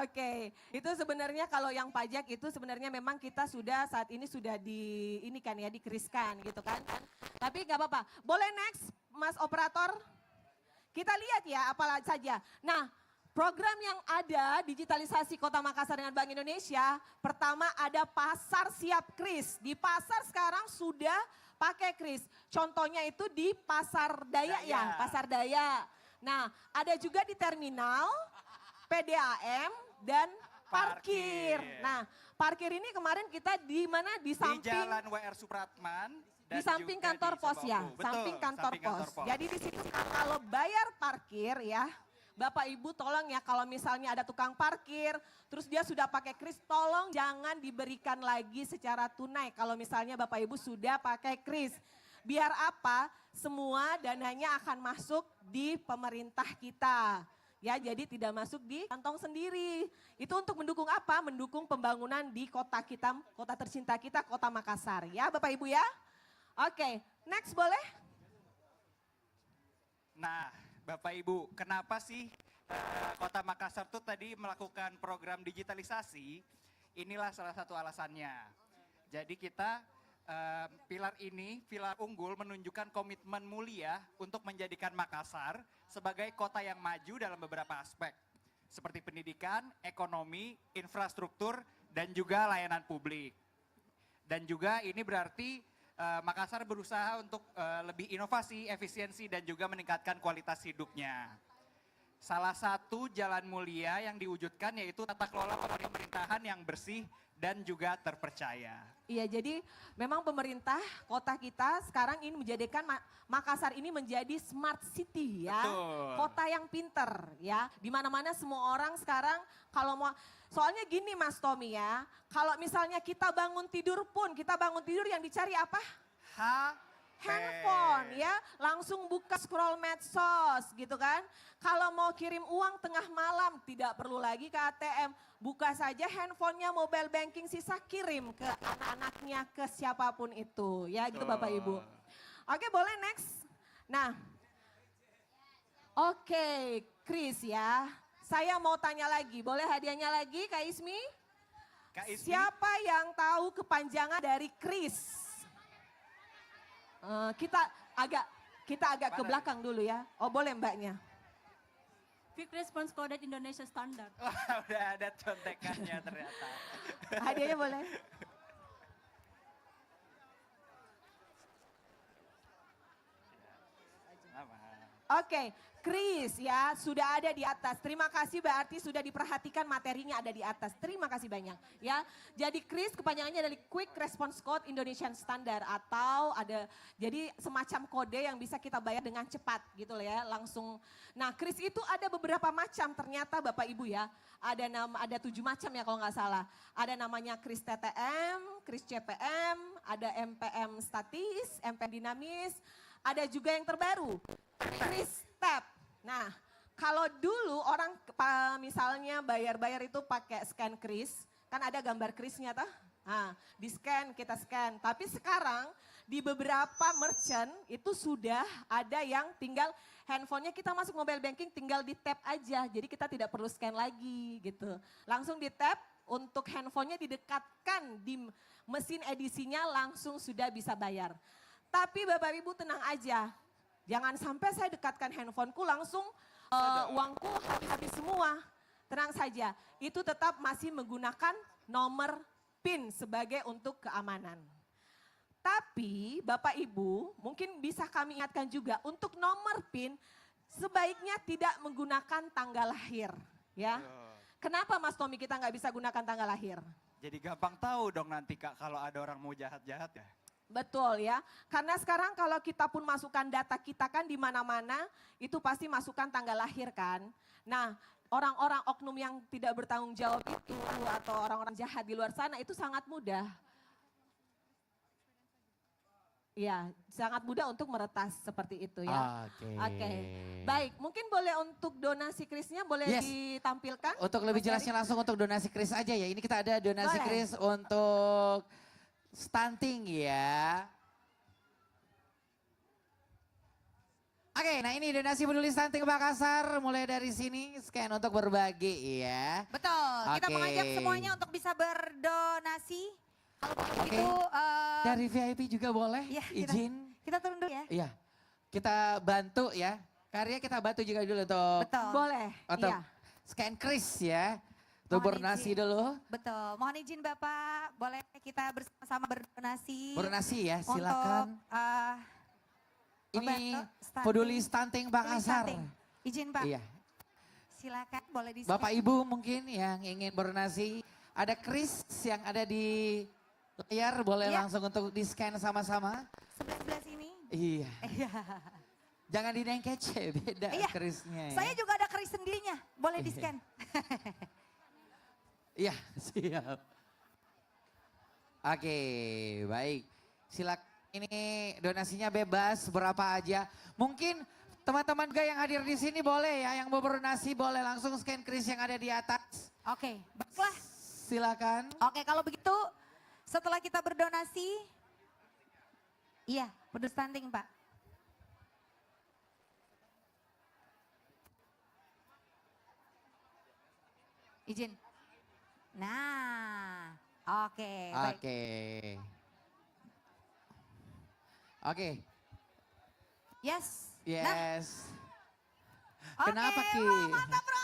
Oke, itu sebenarnya kalau yang pajak itu sebenarnya memang kita sudah saat ini sudah dikeriskan gitu kan. Tapi nggak apa-apa. Boleh next, Mas Operator? Kita lihat ya apa saja. Nah, program yang ada digitalisasi Kota Makassar dengan Bank Indonesia, pertama ada pasar siap kris. Di pasar sekarang sudah pakai kris. Contohnya itu di Pasar Daya ya, Pasar Daya. Nah, ada juga di terminal, PDAM dan parkir. Nah, parkir ini kemarin kita di mana? Di samping di Jalan WR Supratman. Di samping kantor pos ya, samping kantor pos. Jadi di situ kalau bayar parkir ya, Bapak Ibu tolong ya kalau misalnya ada tukang parkir, terus dia sudah pakai kris, tolong jangan diberikan lagi secara tunai kalau misalnya Bapak Ibu sudah pakai kris. Biar apa? Semua dananya akan masuk di pemerintah kita. Ya, jadi tidak masuk di kantong sendiri. Itu untuk mendukung apa? Mendukung pembangunan di kota kita, kota tercinta kita, Kota Makassar. Ya, Bapak Ibu ya. Oke, next boleh? Nah, Bapak Ibu, kenapa sih Kota Makassar tuh tadi melakukan program digitalisasi? Inilah salah satu alasannya. Jadi kita pilar ini, pilar unggul menunjukkan komitmen mulia untuk menjadikan Makassar sebagai kota yang maju dalam beberapa aspek. Seperti pendidikan, ekonomi, infrastruktur, dan juga layanan publik. Dan juga ini berarti Makassar berusaha untuk lebih inovasi, efisiensi, dan juga meningkatkan kualitas hidupnya. Salah satu jalan mulia yang diwujudkan yaitu tata kelola pemerintahan yang bersih dan juga terpercaya. Iya, jadi memang pemerintah kota kita sekarang ini menjadikan Makassar ini menjadi smart city ya. Betul. Kota yang pinter ya. Di mana-mana semua orang sekarang kalau mau, soalnya gini Mas Tommy ya, kalau misalnya kita bangun tidur pun, kita bangun tidur yang dicari apa? Handphone ya, langsung buka scroll medsos gitu kan. Kalau mau kirim uang tengah malam tidak perlu lagi ke ATM, buka saja handphonenya, mobile banking, sisa kirim ke anak-anaknya, ke siapapun itu ya gitu Bapak Ibu. Oke, boleh next. Nah, oke Chris ya, saya mau tanya lagi, boleh hadiahnya lagi Kak Ismi? Kak Ismi? Siapa yang tahu kepanjangan dari Chris? Kita agak ke belakang dulu ya. Oh boleh mbaknya. Quick Response Code Indonesia Standard. Wah, udah ada contekannya ternyata. Hadiahnya boleh. Oke, Chris ya sudah ada di atas. Terima kasih berarti sudah diperhatikan materinya ada di atas. Terima kasih banyak ya. Jadi Chris kepanjangannya dari Quick Response Code Indonesian Standard atau ada jadi semacam kode yang bisa kita bayar dengan cepat gitu loh ya, langsung. Nah, Chris itu ada beberapa macam ternyata Bapak Ibu ya. Ada 7 macam ya kalau nggak salah. Ada namanya Chris TTM, Chris CPM, ada MPM statis, MPM dinamis, ada juga yang terbaru Chris Tap. Nah, kalau dulu orang misalnya bayar-bayar itu pakai scan Kris, kan ada gambar Krisnya toh? Nah, di scan, kita scan. Tapi sekarang di beberapa merchant itu sudah ada yang tinggal handphonenya kita masuk mobile banking tinggal di tap aja. Jadi kita tidak perlu scan lagi gitu. Langsung di tap untuk handphonenya didekatkan di mesin edisinya langsung sudah bisa bayar. Tapi Bapak Ibu tenang aja. Jangan sampai saya dekatkan handphoneku langsung uangku habis semua. Tenang saja, itu tetap masih menggunakan nomor PIN sebagai untuk keamanan. Tapi Bapak Ibu mungkin bisa kami ingatkan juga untuk nomor PIN sebaiknya tidak menggunakan tanggal lahir. Ya. Kenapa Mas Tommy kita nggak bisa gunakan tanggal lahir? Jadi gampang tahu dong nanti Kak kalau ada orang mau jahat-jahat ya. Betul ya, karena sekarang kalau kita pun masukkan data kita kan di mana-mana itu pasti masukkan tanggal lahir kan. Nah orang-orang oknum yang tidak bertanggung jawab itu atau orang-orang jahat di luar sana itu sangat mudah. Iya, sangat mudah untuk meretas seperti itu ya. Oke. Baik, mungkin boleh untuk donasi Krisnya boleh ditampilkan? Untuk lebih jelasnya langsung untuk donasi Kris aja ya. Ini kita ada donasi Boleh. Kris untuk stunting ya. Oke, nah ini donasi peduli stunting Makassar. Mulai dari sini scan untuk berbagi ya. Betul, kita Oke. mengajak semuanya untuk bisa berdonasi. Kalau begitu, Dari VIP juga boleh iya, izin. kita turun dulu ya. Iya, kita bantu ya. Karya kita bantu juga dulu untuk. Betul. Boleh, Untuk iya. scan Kris ya. Untuk Mohon berdonasi izin. dulu. Betul, mohon izin Bapak, boleh kita bersama-sama berdonasi. Berdonasi ya, Untuk silakan. Ini membantu stunting. peduli stunting Makassar. Stunting. Izin Pak. Iya. Silakan boleh di Bapak Ibu mungkin yang ingin berdonasi, ada Kris yang ada di layar, boleh Iya. langsung untuk di scan sama-sama. sebelah sini. Iya. Iya. Jangan dinengkece, beda Iya. Krisnya. Ya. Saya juga ada keris sendirinya, boleh di scan. Iya, siap. Oke, baik. Silakan, ini donasinya bebas berapa aja. Mungkin teman-teman juga yang hadir di sini boleh ya, yang mau berdonasi boleh langsung scan Kris yang ada di atas. Oke, baiklah. Silakan. Oke, kalau begitu setelah kita berdonasi, iya, peduli stunting Pak. Izin. Nah, oke. Baik. Oke. Oke. Yes. Yes. Oke, Kenapa Ki? wah, mantap bro.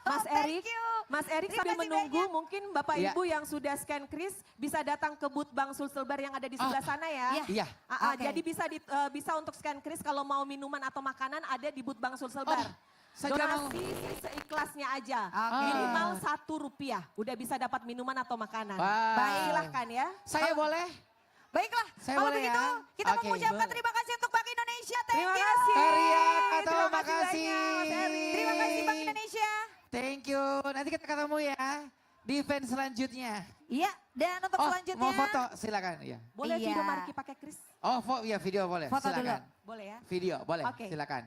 Mas Erik, Mas Erik Terima sambil kasih menunggu banyak. mungkin Bapak Iya. Ibu yang sudah scan kris bisa datang ke booth Bang Sulselbar yang ada di sebelah sana ya. Iya. Oke. Jadi bisa untuk scan kris kalau mau minuman atau makanan ada di booth Bang Sulselbar. Saya juga mau. Donasi seikhlasnya aja. Oke. Minimal Rp1 udah bisa dapat minuman atau makanan. Wah. Baik, silahkan ya. Saya boleh? Baiklah, Saya kalau boleh begitu ya? kita Oke, mengucapkan boleh. terima kasih untuk Bank Indonesia. Thank Terima you. kasih. Karya kata Terima makasih. banyak, Mas Erik. Terima kasih Bank Indonesia. Thank you. Nanti kita ketemu ya di event selanjutnya. Iya, dan untuk Oh, selanjutnya. mau foto? Silakan. Ya. Boleh Iya. video Marki pakai kris? Oh, ya video boleh. Foto dulu. Silakan. Boleh ya? Video boleh. Oke. Silakan.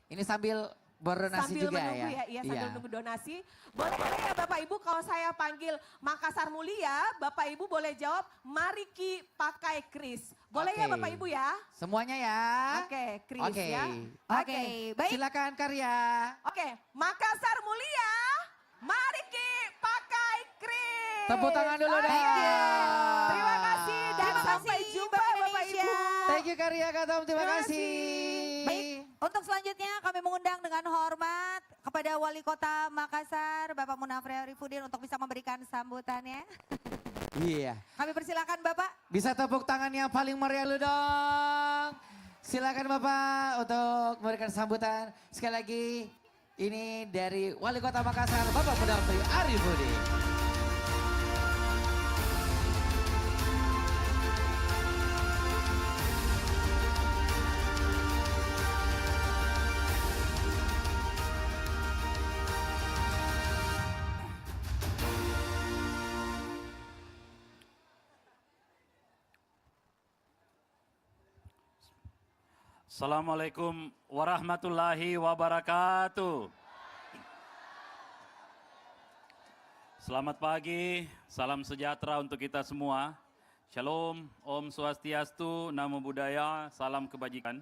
Ini sambil berdonasi Sambil juga menunggu ya, iya sambil menunggu donasi. Boleh ya Bapak Ibu kalau saya panggil Makassar Mulia, Bapak Ibu boleh jawab mari Ki pakai kris. Boleh ya Oke. Bapak Ibu ya? Semuanya ya. Oke, kris Oke. ya. Oke, baik. Silakan Karya. Oke, Makassar Mulia, mari Ki pakai kris. Tepuk tangan dulu dong. Thank you. Terima kasih dan Terima sampai kasih, jumpa Bank Bapak Indonesia. Ibu. Thank you Karya Katom, terima Terima kasih. Baik, untuk selanjutnya kami mengundang dengan hormat kepada Wali Kota Makassar, Bapak Munafri Arifudin untuk bisa memberikan sambutannya. Iya. Kami persilakan Bapak. Bisa tepuk tangan yang paling meriah lu dong. Silakan Bapak untuk memberikan sambutan. Sekali lagi ini dari Wali Kota Makassar, Bapak Munafri Arifudin. Assalamualaikum warahmatullahi wabarakatuh. Selamat pagi, salam sejahtera untuk kita semua. Shalom, Om Swastiastu, Namo Buddhaya, salam kebajikan.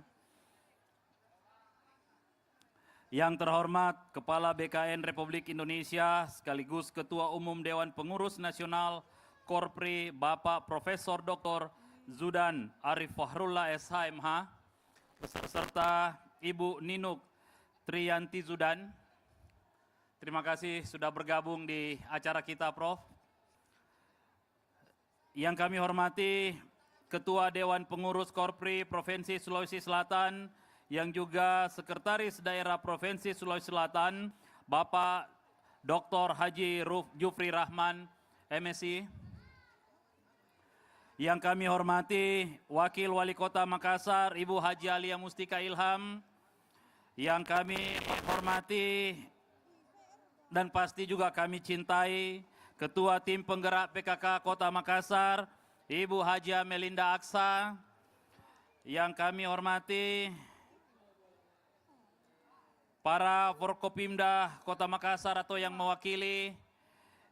Yang terhormat Kepala BKN Republik Indonesia sekaligus Ketua Umum Dewan Pengurus Nasional Korpri Bapak Profesor Dr. Zudan Arif Fahrullah SHMH, beserta Ibu Ninuk Triyanti Zudan. Terima kasih sudah bergabung di acara kita, Prof. Yang kami hormati Ketua Dewan Pengurus Korpri Provinsi Sulawesi Selatan, yang juga Sekretaris Daerah Provinsi Sulawesi Selatan, Bapak Dr. Haji Jufri Rahman, MSI. Yang kami hormati Wakil Wali Kota Makassar, Ibu Haji Alia Mustika Ilham. Yang kami hormati dan pasti juga kami cintai Ketua Tim Penggerak PKK Kota Makassar, Ibu Haji Melinda Aksa. Yang kami hormati para Forkopimda Kota Makassar atau yang mewakili.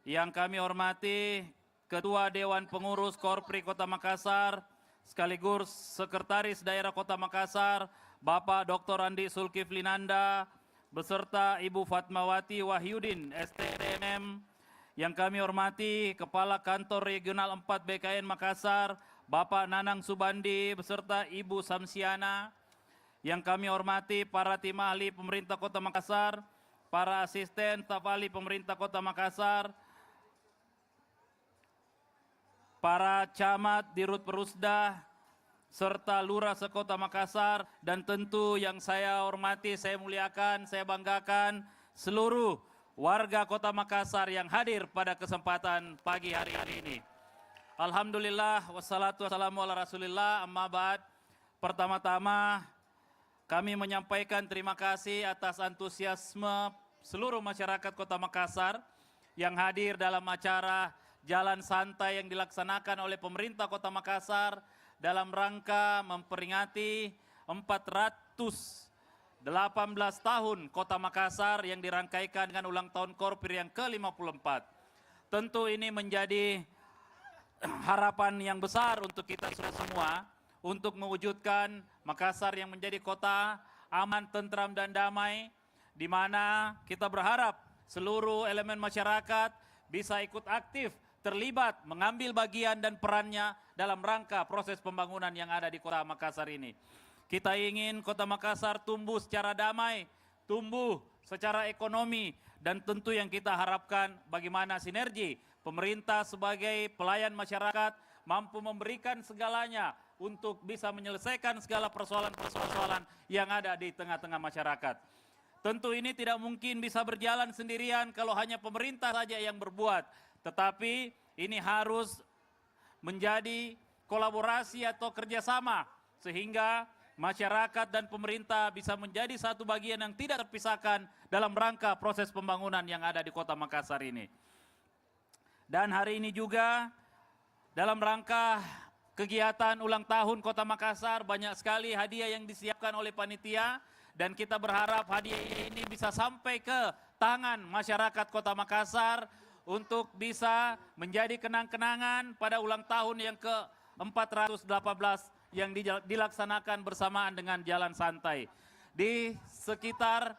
Yang kami hormati Ketua Dewan Pengurus Korpri Kota Makassar, sekaligus Sekretaris Daerah Kota Makassar, Bapak Dr. Andi Sulkifli Nanda, beserta Ibu Fatmawati Wahyudin, STDMM. Yang kami hormati Kepala Kantor Regional 4 BKN Makassar, Bapak Nanang Subandi, beserta Ibu Samsiana. Yang kami hormati para tim ahli pemerintah Kota Makassar, para asisten staf ahli pemerintah Kota Makassar, para camat Dirut Perusda, serta lurah sekota Makassar, dan tentu yang saya hormati, saya muliakan, saya banggakan seluruh warga Kota Makassar yang hadir pada kesempatan pagi hari ini. Alhamdulillah, wassalatu wassalamu ala rasulillah, amma ba'd. Pertama-tama kami menyampaikan terima kasih atas antusiasme seluruh masyarakat Kota Makassar yang hadir dalam acara Jalan Santai yang dilaksanakan oleh pemerintah Kota Makassar dalam rangka memperingati 418 tahun Kota Makassar yang dirangkaikan dengan ulang tahun Korpri yang ke-54. Tentu ini menjadi harapan yang besar untuk kita semua untuk mewujudkan Makassar yang menjadi kota aman, tentram, dan damai, di mana kita berharap seluruh elemen masyarakat bisa ikut aktif terlibat, mengambil bagian dan perannya dalam rangka proses pembangunan yang ada di Kota Makassar ini. Kita ingin Kota Makassar tumbuh secara damai, tumbuh secara ekonomi, dan tentu yang kita harapkan bagaimana sinergi pemerintah sebagai pelayan masyarakat mampu memberikan segalanya untuk bisa menyelesaikan segala persoalan-persoalan yang ada di tengah-tengah masyarakat. Tentu ini tidak mungkin bisa berjalan sendirian kalau hanya pemerintah saja yang berbuat, tetapi ini harus menjadi kolaborasi atau kerjasama sehingga masyarakat dan pemerintah bisa menjadi satu bagian yang tidak terpisahkan dalam rangka proses pembangunan yang ada di Kota Makassar ini. Dan hari ini juga dalam rangka kegiatan ulang tahun Kota Makassar banyak sekali hadiah yang disiapkan oleh panitia dan kita berharap hadiah ini bisa sampai ke tangan masyarakat Kota Makassar untuk bisa menjadi kenang-kenangan pada ulang tahun yang ke-418 yang dilaksanakan bersamaan dengan Jalan Santai. Di sekitar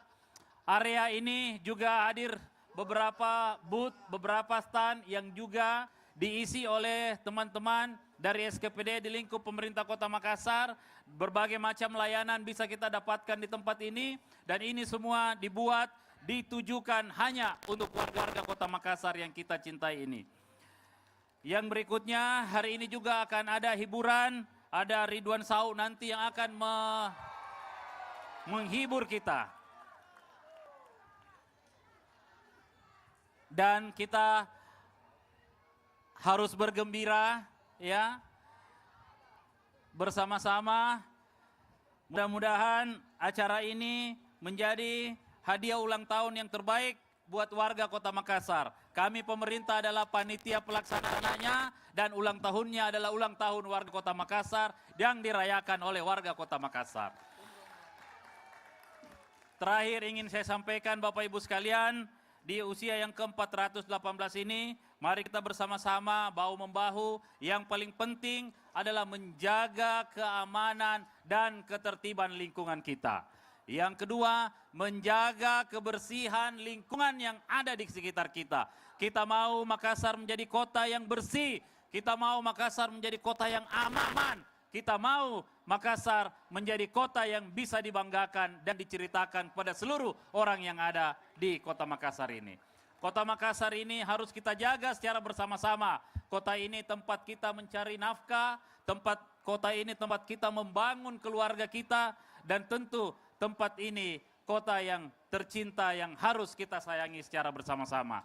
area ini juga hadir beberapa booth, beberapa stand yang juga diisi oleh teman-teman dari SKPD di lingkup pemerintah Kota Makassar. Berbagai macam layanan bisa kita dapatkan di tempat ini dan ini semua dibuat, ditujukan hanya untuk warga-warga Kota Makassar yang kita cintai ini. Yang berikutnya hari ini juga akan ada hiburan. Ada Ridwan Sau nanti yang akan menghibur kita. Dan kita harus bergembira ya. Bersama-sama. Mudah-mudahan acara ini menjadi hadiah ulang tahun yang terbaik buat warga Kota Makassar. Kami pemerintah adalah panitia pelaksananya dan ulang tahunnya adalah ulang tahun warga Kota Makassar yang dirayakan oleh warga Kota Makassar. Terakhir ingin saya sampaikan Bapak Ibu sekalian, di usia yang ke-418 ini, mari kita bersama-sama bahu-membahu. Yang paling penting adalah menjaga keamanan dan ketertiban lingkungan kita. Yang kedua, menjaga kebersihan lingkungan yang ada di sekitar kita. Kita mau Makassar menjadi kota yang bersih. Kita mau Makassar menjadi kota yang aman. Kita mau Makassar menjadi kota yang bisa dibanggakan dan diceritakan kepada seluruh orang yang ada di Kota Makassar ini. Kota Makassar ini harus kita jaga secara bersama-sama. Kota ini tempat kita mencari nafkah, kota ini tempat kita membangun keluarga kita, dan tentu tempat ini kota yang tercinta yang harus kita sayangi secara bersama-sama.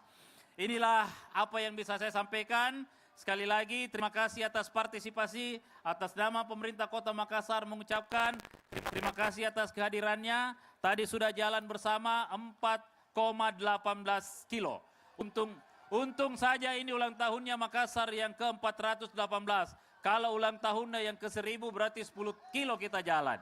Inilah apa yang bisa saya sampaikan. Sekali lagi terima kasih atas partisipasi, atas nama pemerintah Kota Makassar mengucapkan terima kasih atas kehadirannya. Tadi sudah jalan bersama 4,18 kilo. Untung saja ini ulang tahunnya Makassar yang ke-418. Kalau ulang tahunnya yang ke-1000 berarti 10 kilo kita jalan.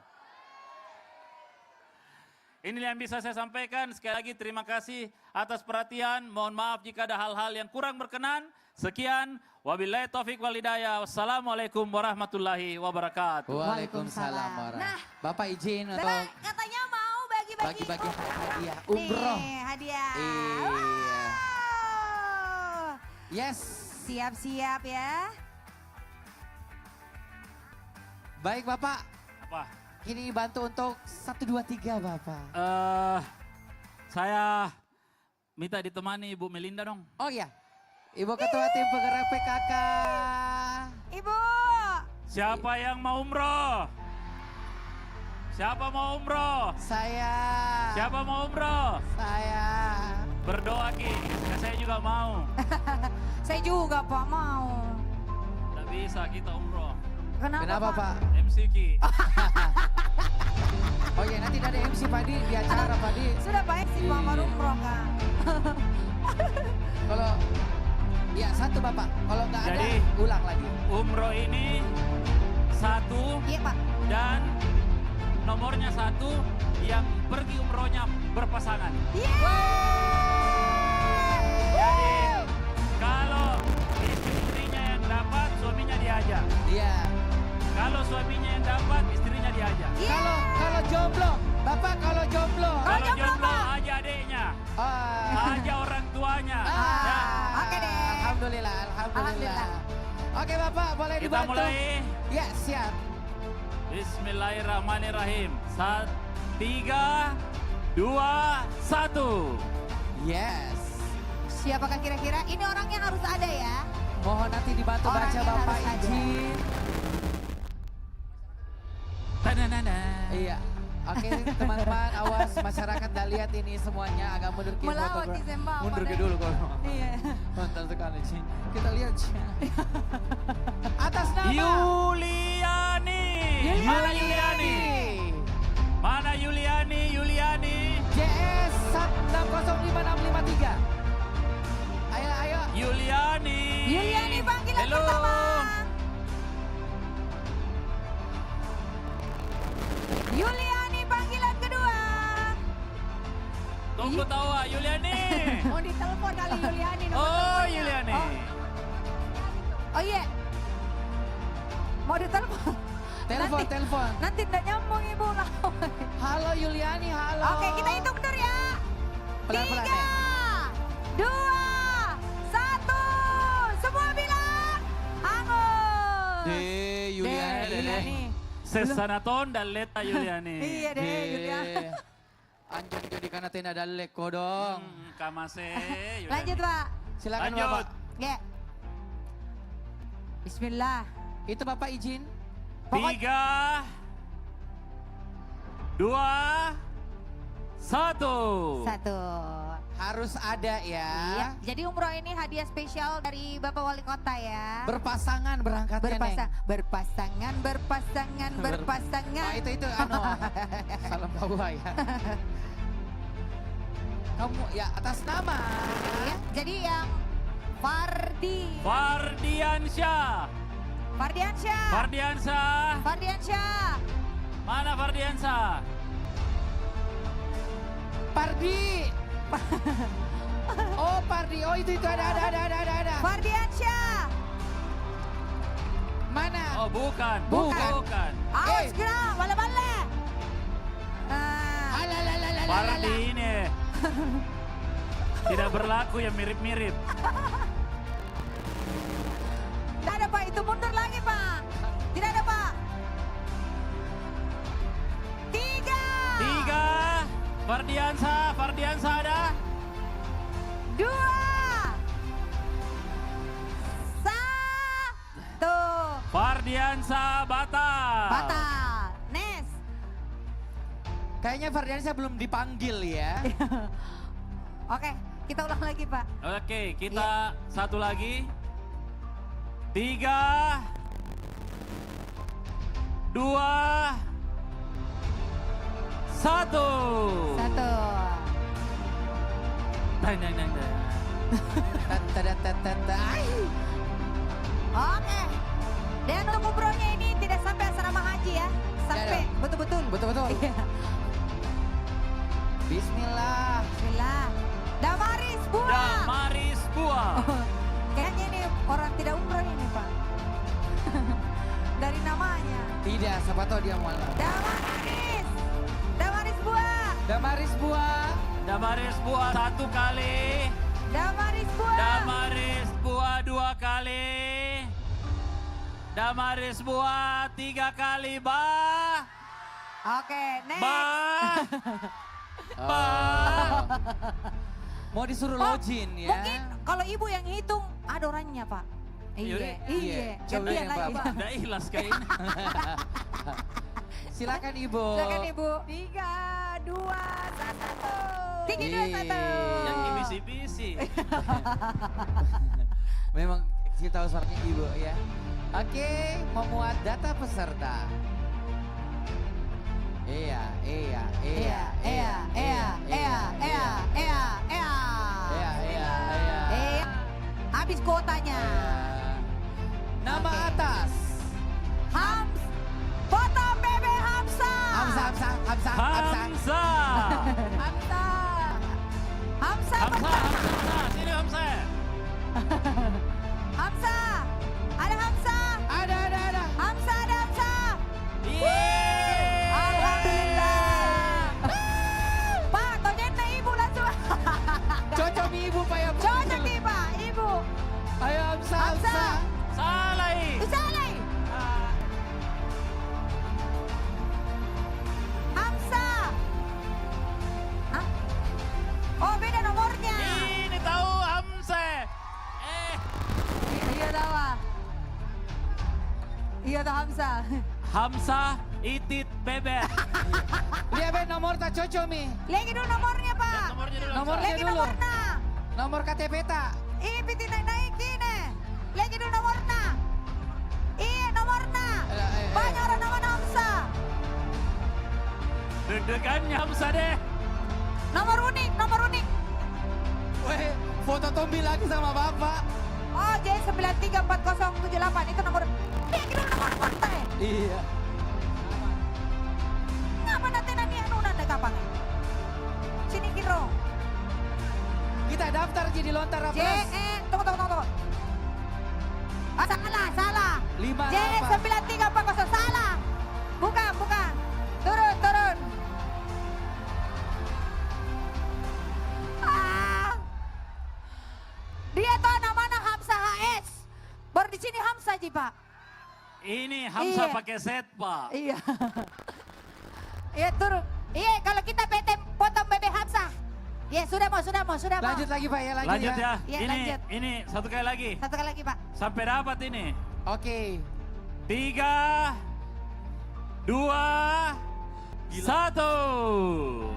Inilah yang bisa saya sampaikan. Sekali lagi terima kasih atas perhatian. Mohon maaf jika ada hal-hal yang kurang berkenan. Sekian. Wabillahi taufiq wal hidayah. Wassalamualaikum warahmatullahi wabarakatuh. Waalaikumsalam warahmatullahi. Nah, Bapak izin atau katanya mau bagi-bagi hadiah umroh. Nih, hadiah. Iya. Wow. Yes. Siap-siap ya. Baik Bapak. Apa? Ini bantu untuk 1, 2, 3 Bapak. Saya minta ditemani Ibu Melinda dong. Oh iya. Ibu Ketua Tim Penggerak PKK. Ibu. Siapa yang mau umroh? Siapa mau umroh? Saya. Siapa mau umroh? Saya. Berdoa Ki, ya, saya juga mau. Saya juga Pak mau. Tidak bisa kita umroh. Kenapa Pak? MC Ki. Oh iya nanti ada MC Padi di acara Padi. Sudah Pak MC Pak mau umroh kan. Kalau ya 1 Bapak, kalau nggak ada Jadi, ulang lagi. Umroh ini 1 Iya Pak. dan nomornya 1 yang pergi umrohnya berpasangan. Jadi kalau istrinya yang dapat, suaminya diajak. Iya. Kalau suaminya yang dapat, istrinya diajak. Kalau jomblo, Bapak kalau jomblo. Kalau jomblo aja adiknya, aja orang tuanya. Ya. Oke deh. Alhamdulillah. Alhamdulillah. Oke Bapak, boleh Kita dibantu. mulai. Ya, siap. Bismillahirrahmanirrahim. 3, 2, 1. Yes. Siapakah kira-kira? Ini orangnya harus ada ya. Mohon nanti dibantu baca Orangnya Bapak harus ada. izin. Iya. Oke teman-teman, awas masyarakat dah lihat ini semuanya agak mundur ke Melawat fotografer. di Sembang, Mundur Pak ke Nen. dulu kalau. Iya. Mantap sekali Ci. Kita lihat Ci. Atas nama Yuliani. Mana Yuliani? Mana Yuliani? Yuliani. JS 60553. Ayo. Yuliani. Yuliani panggilan Hello. pertama. Yuliani panggilan kedua. Tunggu tawa Yuliani. Oh ditelepon kali Yuliani. nomor Oh teleponnya. Yuliani. Oh iya. Mau ditelepon? Telepon. Nanti tidak nyambung ibu lah. Halo Yuliani, halo. Oke kita hitung dulu ya. Pelan-pelan 3, 2, 1. Semua bilang hangus. Yuliani. Sesanaton dan Leta Yuliani. Iya deh Yuliani. Anjing jadi karena tenda dalek kodong. Kamase. Yuliani. Lanjut Pak. Silakan Lanjut. Bapak. Ya. Bismillah. Itu Bapak izin. 3, 2, 1. Satu. Harus ada ya. Iya. Jadi umroh ini hadiah spesial dari Bapak Wali Kota ya. Berpasangan berangkatnya Neng. Berpasangan. Nah, itu anu. Salam bawa ya. Kamu ya atas nama. Ya, jadi yang Fardiansyah. Mana Fardiansyah? Pardi. Oh Pardi, oh itu ada. Fardiansyah. Mana? Oh bukan. Awas gerak, bala-bala. Fardi ini. Tidak berlaku yang mirip-mirip. Tidak ada Pak, itu mundur lagi Pak. Tidak ada Pak. 3. 3. Fardiansyah ada. 2. 1. Fardiansyah batal. Nes. Kayaknya Fardiansyah belum dipanggil ya. Oke, kita ulang lagi Pak. Oke, kita satu lagi. 3, 2, 1. Oke. Dan untuk umrohnya ini tidak sampai asrama haji ya. Sampai betul-betul. Betul. Iya. Bismillah. Damaris Buah. Kayaknya ini orang tidak umroh ini Pak. Dari namanya. Tidak, siapa tahu dia mualaf. Damaris Buah. Damaris Buah 1 kali. Damaris Buah 2 kali. Damaris Buah 3 kali, Bah. Oke, next. Bah. Mau disuruh login ya. Mungkin kalau ibu yang hitung ada orangnya Pak. Iya. Coba Gantian yang lagi Bapak. Pak. Udah ikhlas kayaknya. Silakan Ibu. 3, 2, 1. 3, 2, 1. Yang bisi-bisi. Memang kita tahu suaranya Ibu ya. Oke, memuat data peserta. Iya. Habis kuotanya. Nama atas. Foto PB Hamsa. Sini Hamsa. Hamsa. Ada Hamsa. Ada. Hamsa. Yeay. Alhamdulillah. Pak, tonjolnya ibu langsung. Cocok Ibu Pak ya. Cocok nih Pak, ibu. Ayo. Hamzah. Hamzah Itit Bebet. Lihat be nomor tak cocok mi. Lagi dulu nomornya Pak. Nomornya Lagi dulu. nomornya. Nomor KTP tak. Ih piti naikin Lagi dulu nomornya. Iya nomornya. Banyak orang nama Hamzah. Deg-degannya Hamzah deh. Nomor unik. Weh, foto Tombi lagi sama bapak. Oh J934078 itu nomor. Lagi dulu nomor teh. Iya. Ngapa nanti anu nanda kapang? Sini kiro. Kita daftar jadi lontar rapres. Tunggu. Ah, salah. 58. J9340 salah. Bukan. Turun. Dia tuh namanya Hamzah HS. Baru di sini Hamzah Ji Pak. Ini Hamzah Iya. pakai set Pak. Iya. Iya turun. Iya kalau kita PT potong bebek Hamzah. Ya sudah mau. Lanjut lagi Pak ya, Lanjut ya. Iya, Ini lanjut. ini satu kali lagi. Satu kali lagi Pak. Sampai dapat ini. Oke. 3, 2, 1.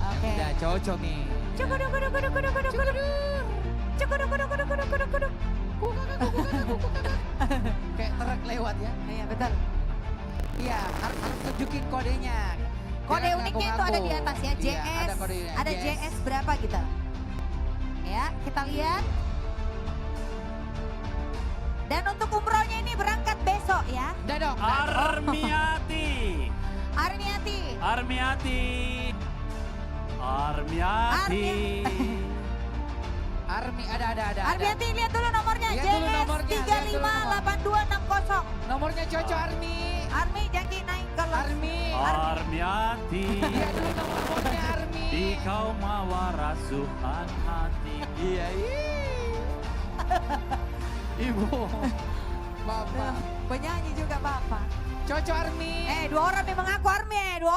Oke. Udah cocok nih. Cukup. Kayak truk lewat ya. Iya betul. Iya, harus tunjukin kodenya. Kode Jangan uniknya itu ada di atas ya, Iya, JS. ada kodenya. Ada JS berapa gitu. Ya, kita lihat. Dan untuk umrohnya ini berangkat besok ya. Dadok. Armiati. Armi ada. Armiati lihat dulu nomornya. Lihat dulu nomornya, JS lihat dulu 358260. Nomornya cocok Armi. Armi jangan naik kalau. Armi. Armiati. Lihat dulu nomornya Armi. Di kau mawar rasuhan hati. Iya. Ibu. Bapak. Penyanyi juga Bapak. Cocok Armi. Dua orang nih mengaku Armi.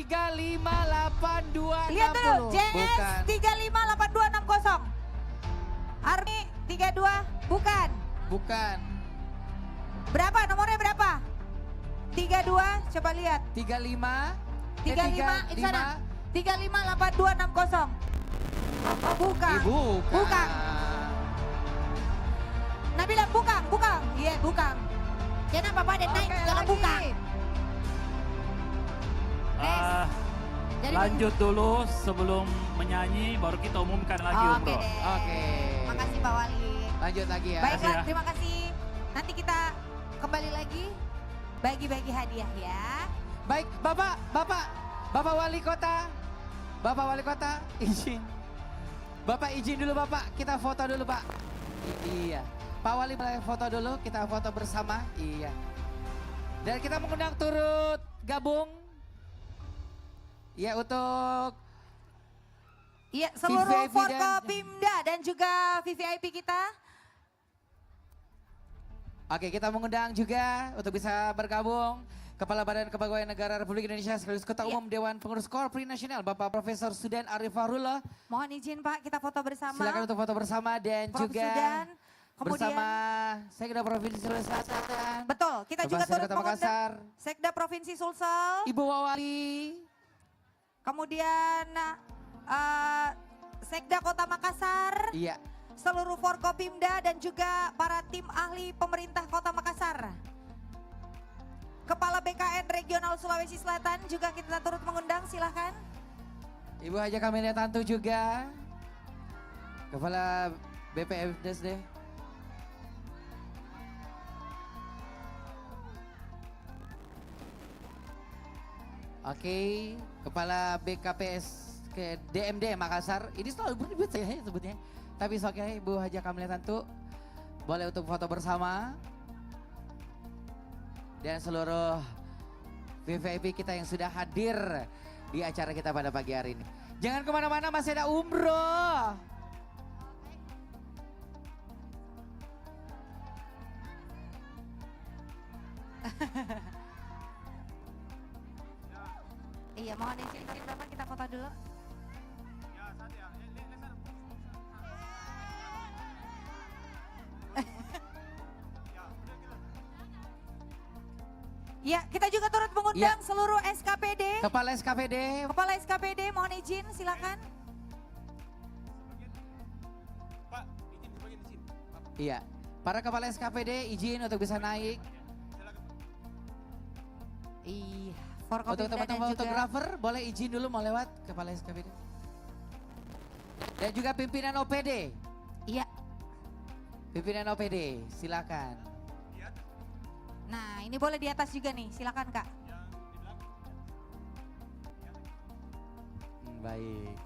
358260. Lihat dulu, JS Bukan. 358260. Armi 32, bukan. Berapa nomornya berapa? 32, coba lihat. 35. 35, di sana. 358260. Bukan. Bukan. Nabila bukan. Iya, bukan. Kenapa pada naik kalau bukan? Jadi Lanjut dulu sebelum menyanyi baru kita umumkan lagi Oke umroh. deh. Oke. Makasih Pak Wali. Lanjut lagi ya. Baiklah, Makasih ya. terima kasih. Nanti kita kembali lagi bagi-bagi hadiah ya. Baik, Bapak Wali Kota. Bapak Wali Kota, izin. Bapak izin dulu Bapak, kita foto dulu Pak. Iya. Pak Wali boleh foto dulu, kita foto bersama. Iya. Dan kita mengundang turut gabung. Ya untuk Iya, seluruh VVIP Forkopimda dan juga VVIP kita. Oke, kita mengundang juga untuk bisa bergabung Kepala Badan Kepegawaian Negara Republik Indonesia sekaligus Ketua Umum Dewan Pengurus Korpri Nasional Bapak Profesor Sudan Arif Fahrullah. Mohon izin Pak, kita foto bersama. Silakan untuk foto bersama dan Prof. juga Sudan, kemudian bersama Sekda Provinsi Sulawesi Selatan. Betul, kita Bapak juga Sekda turut Kota mengundang Makassar. Sekda Provinsi Sulsel. Ibu Wawali. Kemudian Sekda Kota Makassar. Iya. Seluruh Forkopimda dan juga para tim ahli pemerintah Kota Makassar. Kepala BKN Regional Sulawesi Selatan juga kita turut mengundang, silahkan. Ibu Haja Kamelia Tantu juga. Kepala BPFDSD. Oke, Kepala BKPS ke DMD Makassar. Ini selalu beribut saya sebutnya. Tapi oke, Ibu Haja Kamelia Tantu. Boleh untuk foto bersama. Dan seluruh VVIP kita yang sudah hadir di acara kita pada pagi hari ini. Jangan kemana-mana, masih ada umroh. Iya, mohon izin Bapak kita foto dulu. Ya, kita juga turut mengundang seluruh SKPD. Kepala SKPD. Kepala SKPD, mohon izin, silakan. Iya, para kepala SKPD izin untuk bisa naik. Iya, untuk teman-teman fotografer boleh izin dulu mau lewat kepala SKPD. Dan juga pimpinan OPD. Iya. Pimpinan OPD, silakan. Nah, ini boleh di atas juga nih, silakan Kak. Baik.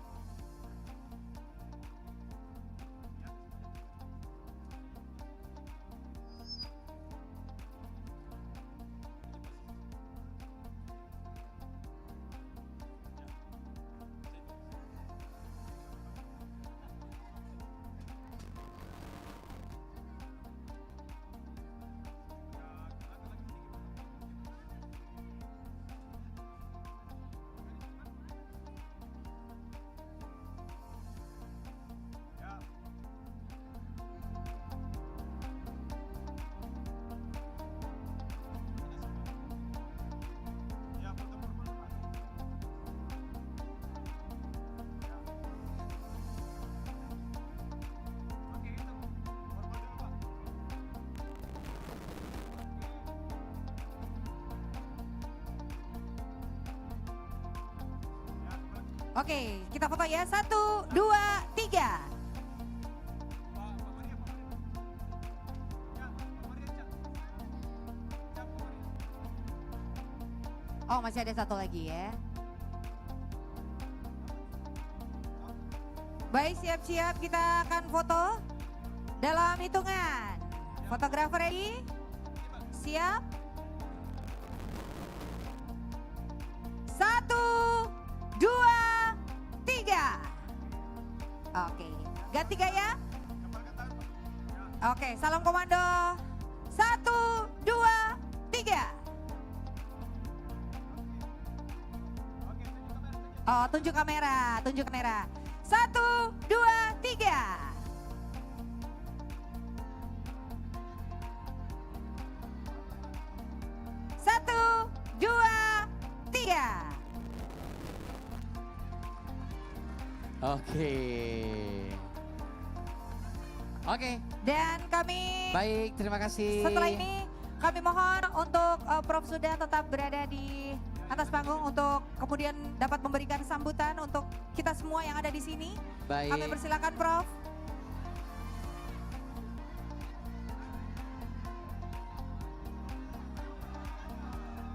Oke, kita foto ya. 1, 2, 3. Oh, masih ada satu lagi ya. Baik, siap-siap kita akan foto dalam hitungan. Fotografer ready? Siap? 1, 2, 3. Oke, ganti gaya. Oke, salam komando. 1, 2, 3. Oh, tunjuk kamera, tunjuk kamera. 1, 2, 3. Satu, dua, tiga. Oke. Oke. Dan kami Baik, terima kasih. setelah ini kami mohon untuk Prof Sudan tetap berada di atas panggung untuk kemudian dapat memberikan sambutan untuk kita semua yang ada di sini. Baik. Kami persilakan Prof.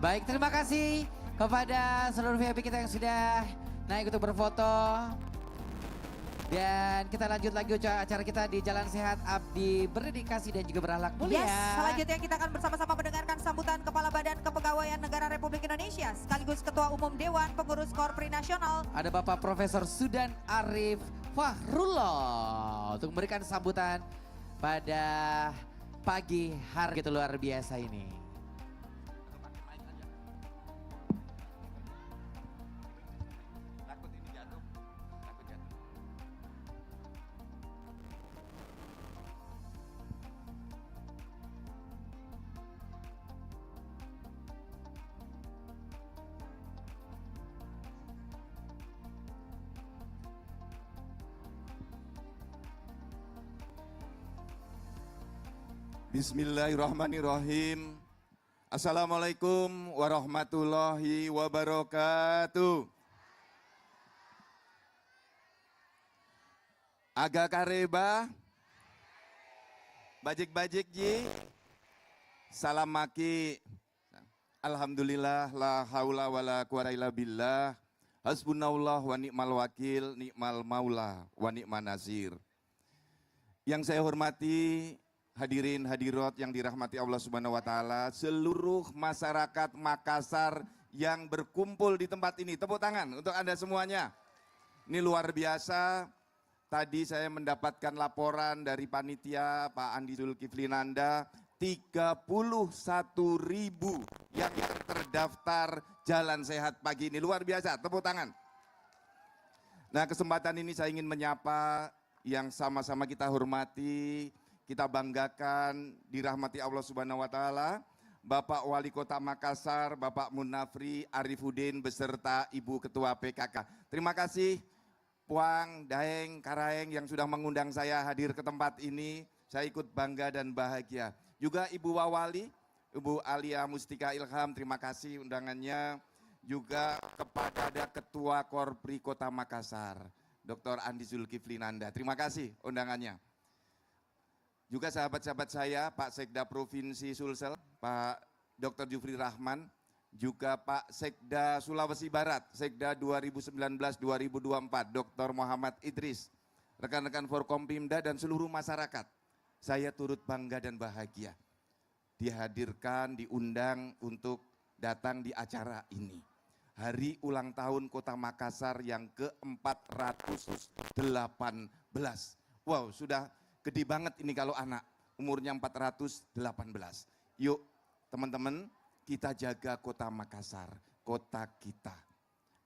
Baik, terima kasih kepada seluruh VIP kita yang sudah naik untuk berfoto. Dan kita lanjut lagi acara kita di Jalan Sehat Abdi Berdedikasi dan juga Berakhlak Mulia. Yes, selanjutnya kita akan bersama-sama mendengarkan sambutan Kepala Badan Kepegawaian Negara Republik Indonesia sekaligus Ketua Umum Dewan Pengurus Korpri Nasional. Ada Bapak Profesor Sudan Arif Fahrullah untuk memberikan sambutan pada pagi hari itu luar biasa ini. Bismillahirrahmanirrahim. Assalamualaikum warahmatullahi wabarakatuh. Agak kareba, bajik-bajik ji, salam maki. Alhamdulillah la haula wala quwata illa billah. Hasbunallah wa ni'mal wakil, ni'mal maula wa ni'man nasir. Yang saya hormati hadirin hadirat yang dirahmati Allah Subhanahu wa taala, seluruh masyarakat Makassar yang berkumpul di tempat ini. Tepuk tangan untuk Anda semuanya. Ini luar biasa. Tadi saya mendapatkan laporan dari panitia Pak Andi Zulkifli Nanda, 31.000 yang terdaftar Jalan Sehat pagi ini. Luar biasa, tepuk tangan. Nah, kesempatan ini saya ingin menyapa yang sama-sama kita hormati, kita banggakan, dirahmati Allah Subhanahu wa taala, Bapak Wali Kota Makassar, Bapak Munafri Arifudin beserta Ibu Ketua PKK. Terima kasih Puang, Daeng, Karaeng yang sudah mengundang saya hadir ke tempat ini. Saya ikut bangga dan bahagia. Juga Ibu Wawali, Ibu Alia Mustika Ilham, terima kasih undangannya. Juga kepada Ketua Korpri Kota Makassar, Dr. Andi Zulkifli Nanda, terima kasih undangannya. Juga sahabat-sahabat saya, Pak Sekda Provinsi Sulsel, Pak Dr. Jufri Rahman, juga Pak Sekda Sulawesi Barat, Sekda 2019-2024, Dr. Muhammad Idris, rekan-rekan Forkompimda dan seluruh masyarakat. Saya turut bangga dan bahagia dihadirkan, diundang untuk datang di acara ini. Hari ulang tahun Kota Makassar yang ke-418. Wow, sudah gede banget ini kalau anak, umurnya 418. Yuk teman-teman, kita jaga Kota Makassar, kota kita.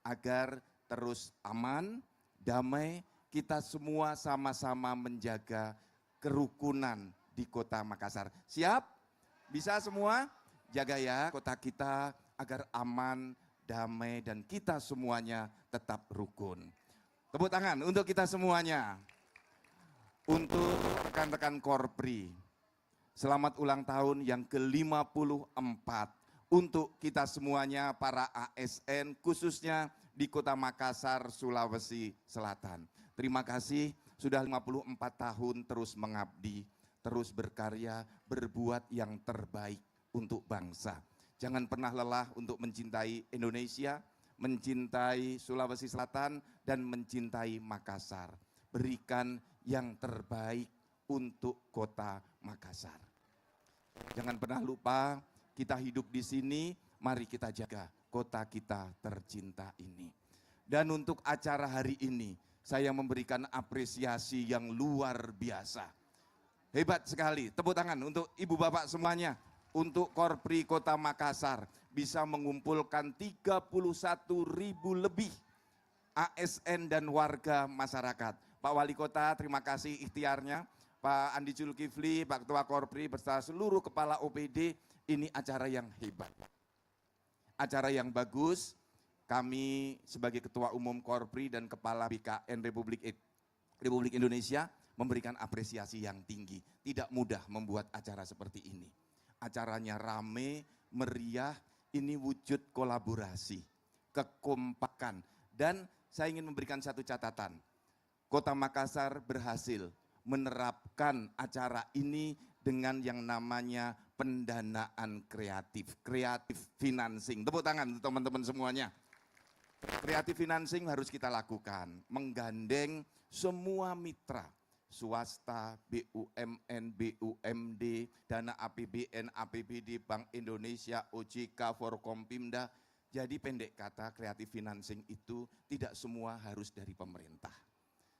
Agar terus aman, damai, kita semua sama-sama menjaga kerukunan di Kota Makassar. Siap? Bisa semua? Jaga ya kota kita agar aman, damai, dan kita semuanya tetap rukun. Tepuk tangan untuk kita semuanya. Untuk rekan-rekan Korpri, selamat ulang tahun yang ke-54 untuk kita semuanya para ASN khususnya di Kota Makassar, Sulawesi Selatan. Terima kasih sudah 54 tahun terus mengabdi, terus berkarya, berbuat yang terbaik untuk bangsa. Jangan pernah lelah untuk mencintai Indonesia, mencintai Sulawesi Selatan, dan mencintai Makassar. Berikan yang terbaik untuk Kota Makassar. Jangan pernah lupa, kita hidup di sini, mari kita jaga kota kita tercinta ini. Dan untuk acara hari ini, saya memberikan apresiasi yang luar biasa. Hebat sekali, tepuk tangan untuk ibu bapak semuanya. Untuk Korpri Kota Makassar bisa mengumpulkan 31.000 lebih ASN dan warga masyarakat. Pak Wali Kota, terima kasih ikhtiarnya. Pak Andi Zulkifli, Pak Ketua Korpri, beserta seluruh kepala OPD, ini acara yang hebat. Acara yang bagus, kami sebagai Ketua Umum Korpri dan Kepala BKN Republik Indonesia memberikan apresiasi yang tinggi. Tidak mudah membuat acara seperti ini. Acaranya rame, meriah, ini wujud kolaborasi, kekompakan. Dan saya ingin memberikan satu catatan. Kota Makassar berhasil menerapkan acara ini dengan yang namanya pendanaan kreatif, creative financing. Tepuk tangan untuk teman-teman semuanya. Creative financing harus kita lakukan, menggandeng semua mitra, swasta, BUMN, BUMD, dana APBN, APBD, Bank Indonesia, OJK, Forkompimda. Jadi pendek kata, creative financing itu tidak semua harus dari pemerintah.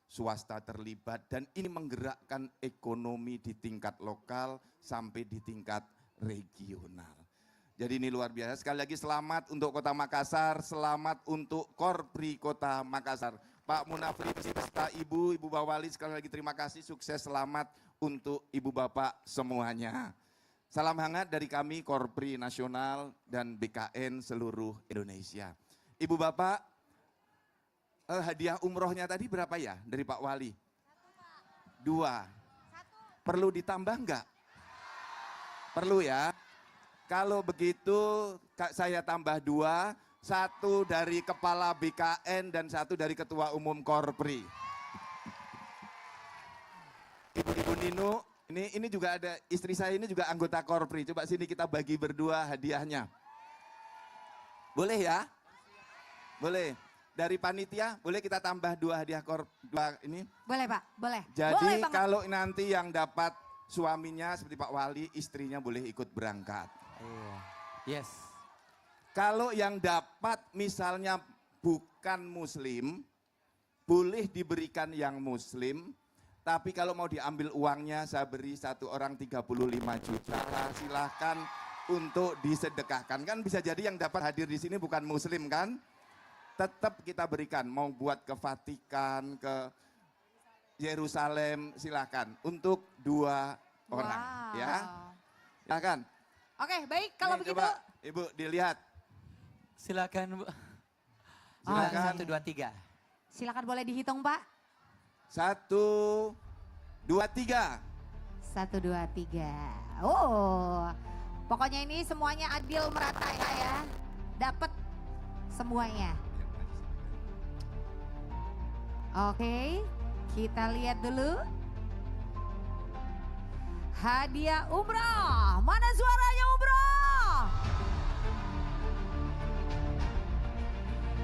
Swasta terlibat dan ini menggerakkan ekonomi di tingkat lokal sampai di tingkat regional. Jadi ini luar biasa. Sekali lagi selamat untuk Kota Makassar, selamat untuk Korpri Kota Makassar. Pak Munafri beserta Ibu Bawali, sekali lagi terima kasih, sukses, selamat untuk Ibu Bapak semuanya. Salam hangat dari kami Korpri Nasional dan BKN seluruh Indonesia. Ibu Bapak, hadiah umrohnya tadi berapa ya dari Pak Wali? 2. Perlu ditambah enggak? Perlu ya. Kalau begitu saya tambah 2, 1 dari Kepala BKN dan 1 dari Ketua Umum Korpri. Ibu Nino, ini juga ada istri saya ini juga anggota Korpri. Coba sini kita bagi berdua hadiahnya. Boleh ya? Boleh. Dari panitia, boleh kita tambah 2 hadiah ini? Boleh Pak, boleh. Jadi boleh kalau nanti yang dapat suaminya seperti Pak Wali, istrinya boleh ikut berangkat. Yes. Kalau yang dapat misalnya bukan muslim, boleh diberikan yang muslim, tapi kalau mau diambil uangnya saya beri 1 orang 35 juta, silahkan untuk disedekahkan. Kan bisa jadi yang dapat hadir di sini bukan muslim kan? Tetap kita berikan, mau buat ke Vatikan, ke Yerusalem, silakan. Untuk 2 orang, ya. Silakan. Oke, baik kalau Nih, begitu. coba, Ibu dilihat. Silakan Bu. Silakan. 1, 2, 3. Silakan boleh dihitung Pak. 1, 2, 3. 1, 2, 3. Oh, pokoknya ini semuanya adil merata ya. Dapat semuanya. Oke, kita lihat dulu. Hadiah umroh. Mana suaranya umroh?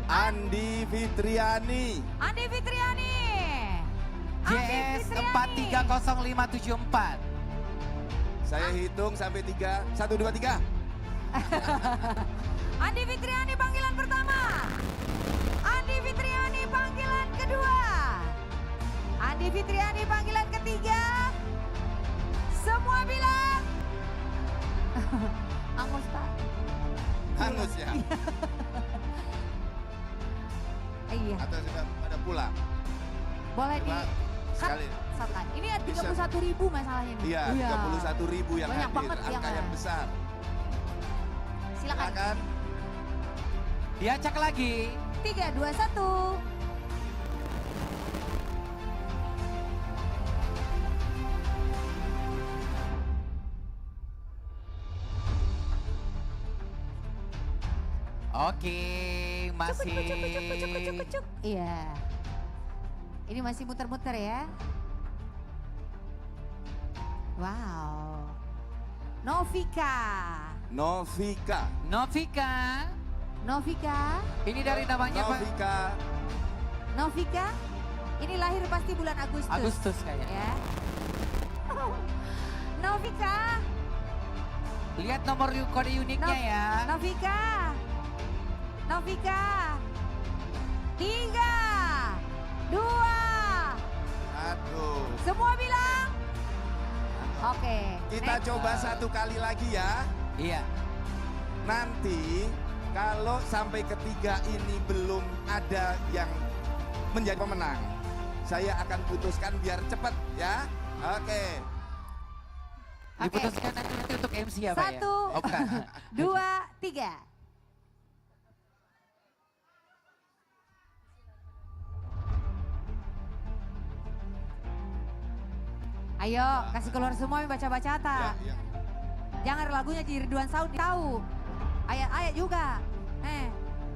Andi Fitriani. Andi Fitriani. JS 430574. Saya hitung sampai 3. 1, 2, 3. Andi Fitriani panggilan pertama. Andi Fitriani panggilan kedua. Andi Fitriani panggilan ketiga. Semua bilang. Angus Pak. Hangus ya. Iya. Atau sudah pada pulang. Boleh di Coba cut sekali. Satlan. Ini ada Bisa. 31.000 masalahnya nih. Iya, 31.000 yang Banyak hadir. banget Angka yang besar. Silakan. Diacak lagi. 3, 2, 1. Oke, masih. Iya. Ini masih muter-muter ya. Wow. Novika. Novika. Novika. Novika. Ini dari namanya Pak. Novika. Novika. Ini lahir pasti bulan Agustus. Agustus kayaknya. Ya. Novika. Lihat nomor kode uniknya ya. Novika. Novika. 3, 2. 1. Semua bilang. Oke. Kita next. coba satu kali lagi ya. Iya. Nanti kalau sampai ketiga ini belum ada yang menjadi pemenang, saya akan putuskan biar cepat ya. Oke. Diputuskan nanti untuk MC ya Pak ya? 1, Oh, bukan. 2, 3. Ayo, kasih keluar semua yang baca-baca ta. Ya, ya. Jangan lagunya jadi Ridwan Saudi tahu. Ayat-ayat juga.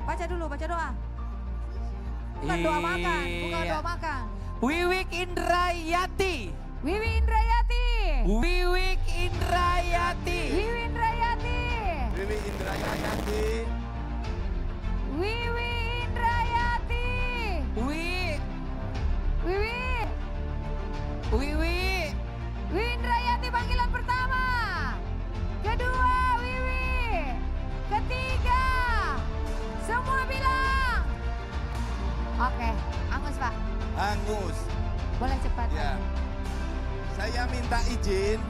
Baca dulu, baca doa. Bukan doa makan, bukan Iya. doa makan. Wiwik Indrayati. Wiwi Indrayati. Wiwik Indrayati. Wiwi Indrayati. Wiwi Indrayati. Wiwi Indrayati. Wiwi. Wiwi Indrayati panggilan pertama. Kedua Wiwi. Ketiga. Semua bilang. Oke, Angus Pak. Angus. Boleh cepat. Ya. Saya minta izin.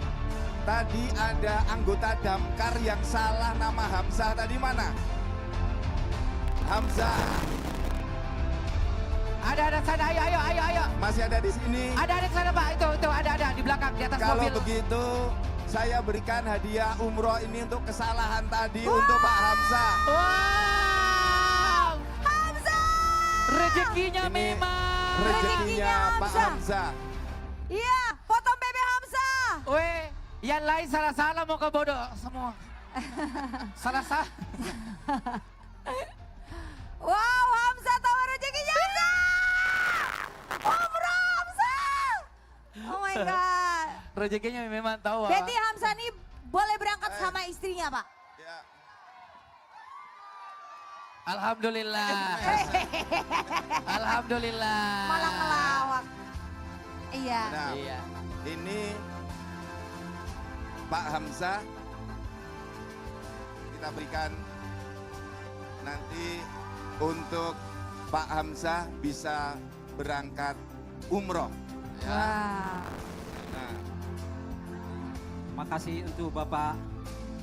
Tadi ada anggota Damkar yang salah nama Hamzah tadi mana? Hamzah. Ada sana, ayo. Masih ada di sini. Ada sana Pak, itu ada di belakang di atas Kalau mobil. begitu, saya berikan hadiah umroh ini untuk kesalahan tadi untuk Pak Hamzah. Wow. Hamzah. Rezekinya Ini memang. rezekinya Pak Hamzah. Iya, potong bebek Hamzah. Weh, yang lain salah-salah mau ke bodoh semua. Salah-salah. Wow, Hamzah tahu rezekinya Hamzah. Umroh Hamzah. Oh my God. Rezekinya memang tahu. Berarti Hamzah nih boleh berangkat sama istrinya Pak? Alhamdulillah. Alhamdulillah. Malah ngelawak. Iya. Nah, ini Pak Hamzah kita berikan nanti untuk Pak Hamzah bisa berangkat umroh. Wah. Nah, Makasih untuk Bapak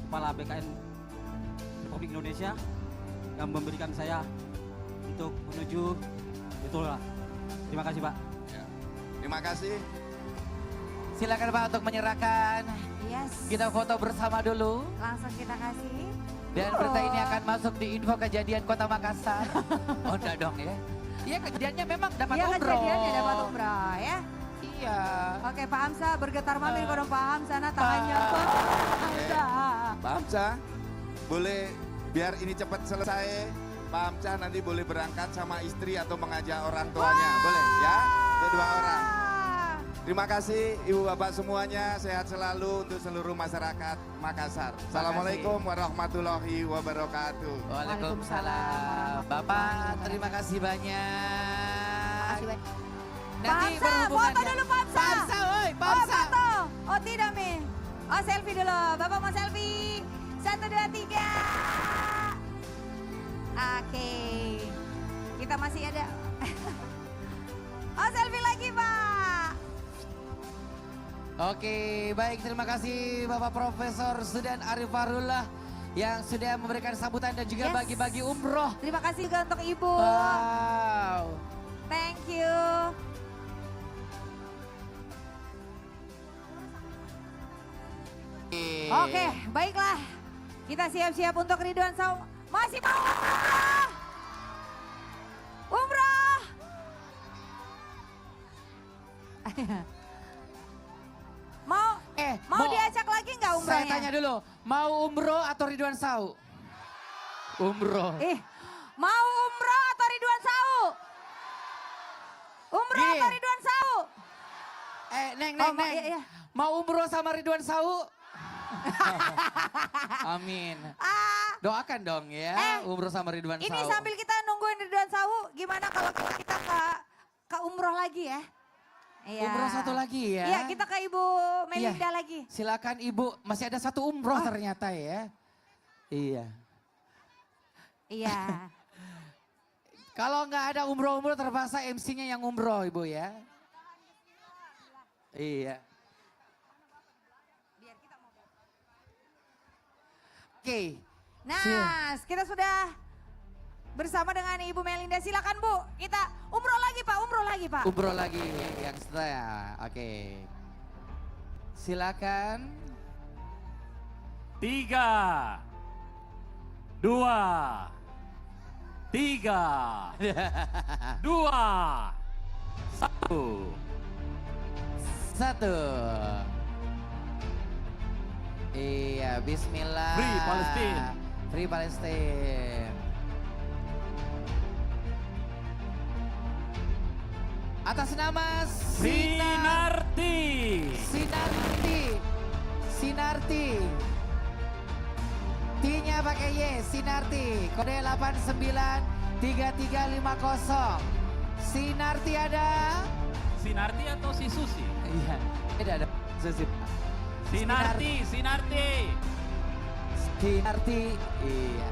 Kepala BKN Republik Indonesia yang memberikan saya untuk menuju itulah. Terima kasih Pak. terima kasih. Silakan Pak untuk menyerahkan. Yes. Kita foto bersama dulu. Langsung kita kasih. Dan berita ini akan masuk di info kejadian Kota Makassar. Oh enggak dong ya. Iya kejadiannya memang dapat Iya umroh. kejadiannya dapat umroh ya. Iya. Oke Pak Hamzah bergetar mami kodong Pak Hamzah nah tangannya Pak Hamzah. Pak Hamzah, boleh biar ini cepat selesai. Pak Hamzah nanti boleh berangkat sama istri atau mengajak orang tuanya. Boleh ya? Kedua orang. Terima kasih Ibu Bapak semuanya. Sehat selalu untuk seluruh masyarakat Makassar. Assalamualaikum warahmatullahi wabarakatuh. Waalaikumsalam. Bapak terima kasih banyak. Pak Nanti Hamzah, foto dulu Pak Hamzah. Pak Hamzah, woi, Pak Oh Hamzah. foto. Oh tidak Min. Oh selfie dulu. Bapak mau selfie. 1, 2, 3. Oke. Kita masih ada. Oh selfie lagi Pak. Oke, baik terima kasih Bapak Profesor Sudan Arif Farullah yang sudah memberikan sambutan dan juga Yes. bagi-bagi umroh. Terima kasih juga untuk Ibu. Wow. Thank you. Oke, baiklah. Kita siap-siap untuk Ridwan Saum. Masih mau umroh? Umroh. Mau diajak lagi nggak umrohnya? Saya tanya dulu, mau umroh atau Ridwan Sau? Umroh. Mau umroh atau Ridwan Sau? Umroh Gini. atau Ridwan Sau? Neng, Oh, Neng. iya. Mau umroh sama Ridwan Sau? Amin. Doakan dong ya, umroh sama Ridwan Sau. Ini sambil kita nungguin Ridwan Sau, gimana kalau kita ke umroh lagi ya? Iya. Umroh satu lagi ya. Iya, kita ke Ibu Melinda Iya. lagi. Silakan Ibu, masih ada satu umroh ternyata ya. Iya. Iya. Kalau nggak ada umroh-umroh terpaksa MC-nya yang umroh Ibu ya. Iya. Oke. Nah, kita sudah bersama dengan Ibu Melinda. Silakan Bu, kita umroh lagi Pak, umroh lagi Pak. Umroh lagi yang setelah. Oke. Silakan. 3, 2, 3, 2, 1. 1. Iya, bismillah. Free Palestine. Free Palestine. Atas nama Sinarti. Sinarti. Sinarti. T-nya pakai Y, Sinarti. Kode 893350. Sinarti ada? Sinarti atau si Susi? Iya, ada Susi. Sinarti, Sinarti. Sinarti, iya.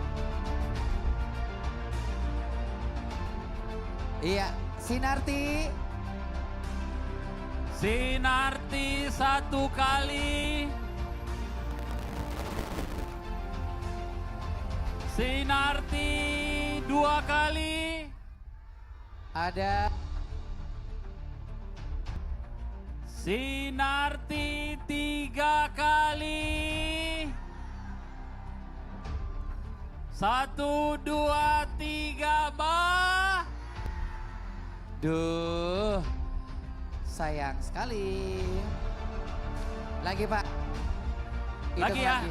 Iya, Sinarti. Sinarti 1 kali. Sinarti 2 kali. Ada. Sinarti 3 kali. 1, 2, 3, bah. Duh, sayang sekali. Lagi Pak. Hitung Lagi ya.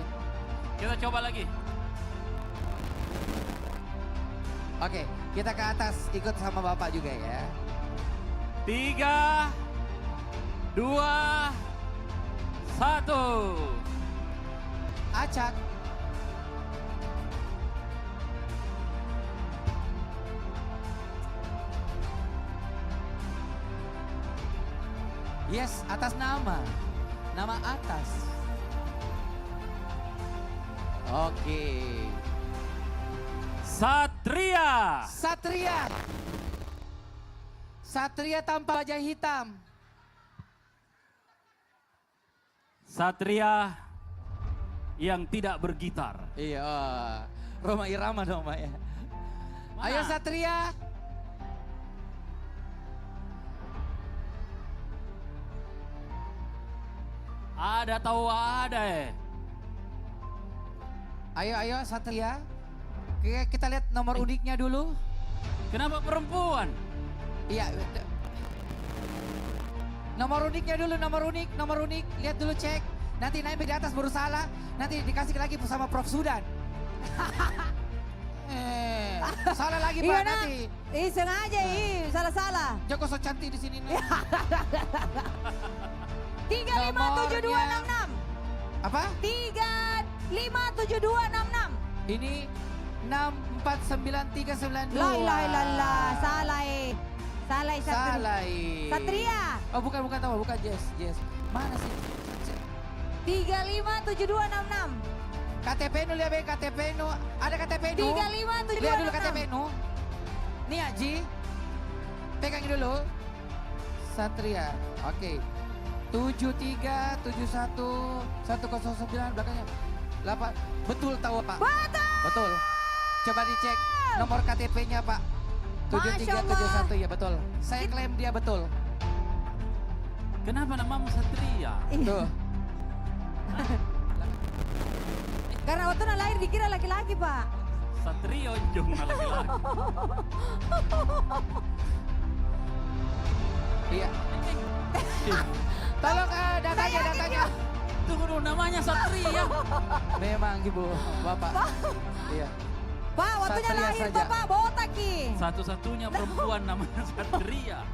Kita coba lagi. Oke, kita ke atas ikut sama Bapak juga ya. 3, 2, 1. Acak. Yes, atas nama. Nama atas. Oke. Satria. Satria. Satria tanpa wajah hitam. Satria yang tidak bergitar. Iya, Roma Irama dong Pak ya. Ayo Satria. Ada tahu ada Ayo Satria. Oke, kita lihat nomor uniknya dulu. Kenapa perempuan? Iya. Nomor uniknya dulu, nomor unik. Lihat dulu, cek. Nanti naik di atas baru salah. Nanti dikasih lagi sama Prof Sudan. Salah lagi Pak nanti. Sengaja salah-salah. Joko so cantik di sini nih. 357266. Apa? 357266. Ini 649392. La ilaha illallah, salah Salah. Satria. Oh bukan tahu, bukan Jess. Mana sih? 357266. KTP nu lihat KTP nu. Ada KTP nu. 357266. Lihat dulu KTP nu. Nih Aji. Pegangin dulu. Satria. Oke. 7371 109 belakangnya. 8. Betul tahu Pak? Betul. Coba dicek nomor KTP-nya Pak. 7371 ya betul. Saya klaim dia betul. Kenapa namamu Satria? Tuh. Karena waktu lahir dikira laki-laki, Pak. Satria ujung laki-laki. Iya. Tolong datanya. Tunggu dulu, namanya Satria. Memang Ibu, Bapak. Iya. Pak, waktunya Satria lahir saja. tuh Pak, botak Ki. Satu-satunya perempuan namanya Satria.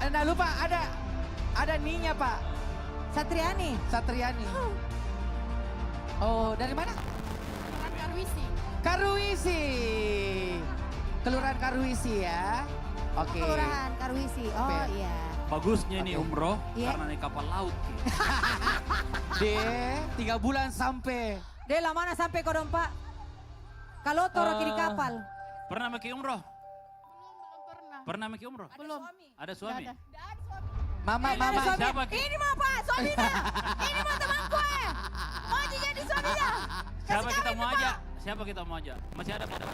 Nah lupa ada Ninya Pak. Satriani. Oh dari mana? Karuisi. Kelurahan Karuisi ya. Oke. Kelurahan Karuisi. Oh iya. Bagusnya ini umroh Iya. karena naik kapal laut. Deh 3 bulan sampai. Dela mana sampai kodong Pak? Kalau toro kiri kapal. Pernah maki umroh? Pernah maki umroh? Belum. Ada suami? Mama. Siapa Ki? Ini mah Pak, suaminya. Ini mah temanku Mau jadi suaminya. Siapa kita mau ajak? Masih ada pada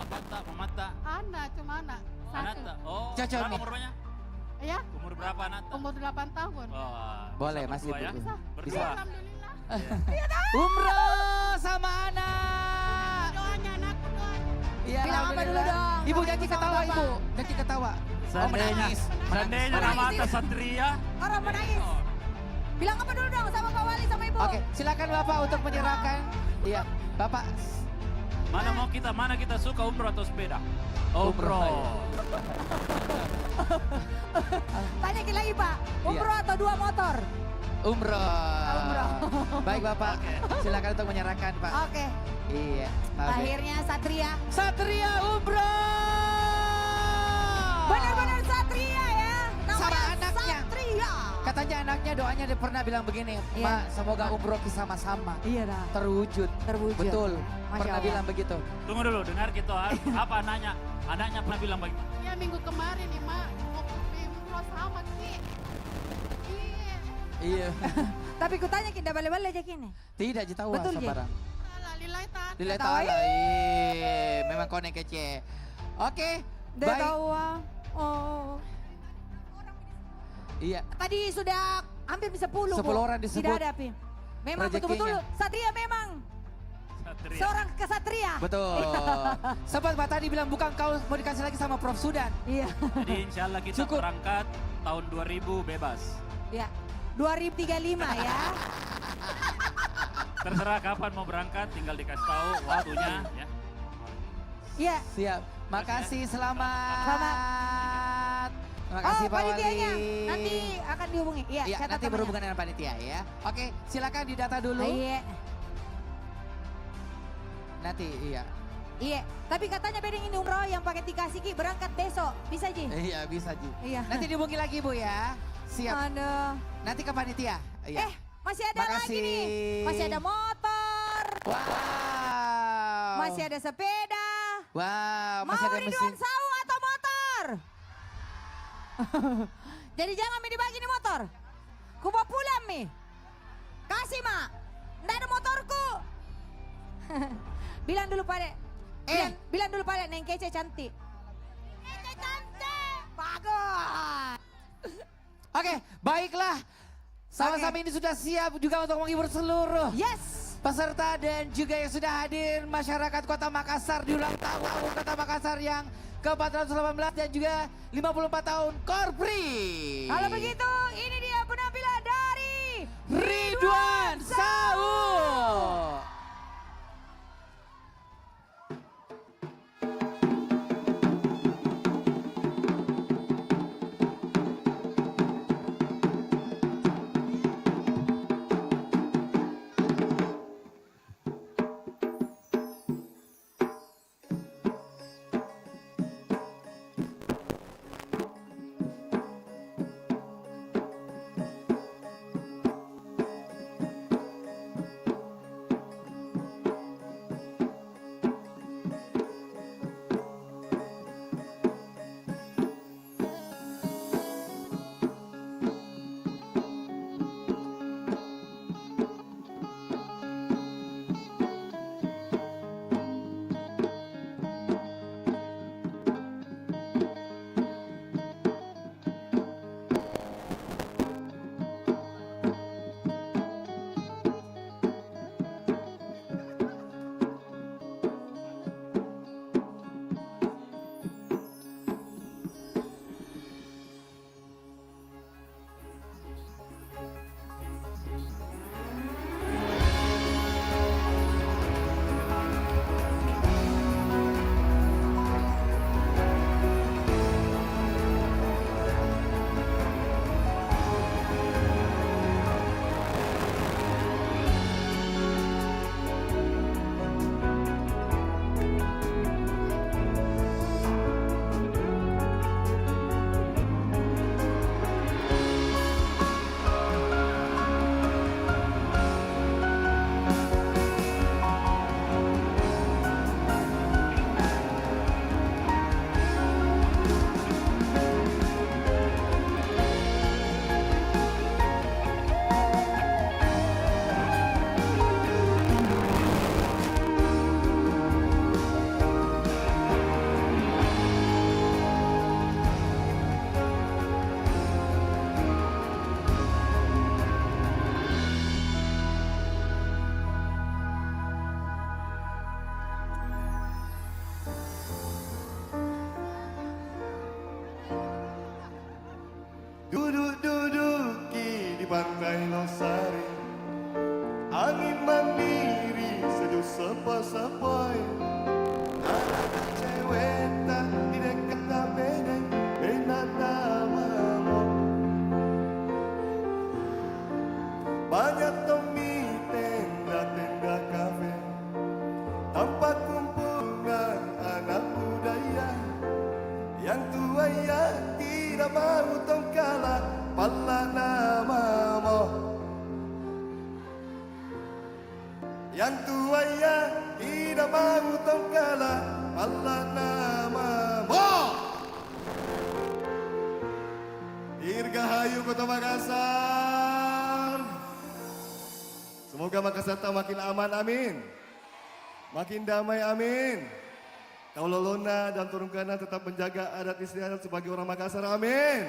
Mamata? Anak, cuma anak. Anata. Oh, Cocok berapa nih. umurnya? Ya, Umur berapa Anata? umur 8 tahun. Oh, Boleh bisa masih berdua ya? bisa. Berdua. Alhamdulillah. Umroh sama anak. Doanya anakku doanya. Iya, Bilang apa dulu dong? Ibu Sama jangan ibu sama ketawa bapak. Ibu. Jangan ketawa. Seandainya nama atas Satria. Orang menangis. Bilang apa dulu dong sama Pak Wali sama Ibu? Oke, silakan Bapak untuk menyerahkan. Iya, Bapak. Mana kita suka umroh atau sepeda? Umroh. Tanya lagi Pak, umroh atau 2 motor? Umroh. Baik Bapak, silakan untuk menyerahkan Pak. Oke. Iya. maaf ya. Akhirnya Satria umroh. Benar-benar Satria ya. Sama anaknya. Satria. Katanya anaknya doanya dia pernah bilang begini, Iya. Ma semoga umroh sama-sama. Iya dah. Terwujud. Betul. Masya Pernah Allah. bilang begitu. Tunggu dulu, dengar gitu. Apa anaknya? Anaknya pernah bilang bagaimana? Ya minggu kemarin nih, Mak. Mau pergi umroh sama Ki. Iya. Iya. Tapi kutanya kita balik-balik aja kini. Tidak tahu Betul, Ji? sabarang. Alah, lillahi ta'ala. Lillahi Tahu, ta'ala. Ih, memang konek kece. Oke, Dia baik. tahu. Oh. Iya. Tadi sudah hampir 10 Bu. 10 orang disebut. Tidak ada Pi. Memang rezekinya. betul-betul Satria memang. Seorang kesatria. Betul. Sempat Pak tadi bilang bukan kau mau dikasih lagi sama Prof Sudan. Iya. Jadi insya Allah kita Cukup. berangkat tahun 2000 bebas. Ya. 2035 ya. Terserah kapan mau berangkat, tinggal dikasih tahu waktunya. Ya. Iya. Siap. Makasih, selamat. Selamat. Terima kasih Pak Wali. panitianya nanti akan dihubungi. Iya, Iya, catat nanti namanya. berhubungan dengan panitia ya. Oke, silakan didata dulu. Iya. Nanti, iya. Iya, tapi katanya bedeng ini umroh yang pakai dikasih Ki berangkat besok. Bisa Ji? Iya, bisa Ji. Iya. Nanti dihubungi lagi Bu ya. Siap. Aduh. Nanti ke panitia. Iya. Masih ada lagi Makasih. nih. Masih ada motor. Wow. Masih ada sepeda. Wow, Mau masih ada Ridwan mesin. Sawu atau motor? Jadi jangan Mi dibagi nih motor. Ku mau pulang Mi. Kasih Mak. Nggak ada motorku. Bilang dulu pada. Bilang dulu pada Neng Kece cantik. Kece cantik. Bagus. Oke, baiklah. Sama-sama ini sudah siap juga untuk menghibur seluruh peserta dan juga yang sudah hadir masyarakat Kota Makassar di ulang tahun Kota Makassar yang ke-418 dan juga 54 tahun Korpri. Kalau begitu, ini dia penampilan dari Ridwan Sau. Duduk-duduki di pantai Losari, angin mandiri sejuk sepoi-sepoi. Anak cewek tak di dekat bedeng, benar namamu. Banyak tomi tenda-tenda kafe, tempat kumpulan anak budaya. Yang tua yang tidak mau tongkala pala namamu. Yang tua yang tidak mau tongkala pala namamu. Dirgahayu Kota Makassar. Semoga Makassar makin aman, amin. Makin damai, amin. Kaulolona dan Turunggana tetap menjaga adat istiadat sebagai orang Makassar, amin.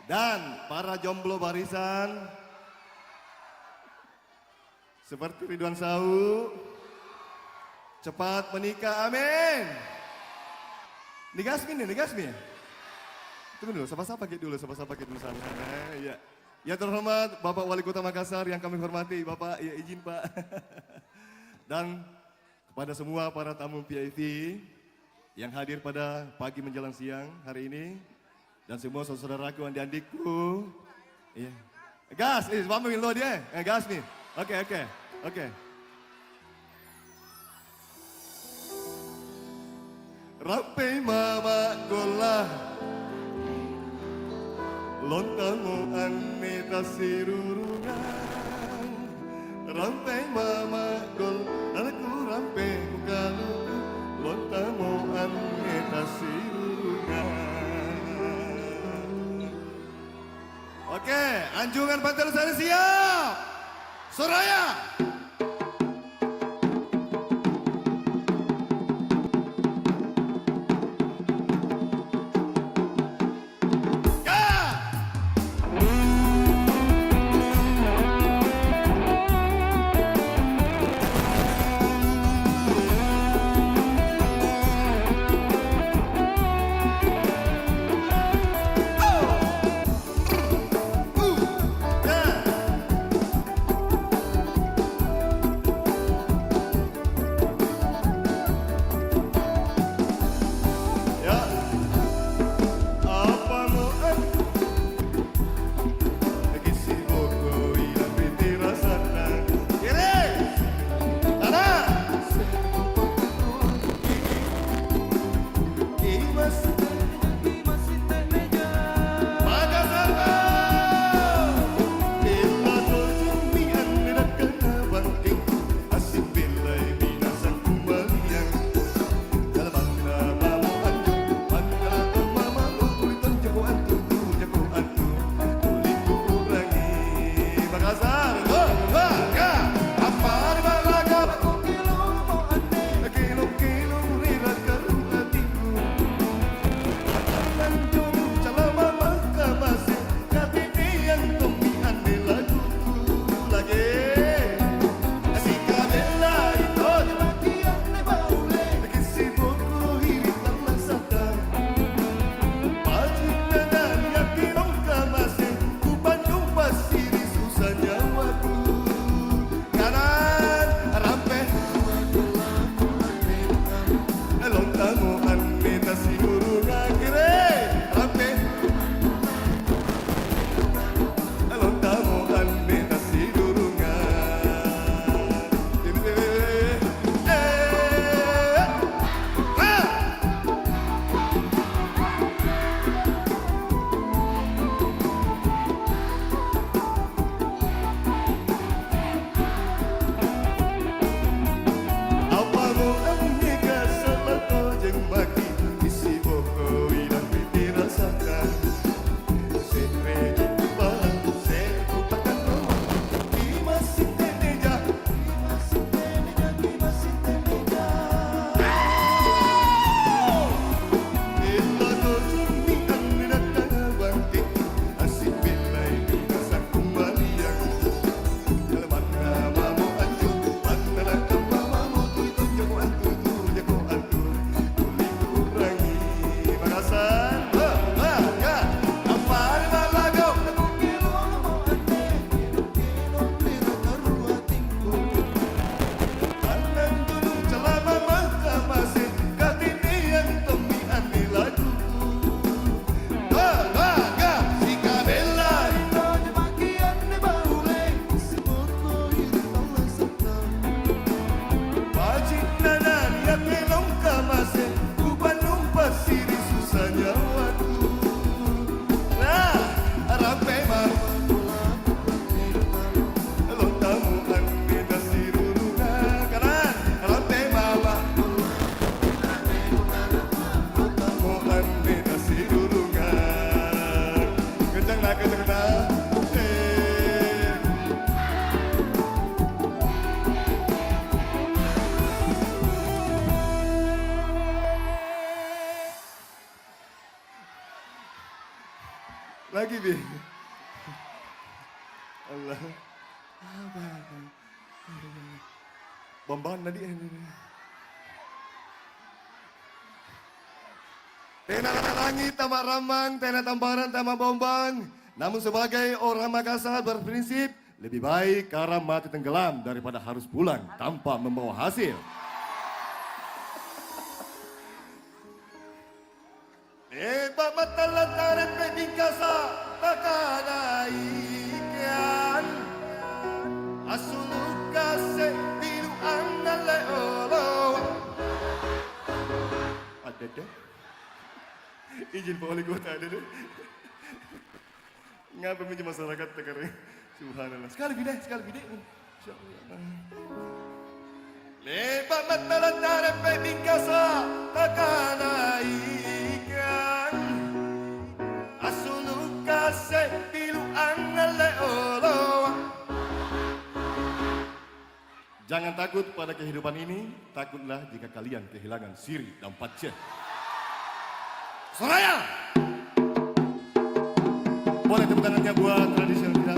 Dan para jomblo barisan seperti Ridwan Sau cepat menikah, amin. Digasmi nih, digasmi. Tunggu dulu, sapa-sapa dulu sana. Iya. Ya terhormat Bapak Wali Kota Makassar yang kami hormati, Bapak, ya izin Pak. Dan kepada semua para tamu VIP yang hadir pada pagi menjelang siang hari ini dan semua saudaraku dan adikku. Iya. Gas, vamos lo dia. Gas nih. Oke. Rampai mama golah lontamu aneta sirurungan. Rampai mama gol aku rampai mukaluku lontamu aneta sirurungan. Oke, anjungan Pantai Losari siap. Soraya. lagi, Bi. Allah. Bomban tadi. Tena langit, tamak ramang, tena tambaran, tamak bombang. Namun sebagai orang Makassar berprinsip, lebih baik karam mati tenggelam daripada harus pulang tanpa membawa hasil. Lebat mata lantaran pedingkasa takana ikan. Asuluka se tilu angale olo. Ada deh. Izin Pak Wali Kota ada deh. Ngapa minjem masyarakat tekarnya? Subhanallah. Sekali bidai. InsyaAllah. Lebat mata lantaran pedingkasa takana ikan. Asuluka se tilu angale olo. Jangan takut pada kehidupan ini, takutlah jika kalian kehilangan siri dan pace. Soraya! Boleh tepuk tangannya buat tradisional kita.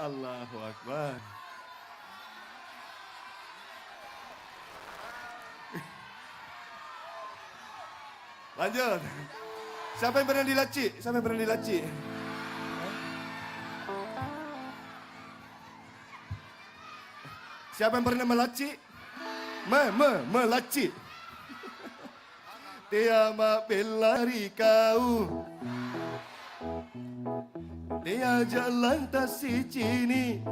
Allahu Akbar. Lanjut. Siapa yang pernah dilaci? Siapa yang pernah dilaci? Siapa yang pernah melaci? Melaci. Tiama pelari kau. Dia jalan tasi cini.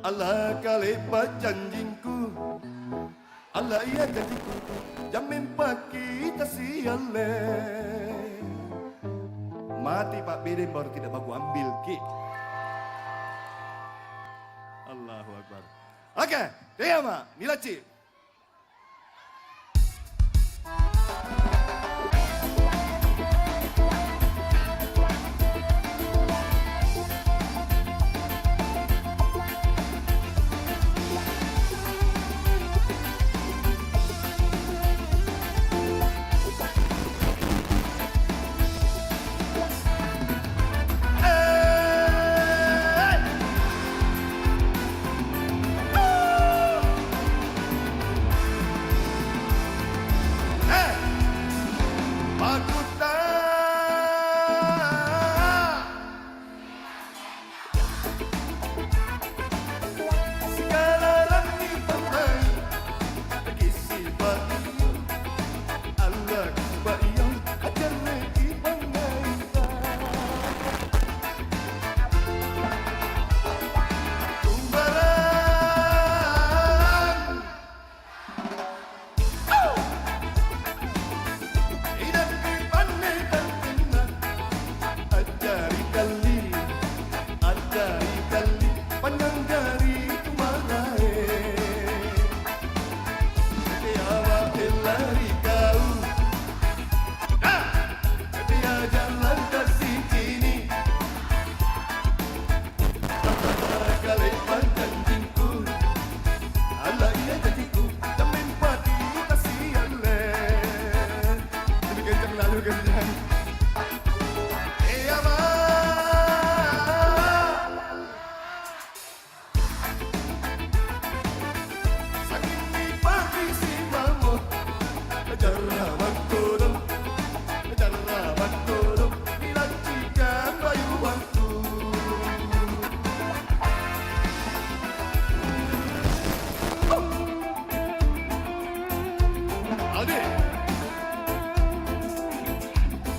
Allah kalepat janjingku. Allah iya janjiku. Jamin pagi tasi ale. Mati Pak Bidin baru tidak baku ambil ki. Allahu Akbar. Oke, Tiama, Nilaci.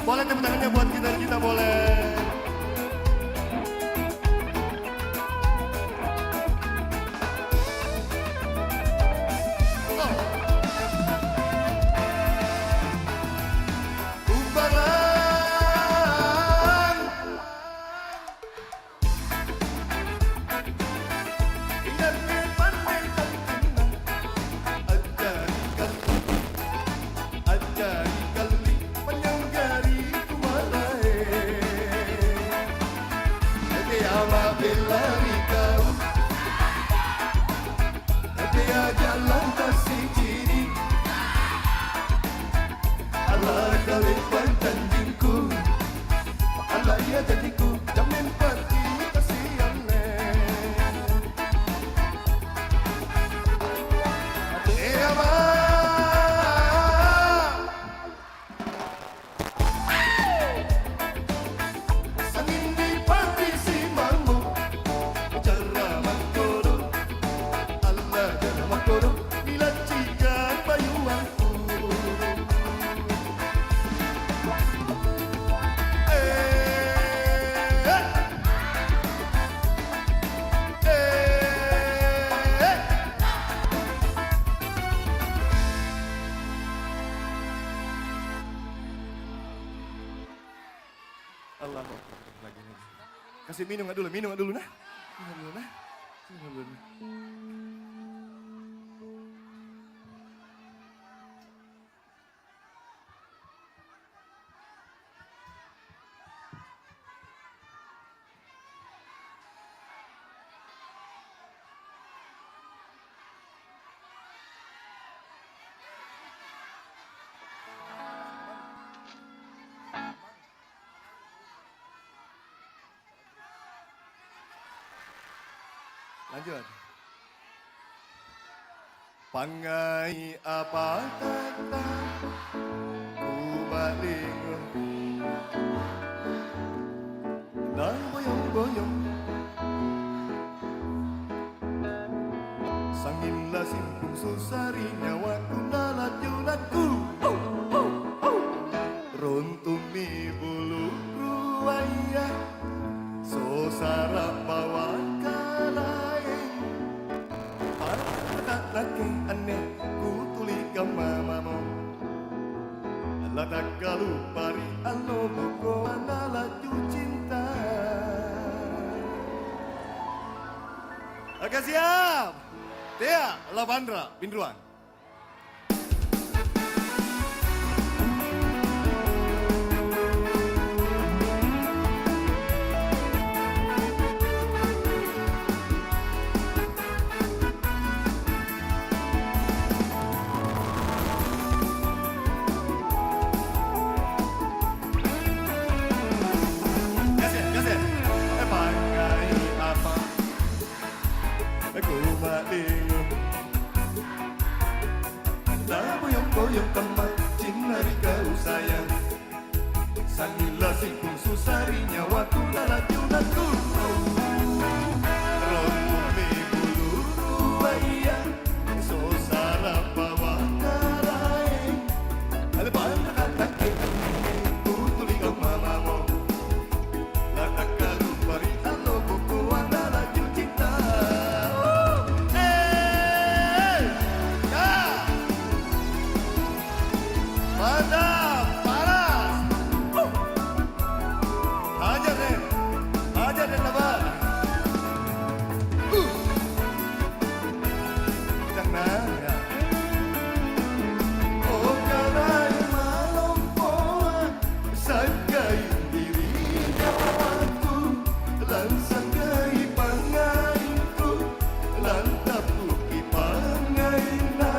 Boleh tepuk tangannya buat kita boleh. Kasih minum dulu nah. Minum dulu nah. Minum dulu nah. Lanjut. Pangai apa kata ku baling dan boyong-boyong sanginlah simpung susari nyawa kundalat junatku runtumi bulu ruaya sosara bawa kalaeng laki aneh ku tuli kamamamo latak kalupari alo buko analaju cinta. Oke siap. Tia Lavandra Bindruan. Boyong teman cinari kau sayang sangilah simpung susari nyawa tunala junatku rontumi bulu ruaya sosara bawa karaeng alepan kata kita utuli kau mamamo latak kalupari alo buku andala cinta. Mantap, panas. Hajar deh lebar. Jangan ya. Oh karai malompoan, sangkai diri nyawaku, lan sangkai pangainku, lan tapuki pangaina.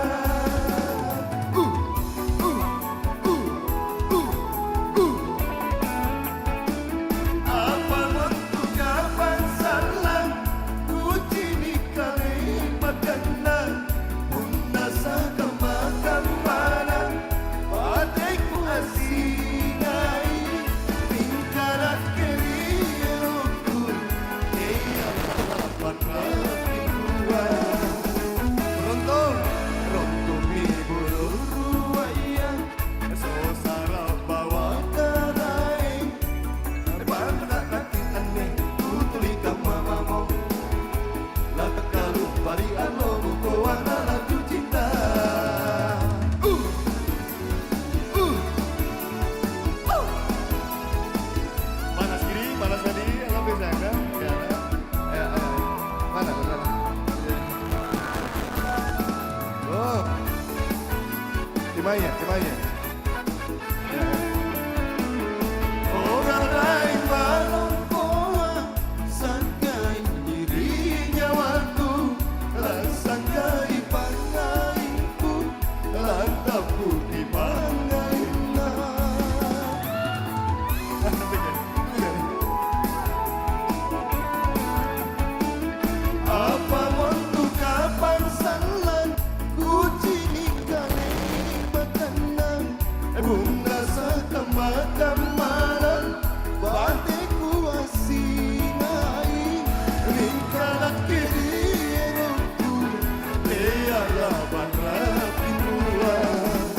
Kemanya? Orang lain malompoa, sangkai diri nyawaku, lan sangkai pangainku, lan tapuki pangaina. Apa waktu kapan salah ku cinikkan bunda sakama-kamaran bateku asinai ringkanak kiriruku leala banrapinuan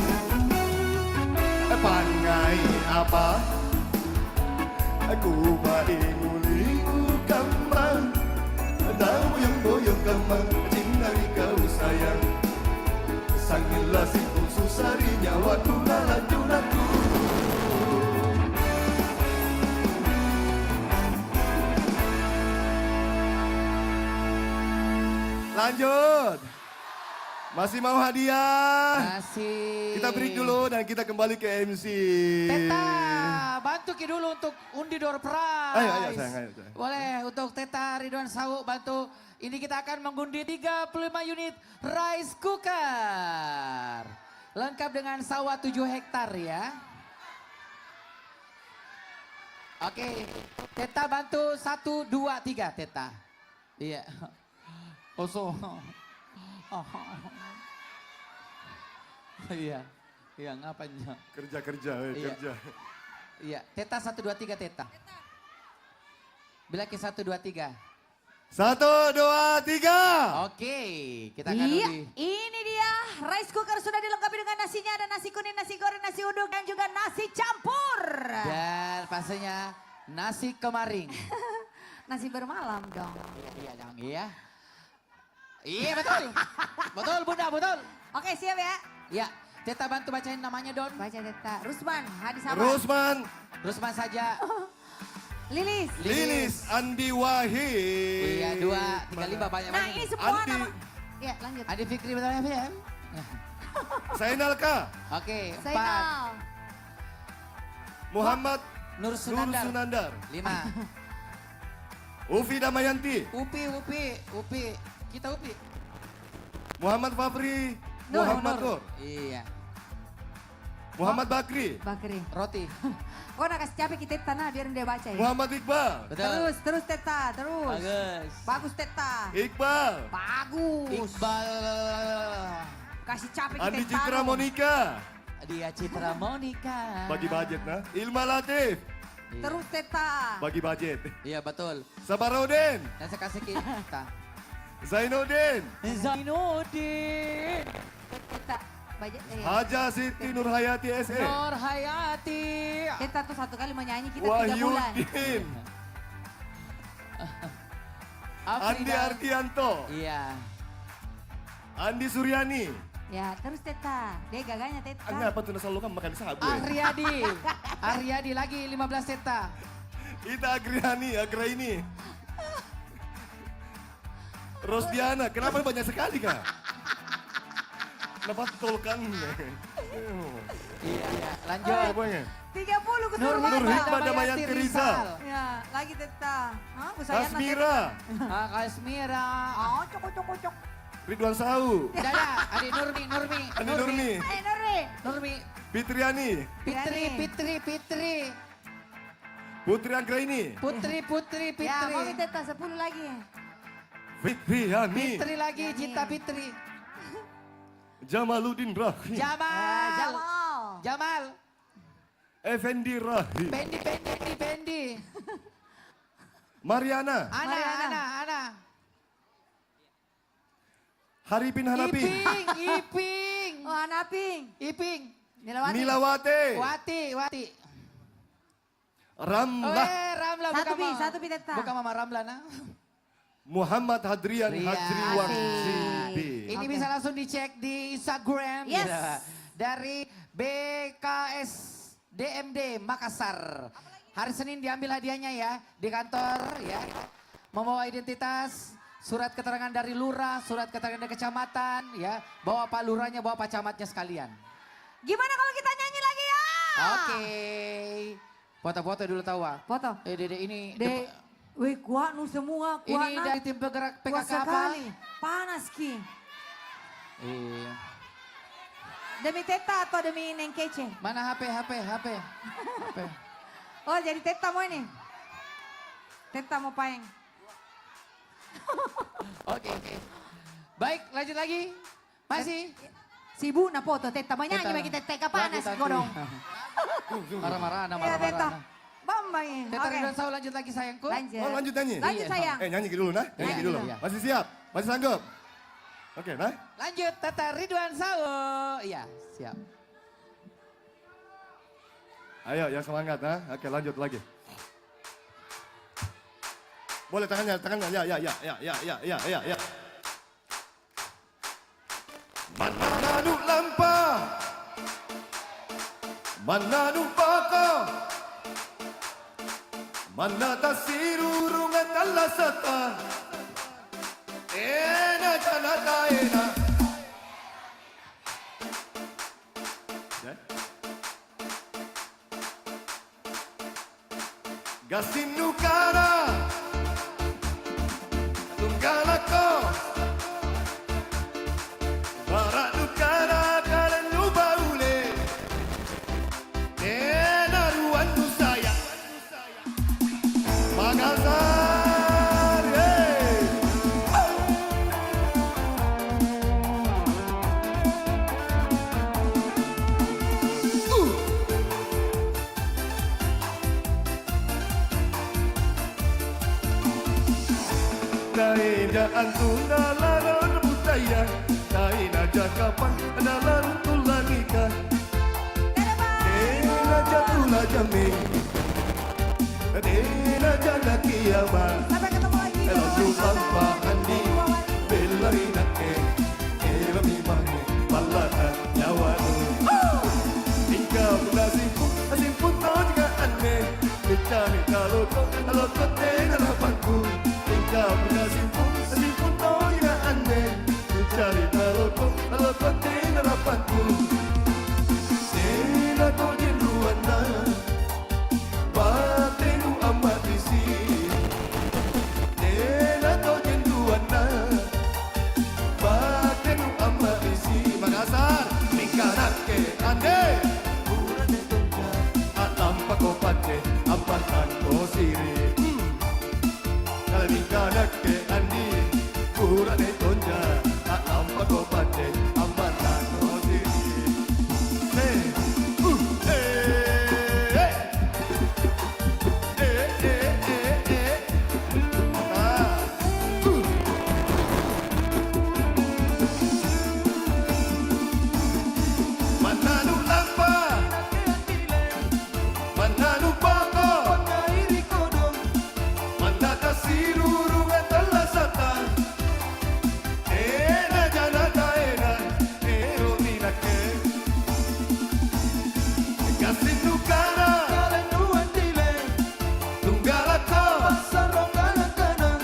pangai apa aku baingulingu kamang boyong kamang cinari kau sayang sangilah simpung susari nyawa tunala junatku. Lanjut. Masih mau hadiah? Masih. Kita break dulu dan kita kembali ke MC. Teta, bantu Ki dulu untuk undi door prize. Ayo sayang. Boleh untuk Teta Ridwan Sawu bantu. Ini kita akan mengundi 35 unit rice cooker. Lengkap dengan sawah 7 hektar ya. Oke, Teta bantu 1, 2, 3 Teta. Iya. Oso. Iya. Iya, ngapain? Kerja, Iya. kerja. Iya, Teta 1 2 3 Teta. Bila ke 1 2 3. 1, 2, 3. Oke, kita akan Iya, undi. ini dia rice cooker sudah dilengkapi dengan nasinya, ada nasi kuning, nasi goreng, nasi uduk dan juga nasi campur. Dan pastinya nasi kemaring. Nasi bermalam dong. Iya dong, iya. Iya betul. Betul Bunda, betul. Oke, siap ya. Iya, Teta bantu bacain namanya Don. Baca Teta. Rusman, Hadi Sabar. Rusman saja. Lilis. Andi Wahid. Iya, 2, tinggal 5 banyak. Nah, ini semua nama. Ya, lanjut. Adi Fikri betul ya? Zainal K. Oke, 4. Zainal. Muhammad Nur Sunandar. 5. Ufi Damayanti. Upi. Kita Upi. Muhammad Fafri. Nur. Muhammad Nur. Iya. Muhammad Bakri. Bakri. Roti. Kok nak kasih capek kita tanah biar dia baca ya. Muhammad Iqbal. Betul. Terus Teta, terus. Bagus. Bagus Teta. Iqbal. Bagus. Iqbal. Kasih capek Andi kita Citra Monika. Dia Citra Monika. Bagi budget nah. Ilma Latif. Terus Teta. Bagi budget. Iya betul. Sabarudin. Dan saya kasih kita. Zainuddin. Teta. Budget. Haja Siti Nurhayati SE. Nur Hayati. Teta tuh 1 kali menyanyi kita 3 bulan. Wahyudin. Andi Afrida. Ardianto. Iya. Andi Suryani. Ya, terus Teta. Dia gaganya Teta. Kenapa tuh selalu kan makan sabu? Aryadi lagi 15 Teta. Ita Agraini. Rosdiana, kenapa banyak sekali kak? Kenapa tolkan? Iya, lanjut. 30 ke Nur Hikmah Damayanti Rizal. Ya, lagi Teta. Hah, Kasmira. Kasmira. Oh, cok. Ridwan Sau. Dada, Adi Nurmi. Andi Nurmi. Nurmi. Fitriani. Fitri. Putri Anggraini. Putri. Ya, mau Teta 10 lagi. Fitriani. Fitri lagi, Cinta Fitri. Jamaluddin Rahim. Jamal. Effendi Rahim. Pendi. Mariana. Ana. Haripin Hanapi. Iping. Oh, Anaping. Iping. Nilawati. Wati. Ramlah. Ramlah. Satu bi Teta. Bukan Mama Ramlah nah. Muhammad Hadrian Hajriwan GB. Ini bisa langsung dicek di Instagram. Yes. Gitu. Dari BKS DMD Makassar. Hari Senin diambil hadiahnya ya di kantor ya. Membawa identitas, surat keterangan dari lurah, surat keterangan dari kecamatan ya. Bawa Pak Lurahnya, bawa Pak Camatnya sekalian. Gimana kalau kita nyanyi lagi ya? Oke. Foto-foto dulu tahu ah. Foto. Dede ini. Wih, kuat nu semua, kuat Ini dari tim penggerak PKK kuat apa? sekali. Panas Ki. Iya. Demi Teta atau demi Neng Kece? Mana HP? Oh, jadi Teta mau ini? Teta mau paeng. Oke. Baik, lanjut lagi. Masih. Si Bu na foto Teta menyanyi bagi Teta panas godong. Marah-marah. Ya Teta. Bambang. Teta Ridwan Sau lanjut lagi sayangku. Lanjut. Oh lanjut nyanyi? Lanjut sayang. Nyanyi dulu nah. Nyanyi dulu. Iya. Masih siap? Masih sanggup? Oke nah. Lanjut Teta Ridwan Sau. Iya, siap. Ayo yang semangat nah. Oke lanjut lagi. Boleh tangannya. Ya. Mananu lampah. Mananu baka. Mana tasirurungan alasata. Ena janata ena. Gasinukara. Tunggalako. Baradukara kalenu baule. Ena ruan saya. Makassar, hey. Tejaan tunalaran budaya Taina jakapan Adalah tulangikan Tena jatulah jamin Tena jaga kiamat Sampai ketemu lagi. Elo tulang bahandi Belari nake Ela mimangi Balatan nyawanu Tingkau pula simput Simput tau juga aneh Dicari kalau kau tena lapanku Tingkau pula simput Simput tau juga aneh Dicari kalau kau tena lapanku Tena kau jenduana Batenu amat isi Tena kau jenduana Batenu amat isi Makassar Tingkaran ke ande Kurane tonja Atampa ko pate Ampatan ko siri Kalau tingkaran ke andi Kurane tonja Atampa ko pate Ampatan ko siri Hey Mananu lampa Mananu bako Pangairi kodong Mandata siruru Metala sata Ena jana taena Ero minake Gasin nukara Kale nuandile Tunggala ko Pasarong kanan-kanan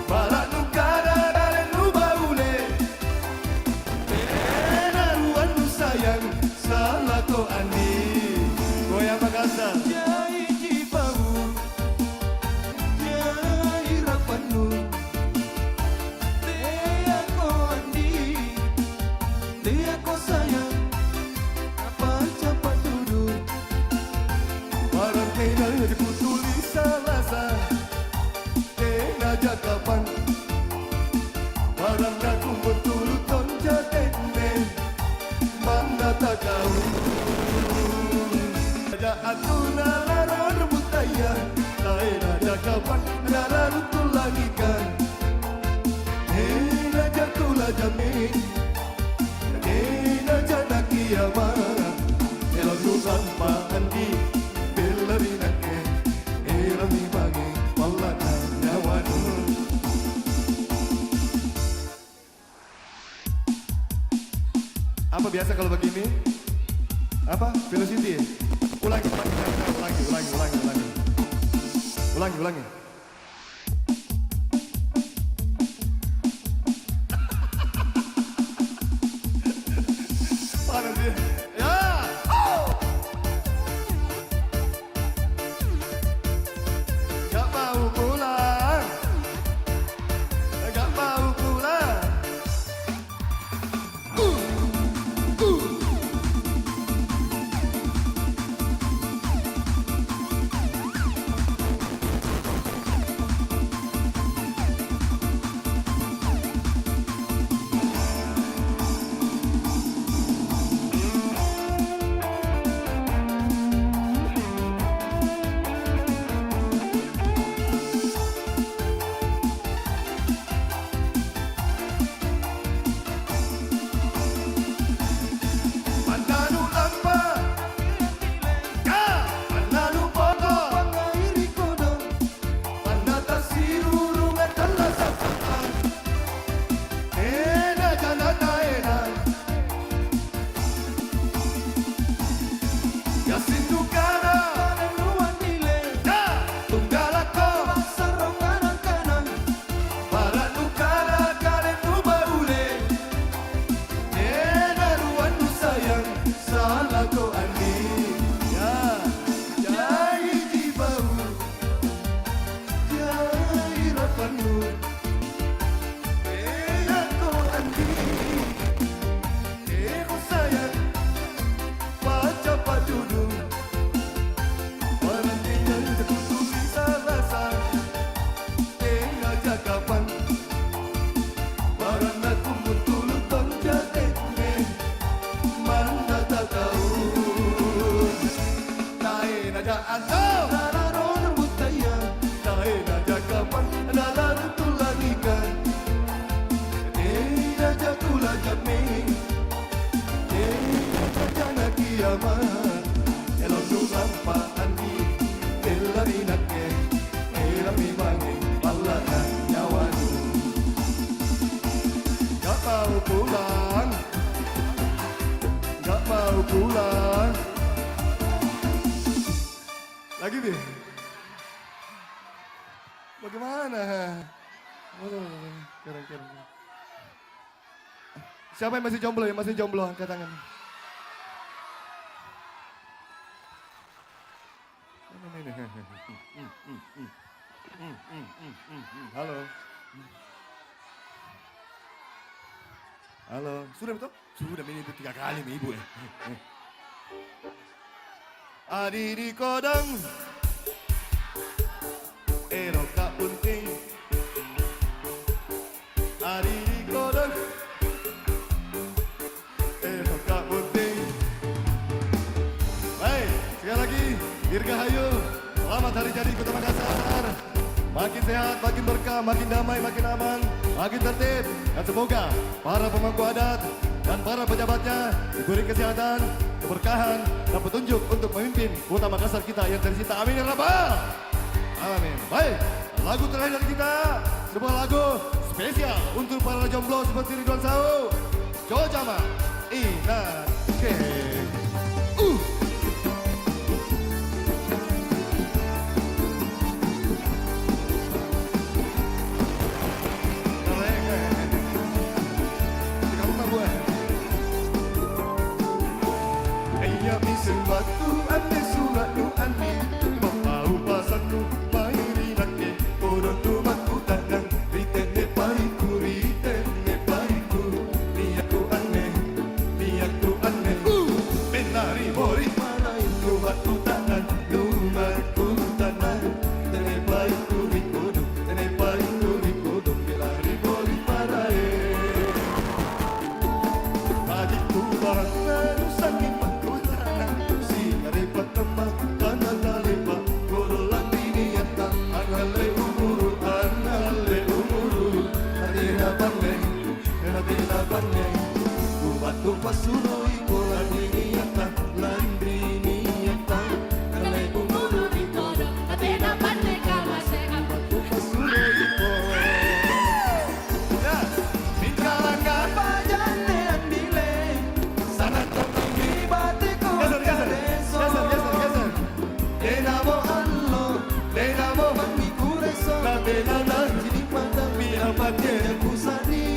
Balak nukara Kale nubaule Ena ruan nu sayang Salah ko andi Goyang Makassar Jai Cipau Jai Rapanu Dea ko andi Dea ko sayang Apa cepat duduk Barang tena diputulis salasa Tena jakapan Barang aku betul tonja tene Mana tak kau Kerajaan tunalaran budaya Taina jakapan Adalah tulangikan Tena jatulah jamin Tena jana kiamat Elo nusan pahandi Belari nake Elo mimangi Walatan nyawanu Apa biasa kalau begini? Apa? Velocity? Ulangi. Panas dia. Ya! Gak mau pulang. Gak mau pulang. Mananu lampa Ya Mananu boko Pangairi kodong Mandata siruru Metala sapata Ena jana taena Yasin nukara Kale nuandile Ya Tunggala ko Pasarong kanan-kanan Barat nukara Kale nubaule Ena ruan nu sayang Salah ko andi Ya Jai Cipau Jai Rapanu Ena ko andi Eko sayang Baca padudu Barang tinggal tertutup bisa rasa Tengah jakapan Barang aku betul tonja tene Mana tak tahu Taina jaan Nalaron budaya Taina jakapan Nalaron tulangikan Yama Elonu lampa andi Elani nake Elami mangi Balana nyawanu Gak mau pulang Gak mau pulang Lagi Bi Bagaimana? Kira-kira. Siapa yang masih jomblo? Yang masih jomblo, angkat tangan. Halo. Halo. Sudah betul? Sudah, ini 3 kali nih Ibu ya. Adi di kodang. Eroka punting. Adi di kodang. Eroka punting. Baik, sekali lagi Dirgahayu. Selamat hari jadi Kota Makassar. Makin sehat, makin berkah, makin damai, makin aman, makin tertib. Dan semoga para pemangku adat dan para pejabatnya diberi kesehatan, keberkahan, dan petunjuk untuk memimpin Kota Makassar kita yang tercinta. Amin ya Rabbal. Amin. Baik, lagu terakhir dari kita, sebuah lagu spesial untuk para jomblo seperti Ridwan Sau, Jojama, Inake. Batu ane surat nu ane Bapau pasan nu mairi nake Kodon tu maku takkan Ritene paiku Niaku ane Benari mori mana itu batu takkan Nu maku takkan Tene paiku rikodo Tene paiku rikodo Benari mori mana Adikku bahana nu sakit Pasuroi kola niata landri niata kalai umuru dikodo atena panne kama sehat pasuroi kola ya minkalanga pajane andile sana toki batiko geser denamo allo denamo mami kureso denana jadi pandang mi apate kusani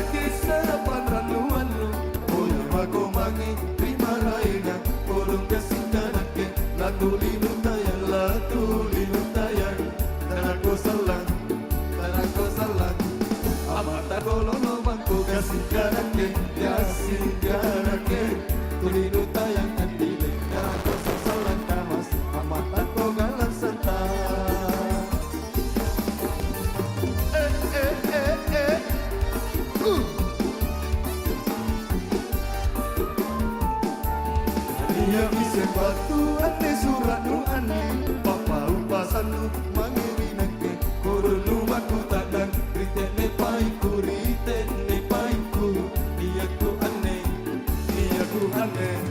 Kisah panranuan lu, boleh mago mangi, terima lainnya, bolong kasih kanake, latu linu tayang, tanako salang, amata kolono bangko kasih kanake, tulinu tayang andile, tanako salang kamas, amata kogalan santang. Dia bisa batu ane surat nu ane Papa upasan nu mangiri nake Koronu maku takdan Ritene paiku Niaku ane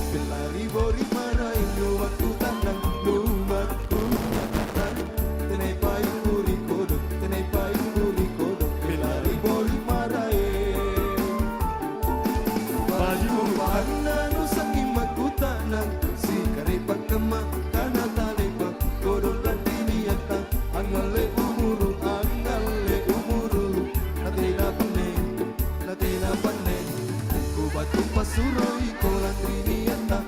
Belari bori marai nu maku takdan Nu maku takdan Tene paiku rikodo Belari bori marai Baju warna nu sangi maku tanang si karipak kemak kana talepak kodon dan diniatan angale umuru natina pane ku batu pasuroi ko landri niatan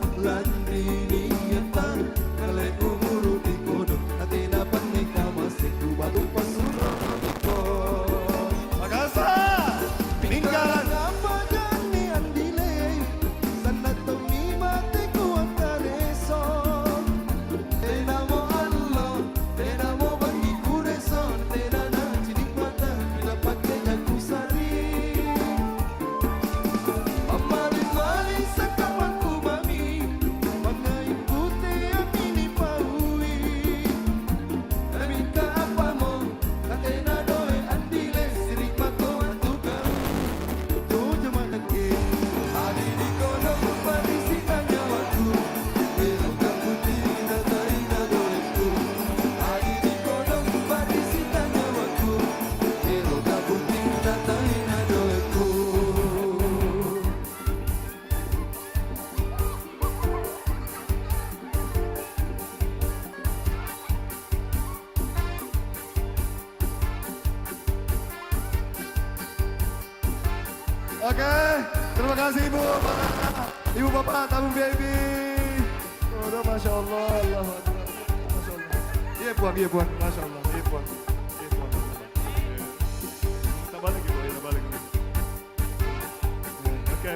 Oke, terima kasih Ibu, Bapak, Ibu Bapak, tamu VIP. Oh, Masya Allah, Allah Akbar. Masya Allah. Iya Puan, Masya Allah, iya Puan. Iya Puan. Kita balik Ibu, kita balik. Oke.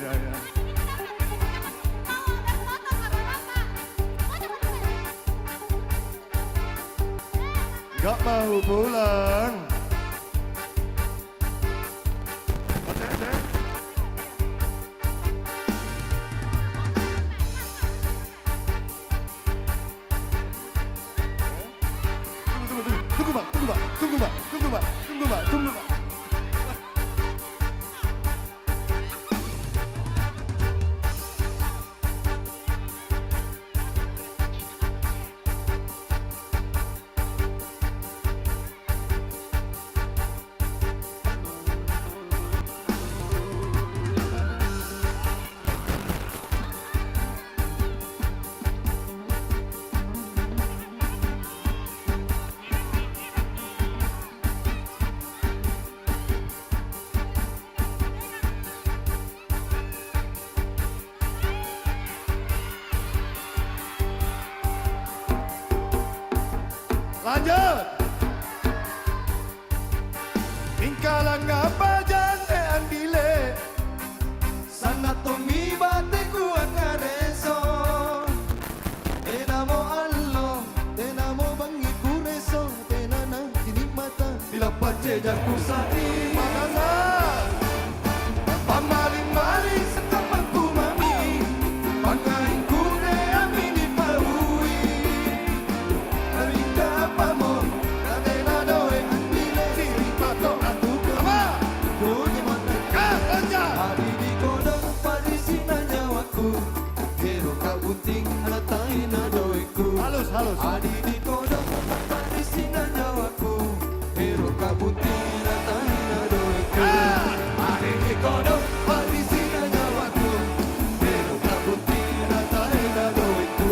Ya. Gak mau pulang. Tunggu, Mbak. Lanjut. Ingkalang apa jane andile. Sana tomi bate kuat ngareso. Enamo allo, enamo bangi kureso. Tenana dinikmata bila pace jaku sai. Makasar. Pamaling-maling setapaku mami. Pangai kure amini pahui. Halus. Adi di kodok parisina nyawaku. Hero kabuting ratain adoiku. Adi di kodok parisina nyawaku. Hero kabuting ratain adoiku.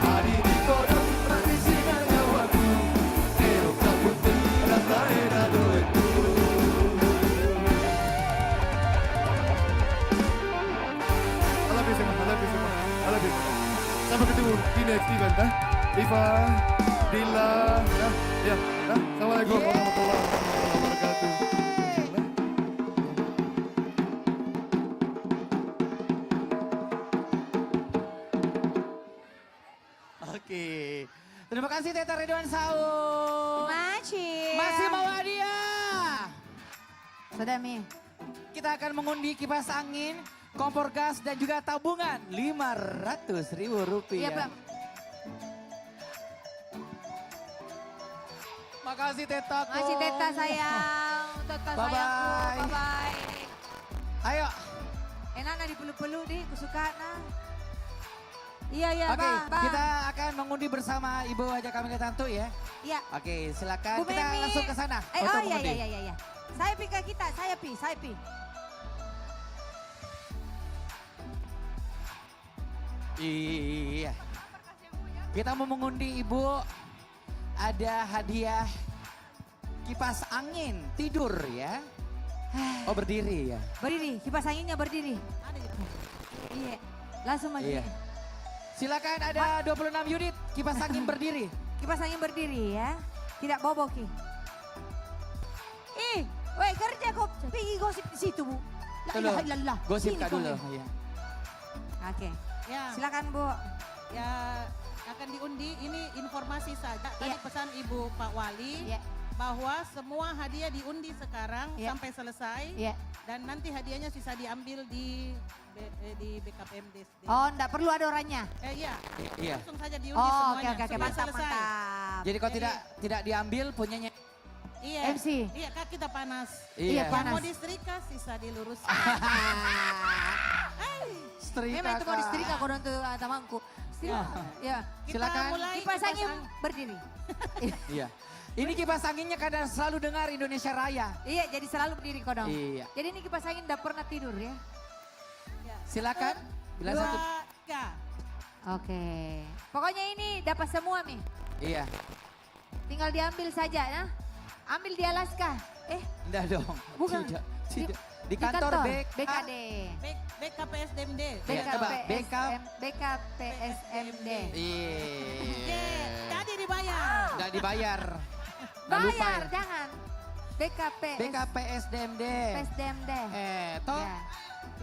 Adi di kodok parisina nyawaku. Hero kabuting ratain adoiku. I love you semua. Sampai ketemu di next event, Iva, Dila, Assalamualaikum warahmatullahi wabarakatuh. Oke. Terima kasih Teta Ridwan Saung. Masih mau hadiah. Sudah Mi. Kita akan mengundi kipas angin, kompor gas dan juga tabungan Rp500.000. Iya Bang. Makasih Teta. Makasih Teta sayang. Teta sayangku. Bye-bye. Ayo. Enak na dipeluk-peluk di, kusuka na. Iya, Oke, Bang. kita akan mengundi bersama Ibu Haja Kamila Tantu ya. Iya. Oke, silakan Bu kita Memi. langsung ke sana. Oh iya. Saya pi ke kita, saya pi. Iya. Kita mau mengundi Ibu, ada hadiah kipas angin tidur ya. Oh berdiri ya. Berdiri, kipas anginnya berdiri. Iya, langsung maju. Iya. Silakan ada 26 unit kipas angin berdiri. Kipas angin berdiri ya, tidak bobok ki. Woi kerja kok pergi gosip di situ Bu. La ilaha illallah. Gosip Sini Kak kau dulu. ni. Ya. Oke. Ya. Silakan Bu. Ya akan diundi, ini informasi saja. Tadi pesan Ibu Pak Wali bahwa semua hadiah diundi sekarang sampai selesai. Dan nanti hadiahnya bisa diambil di BKPM DSD. Oh, enggak perlu ada orangnya. Iya. Iya. Langsung saja diundi Oh, semuanya. oke, Supaya mantap. selesai. Jadi kalau tidak diambil punyanya. Iya. MC. Iya, Kak, kita panas. Iya, Yang panas. mau disetrika sisa diluruskan. Setrika, Memang itu mau Kak. disetrika kau nonton tamangku. Ya. Silakan. mulai Kipas angin berdiri. Iya. Ini kipas anginnya kadang selalu dengar Indonesia Raya. Iya, jadi selalu berdiri kodong. Iya. Jadi ini kipas angin tidak pernah tidur ya. Silakan. Bila satu. Oke. Pokoknya ini dapat semua Mi. Iya. Tinggal diambil saja ya. Ambil di Alaska. Enggak dong. Bukan. Tidak. Di kantor BKD. BKPSDMD. BKPSMD. Iya. Jadi dibayar. Enggak dibayar. Bayar, jangan. BKPSDMD. PSDMD. Toh?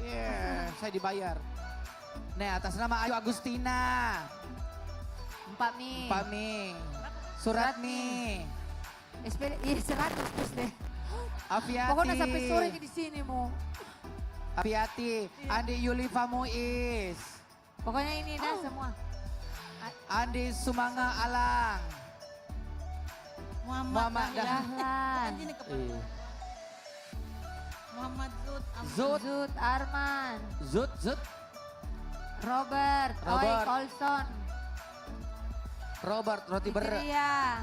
Iya, saya dibayar. Nih, atas nama Ayu Agustina. Empat Mi. Suratmi. SPD, iya 100 terus deh. Afiati. Pokoknya sampai sore di sini mau. Afiati. Andi Yulifa Muiz. Pokoknya ini dah semua. Andi Sumanga Alang. Muhammad Dahlan. Muhammad Zud Arman. Zud. Robert. Oi Colson. Robert Roti Ber. Iya.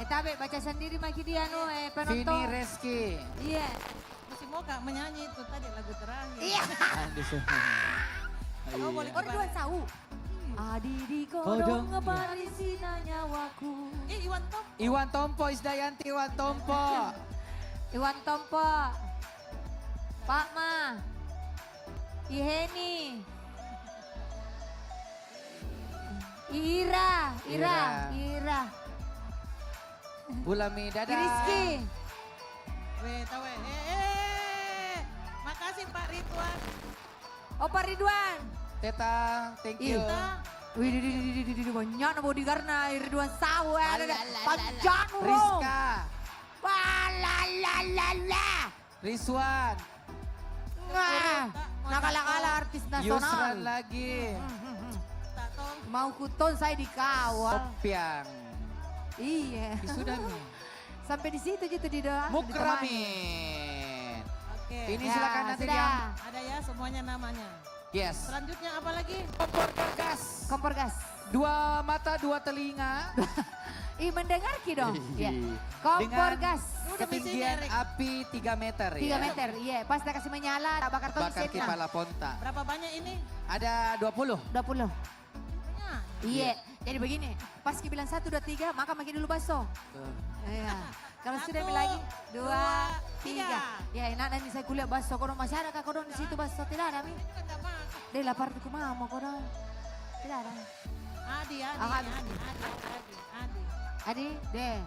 Tabe baca sendiri maki dia penonton. Vini Reski. Iya. Masih mau Kak menyanyi itu tadi lagu terakhir. Iya. Oh, boleh Orduan Sau. Adi di kodong ngeparisi nyawaku. Iwan Tompo, Isdayanti Iwan Tompo. Iwan Tompo. Pak Ma. Iheni. Ira. Bulami, dadah. Rizky. Tawe. Makasih Pak Ridwan. Oh Pak Ridwan. Teta, thank you. Wih, banyak na bodyguard-na. Ridwan Sau. Panjang mo. Rizka. Walalalala. Rizwan. Nakala-kala artis nasional. Yusran lagi. Mau kuton saya dikawal. Sopiang. Iya. Sudah nih. Sampai di situ gitu di doa. Mukramin. Oke. Ini silakan nanti yang ada ya semuanya namanya. Yes. Selanjutnya apa lagi? Kompor gas. 2 mata, 2 telinga. Mendengar ki dong. Iya. Kompor gas. Ketinggian api 3 meter 3 meter, iya. Pas dia kasih menyala, tak bakar bakar kepala ponta. Berapa banyak ini? Ada 20. 20. Iya, jadi begini. Pas ki bilang 1, 2, 3, maka makin dulu baso. Iya. Kalau sudah lagi 2, 3. Ya enak nanti saya kuliah baso. Kodong masih ada kah kodong di situ baso? Tidak ada mi. Dia lapar tuh mama kodong. Tidak ada. Adi. Adi, deh.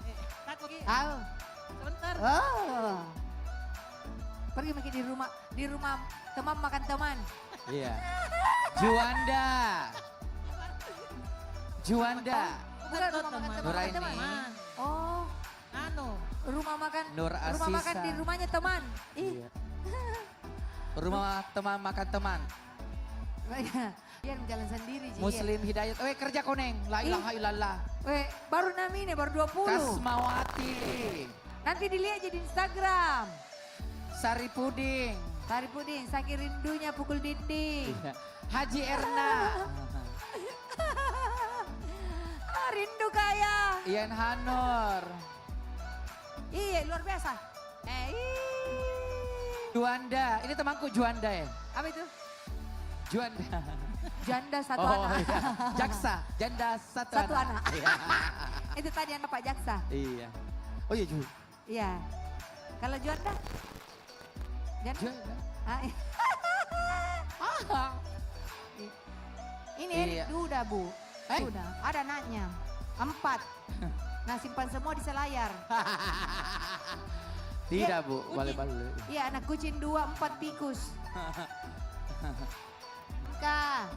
Takut. Tahu. Sebentar. Oh. Pergi makin di rumah teman makan teman. Iya. Juanda. Bukan rumah makan teman. Nuraini. Oh. Rumah makan. Nur Asisa. Rumah makan di rumahnya teman. Iya. Rumah teman makan teman. Dia jalan sendiri. Muslim Hidayat. Kerja koneng. La ilaha illallah. Baru namanya baru 20. Kasmawati. Nanti dilihat jadi Instagram. Sari Puding. Saking rindunya pukul dinding. Haji Erna. Rindu kaya. Ian Hanor. Iya luar biasa. Juanda. Ini temanku Juanda ya. Apa itu? Juanda. Janda satu anak. Iya. Jaksa. Janda satu anak. Iya. Itu tadi anak Pak Jaksa. Iya. Oh iya Ju. Iya. Kalau Juanda? Juanda? Ini Erik Duda Bu. Sudah, ada anaknya. 4. Nah simpan semua di selayar. Tidak Bu, balik. Iya anak kucing 2, 4 tikus. Kak.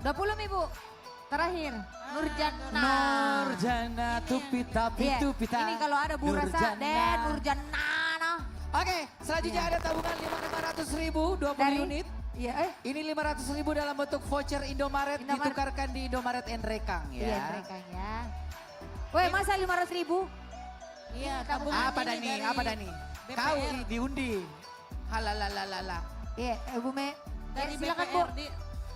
20 Mi Bu. Terakhir, Nurjana Tupita. Ini kalau ada Bu Rasa, Nurjana. Oke, selanjutnya ada tabungan 500.000, 20 unit. Iya, Ini 500.000 dalam bentuk voucher Indomaret, ditukarkan di Indomaret Enrekang ya. Iya, Enrekang ya. Woi, masa 500.000? Iya, Apa Dani? Kau diundi. Halalalala. Iya, Bu Me. Dari silakan BPR, Bu.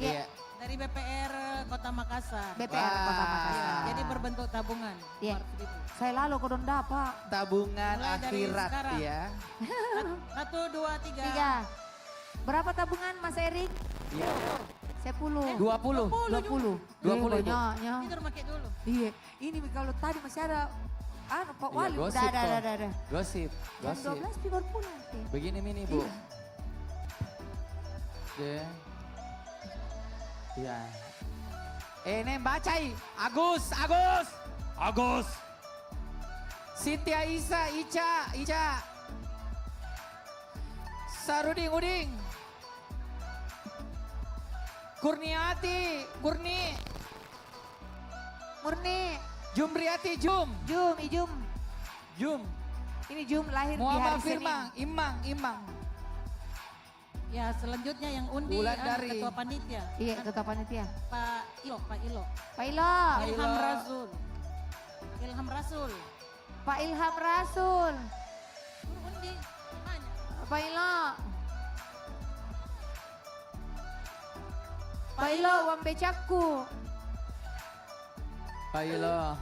Iya. Dari BPR Kota Makassar. BPR Kota Makassar. Jadi berbentuk tabungan. Iya. Saya lalu kodon dapat. Tabungan Mulai dari akhirat sekarang. ya. 1, 2, 3. 3. Berapa tabungan Mas Erik? Iya. 10. 20. 20. 20 Ibu. Banyaknya. Tidur pakai dulu. Iya, ini kalau tadi masih ada Pak Iya, Wali. gosip toh. Dah. Gosip. Jam 12 pi baru pulang. Pi. Begini Mini Bu. Iya. Iya. Ini bacai. Agus. Sintia Ica. Saruding Uding. Kurniati, Murni. Jumriati, Jum. Ini Jum lahir di Muhammad hari Firman, Senin. Imang. Ya selanjutnya yang undi Wulandari. ketua panitia. Iya, ketua panitia. Pak Ilo. Pak Ilo. Ilham Rasul. Pak Ilham Rasul. Undi. Banyak. Pak Ilo. Pak Ilo, Wambe Cakku. Pak Ilo.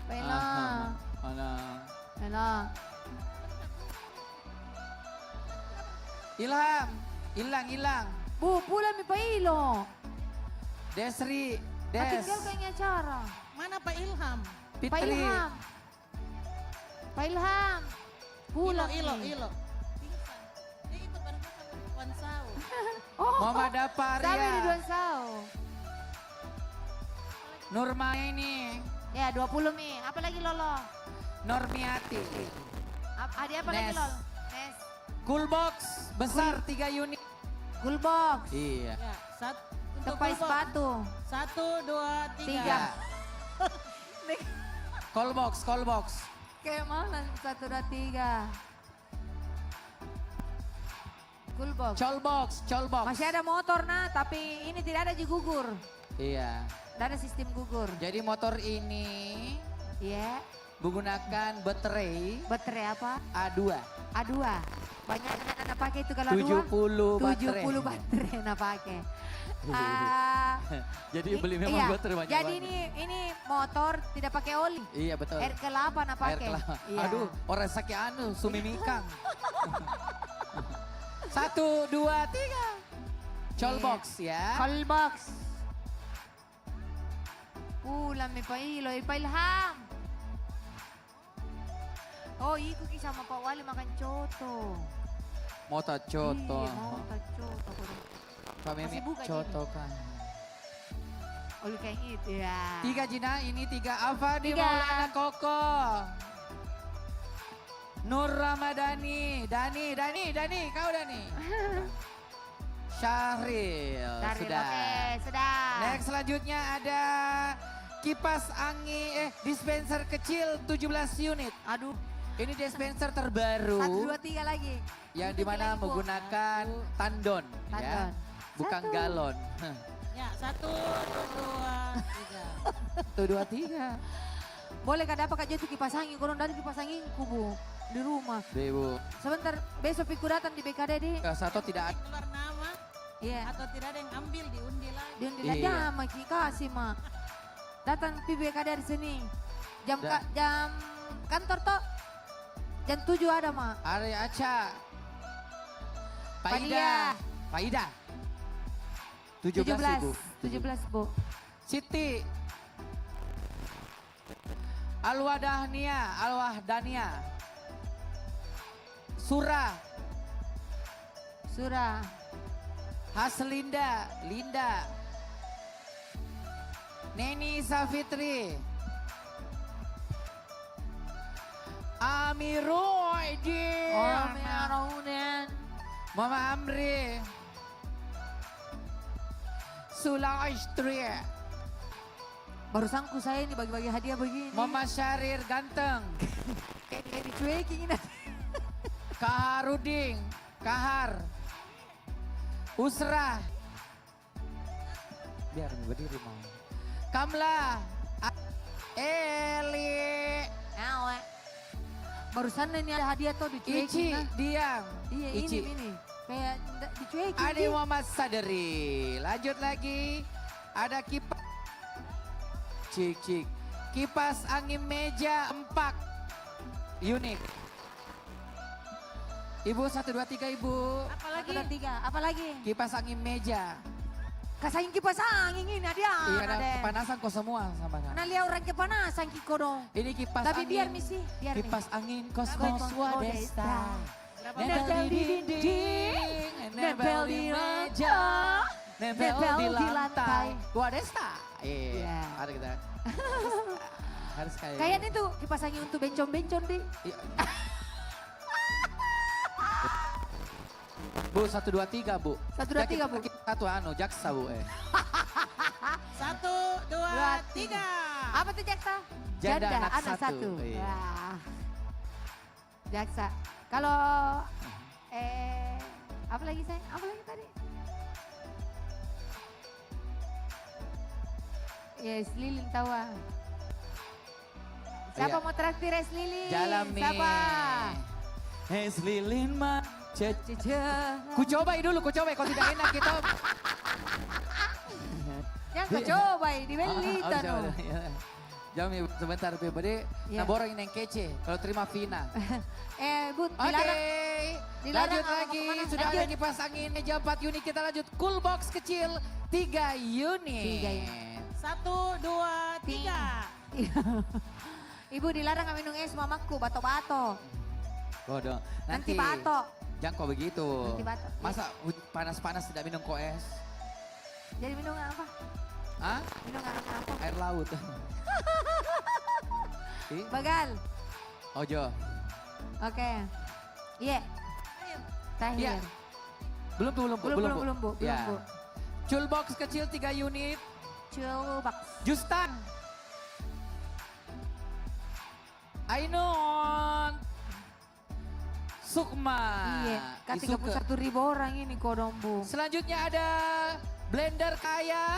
Pak Ilo. Mana? Ilo. Ilham. Hilang. Bu, pulang mi Pak Ilo. Desri. Tinggal kayaknya acara. Mana Pak Ilham? Pak Ilham. Pak Ilham. Pulang Ilo. nih. Pingsan. Dia ikut bareng sama Wan Sau. Muhammad Daparia. Sampai di Duan Sau. Nurmaini. Ya 20 mi. Apa lagi Lolo? Normiati. Ada apa lagi Nes. Lolo? Nes. Coolbox besar 3 unit. Coolbox. Iya. Ya, untuk Tepai kelompok. sepatu. 1, 2, 3. 3. Coolbox. Kayak mana? 1, 2, 3. Coolbox. Colbox. Masih ada motor nah, tapi ini tidak ada gugur. Iya. Tidak ada sistem gugur. Jadi motor ini Iya. menggunakan baterai Baterai apa? A2. A2. Banyak anak-anak pakai itu kalau A2. 70 baterai. 70 baterai anak pakai. Jadi beli memang Iya. baterai banyak Jadi banget. ini motor tidak pakai oli. Iya betul. Air kelapa anak Air pakai. kelapa. Iya. Aduh, orang sakit sumimikang. 1, 2, 3. Colbox ya. Coolbox. Pulang mi Pak Ilo, Pak Ilham. Oh, ikut sama Pak Wali makan coto. Motor coto. Iya, mau coto. Kami Masih buka coto kan. Oli kayak gitu ya. 3 Jina, ini 3 Afadi 3. Maulana Koko. Nur Ramadhani, Dani, kau Dani. Syahril, sudah. Oke, sudah. Next selanjutnya ada kipas angin, dispenser kecil 17 unit. Aduh. Ini dispenser terbaru. 1, 2, 3 lagi. Yang dimana menggunakan tandon, ya, Tandon. bukan 1. galon. Ya, 1, 2, 3. 1, 2, 3. Boleh kada apa kak jatuh kipas angin, kurang dari kipas angin kubu di rumah. Bu. Sebentar, besok Piku datang di BKD di. Satu tidak ada. Keluar nama Iya. atau tidak ada yang ambil diundi lagi. Di Iya. jam kasih mak. Datang di BKD di sini. Jam Da- jam kantor toh. Jam 7 ada mak. Arya Aca. Padia. Paida. 17 Ibu. 17 Bu. Siti. Alwahdania. Surah. Haslinda, Linda. Neni Safitri. Amiruddin. Mama Amri. Sulaistri. Barusanku saya ini bagi-bagi hadiah begini. Mama Syarir ganteng. Kayak dicuekin ini. Kaharuding. Kahar. Usrah. Biar berdiri mau. Kamla. Eli. Awe. Barusan ini ada hadiah tuh dicuekin. Ici, nah. diam. Iya Ici. ini. Kayak dicuekin. Ade Muhammad Sadari. Lanjut lagi. Ada kipas. Cik. Kipas angin meja 4 unit. Ibu 1, 2, 3 Ibu. Apalagi? 1, 2, 3. Apalagi? Kipas angin meja. Kasih kipas angin ini dia. Iya, ada kepanasan kok semua sama kan. Nah lihat orang kepanasan kiko dong. Ini kipas Tapi angin. biar misi, biar Kipas angin kosmos Kosmos Wadesta. Nempel Nempel di dinding, nempel di meja, nempel di lantai. Wadesta. Iya, ada kita. Harus kayak. Kayaknya tuh kipas angin untuk bencong-bencong deh. Bu, 1, 2, 3 Bu. 1, 2, 3 Bu. Satu jaksa Bu. 1, 2, 3. Apa tuh jaksa? Janda anak satu. satu. Iya. Wah. Jaksa. Kalau apa lagi sayang? Apa lagi tadi? Yes, Lilin tawa. Siapa Iya. mau traktir es lilin? Jalami. Siapa? Es lilin mah. Ku coba dulu, ku coba. Kalau tidak enak kita. Yang kau coba dibeli tano. Jami sebentar Bebe. Ya. Nah borong ini yang kece. Kalau terima Vina. Bu, Oke. dilarang Lanjut apa lagi. kemana? Sudah Lanjut. ada kipas angin meja 4 unit. Kita lanjut. Cool box kecil 3 unit. 3 unit. 1, 2, 3. Ibu dilarang minum es mamaku, bato-bato. Bodoh. Nanti bato. Jangan kok begitu. Nanti bato. Masa panas-panas tidak minum koes? Jadi minum apa? Hah? Minum apa? Air laut. Bagal. Ojo. Oke. Iya. Tahir. Iya. Belum Bu. Belum, Bu. Ya. Cool box kecil 3 unit. Cool box. Justan. Ainon. Sukma. Iya, kan 31.000 orang ini kodong Bu. Selanjutnya ada blender kaya.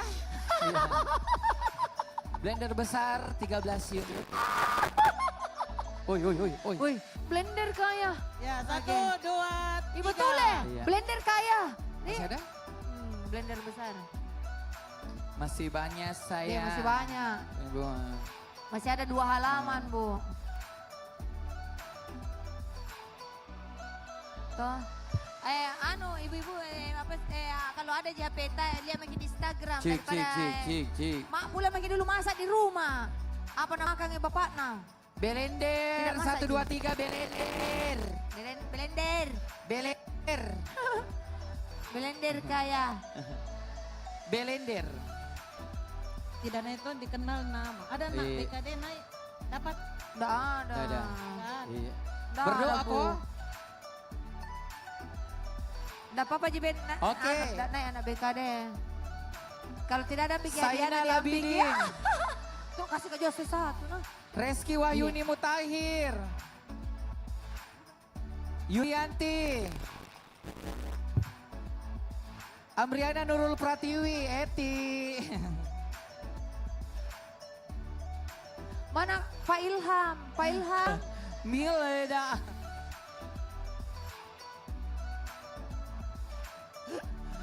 Blender besar 13 unit. Oi. Blender kaya. Ya, 1, 2, 3. Ibu Tule, Iya. blender kaya. Nih. Masih ada? Blender besar. Masih banyak saya. Iya, masih banyak. Ibu. Masih ada 2 halaman, Bu. Toh. Ibu-ibu kalau ada japeta lihat makin di Instagram daripada Cik. Mak mulai makin dulu masak di rumah. Apa nama makannya bapak nah? Belender Tidak masak, 1, 2, 3 belender. Blender. Blender kaya. Belender. Tidak naik itu dikenal nama. Ada nak Iya. BKD naik. Dapat? Nggak ada. Nggak ada. Iya. Nggak Berdoa ada, Bu. kok. Nggak apa-apa Jiben. Oke. Nggak naik anak BKD. Kalau tidak ada pikir Saina Labidin. Tuh kasih ke Jose 1 nah. Reski Wahyuni Mutahir. Yulianti. Amriana Nurul Pratiwi, Eti. Mana Pak Ilham? Pak Ilham. Mileda.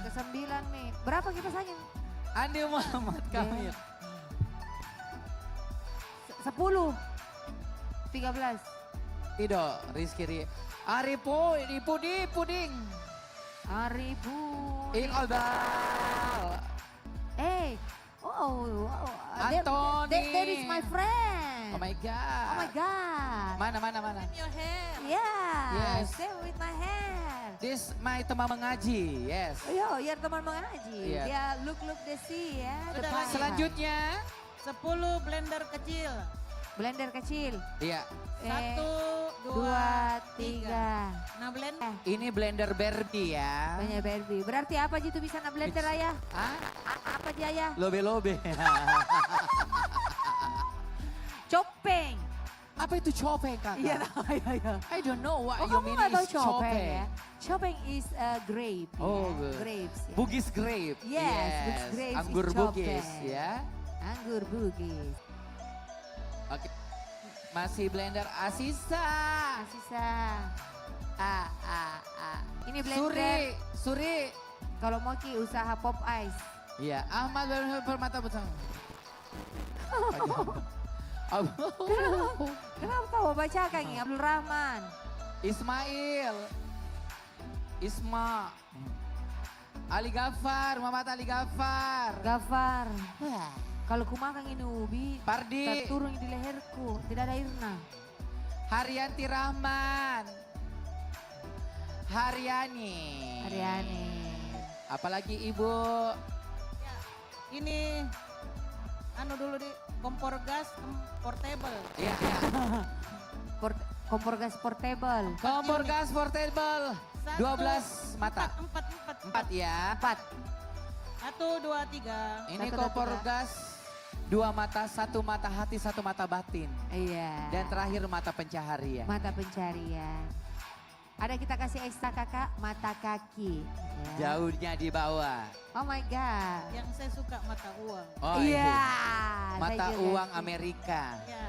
Ke-9 nih. Berapa kipas angin? Andi Muhammad Kamil. 10. 13. Ido, Rizky Aripo, di puding. Aribu. Iqbal. Anthony. That is my friend. Oh my God. Oh my God. Mana? Your hair. Yeah. Yes. Same with my hair. This my teman mengaji, yes. Yo, ya teman mengaji. Iya. Dia look the sea ya. Sudah depan. lagi. Selanjutnya. 10 blender kecil. Blender kecil. Iya. 1, 2, 3. Nah blender. Ini blender Barbie ya. Banyak Barbie. Berarti apa gitu bisa na blender ayah? Hah? Apa aja ayah? Lobe-lobe. Copeng. Apa itu copeng kakak? Iya. I don't know what Oh, you kamu mean nggak tahu is copeng copeng. ya? Copeng is grape. Oh, ya. good. Grapes. Ya. Bugis grape. Yes, Bugis grapes Anggur is bugis copeng. ya. Anggur bugis. Oke. Masih blender Asisa. Ini blender. Suri. Kalau mau ki usaha pop ice. Iya, Ahmad Permata bersama. Kenapa kau baca kan ini Abdul Rahman? Ismail. Isma. Ali Gafar, Muhammad Ali Gafar. Gafar. Kalau ku makan ini ubi, Pardi. tak turun di leherku, tidak ada Irna. Haryanti Rahman. Haryani. Haryani. Apalagi Ibu? Ini anu dulu di kompor gas portable. Iya. Kompor gas portable. Kompor gas portable. 12 mata. 4 ya. 4. 1, 2, 3. Ini kompor gas 2 mata, 1 mata hati, 1 mata batin. Iya. Dan terakhir mata pencaharian. Mata pencarian. Ada kita kasih ekstra kakak, mata kaki. Ya. Jauhnya di bawah. Oh my God. Yang saya suka mata uang. Oh iya. Mata Saya juga uang sih. Amerika. Ya.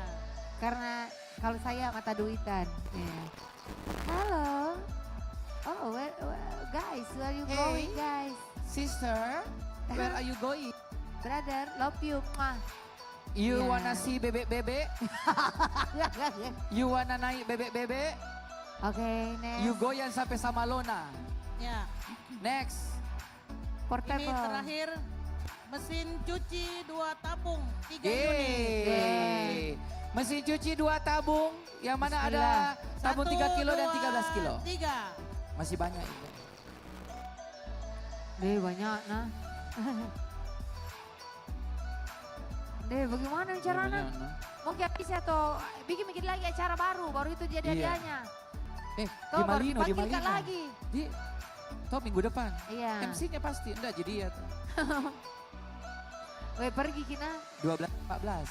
Karena kalau saya mata duitan. Ya. Halo. Oh, guys, where are you Hey. going, guys? Sister, where are you going? Brother, love you, mah. You Ya. wanna see bebek-bebek? You wanna naik bebek-bebek? Oke, next. You goyang sampai sama Lona. Ya. Next. Portable. Ini terakhir mesin cuci 2 tabung 3 unit. Yeay. Mesin cuci 2 tabung, yang mana ada tabung 3 kilo dan 13 kilo. 3. Masih banyak itu. Deh, banyak nah. Deh, bagaimana caranya? Banyak, nah. Mungkin bisa atau bikin lagi acara baru itu jadi Iya. hadiahnya. Di Toh, baru Malino, di dipanggilkan Malino. lagi. Toh minggu depan. Iya. MC-nya pasti, enggak jadi ya. Tuh. Weh, pergi kina. 12, 14.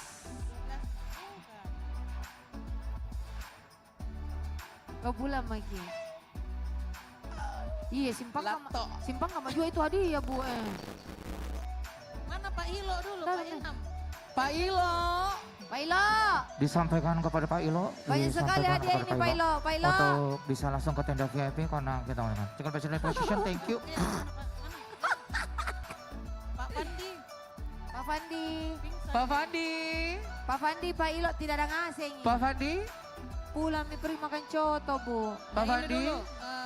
Kau pulang lagi. Iya, simpang nggak maju itu hadiah bu. Mana Pak Ilo dulu, Pak Ilham? Pak Ilo. Pak Ilo. Disampaikan kepada Pak Ilo. Banyak sekali disampaikan hadiah kepada ini Pak Ilo. Pak Ilo. Untuk bisa langsung ke tenda VIP karena kita mengenal. Chicken President Position, thank you. Pak Pandi. Pak Fandi. Pak Fandi. Pak Fandi, Pak Ilo tidak ada ngasih. Pak Fandi. Pulang nih pergi makan coto bu. Pak Nah, ini Fandi. dulu,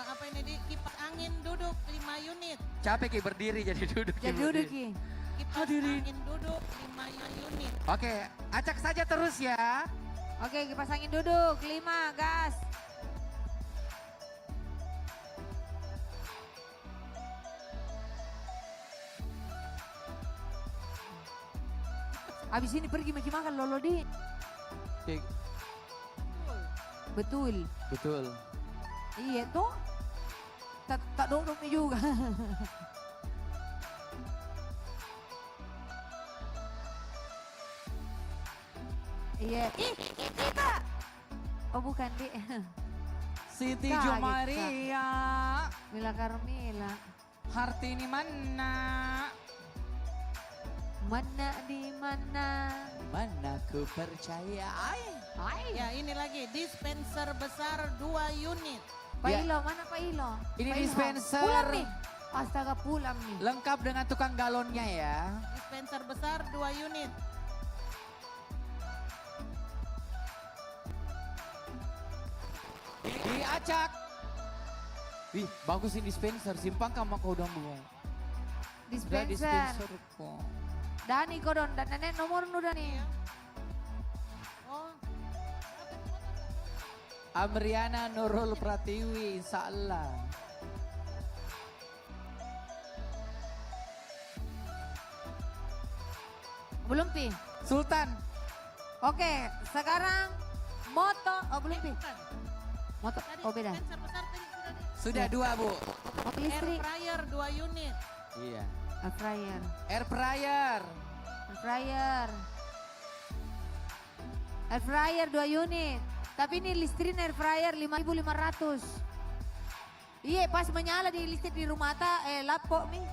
apa ini di kipas angin duduk 5 unit. Capek Ki berdiri jadi duduk. Jadi duduk Ki. Kipas angin duduk 5 unit. Oke, acak saja terus ya. Oke, kipas angin duduk 5, gas. Abis ini pergi makan lolo di. Betul. Betul. Iya tuh. Tak duduknya juga. Iya. Ih, kita. Oh bukan di. Siti Kaget, Jomaria. Mila Carmila. Hartini mana? Mana di mana? Mana ku percaya. Ya ini lagi dispenser besar 2 unit. Pak Ya. Ilo, mana Pak Ilo? Ini Pak Ilo. dispenser. Pulang nih. Astaga pulang nih. Lengkap dengan tukang galonnya ya. Dispenser besar 2 unit. Diacak. Wih, bagus ini dispenser. Simpang kamu kau dong bu. Dispenser. kok. Dani kodon dan nenek nomor nu Dani. Oh, Amriana Nurul Pratiwi, insya Allah. Belum Pi? Sultan. Oke, sekarang moto. Oh belum Pi? Moto, oh beda. dispenser besar tadi sudah di. Sudah 2 bu. Moto Air listrik. fryer 2 unit. Iya. Air fryer. Air fryer. Air fryer. Air fryer 2 unit. Tapi ini listrik air fryer 5.500. Iya pas menyala di listrik di rumah laptop nih.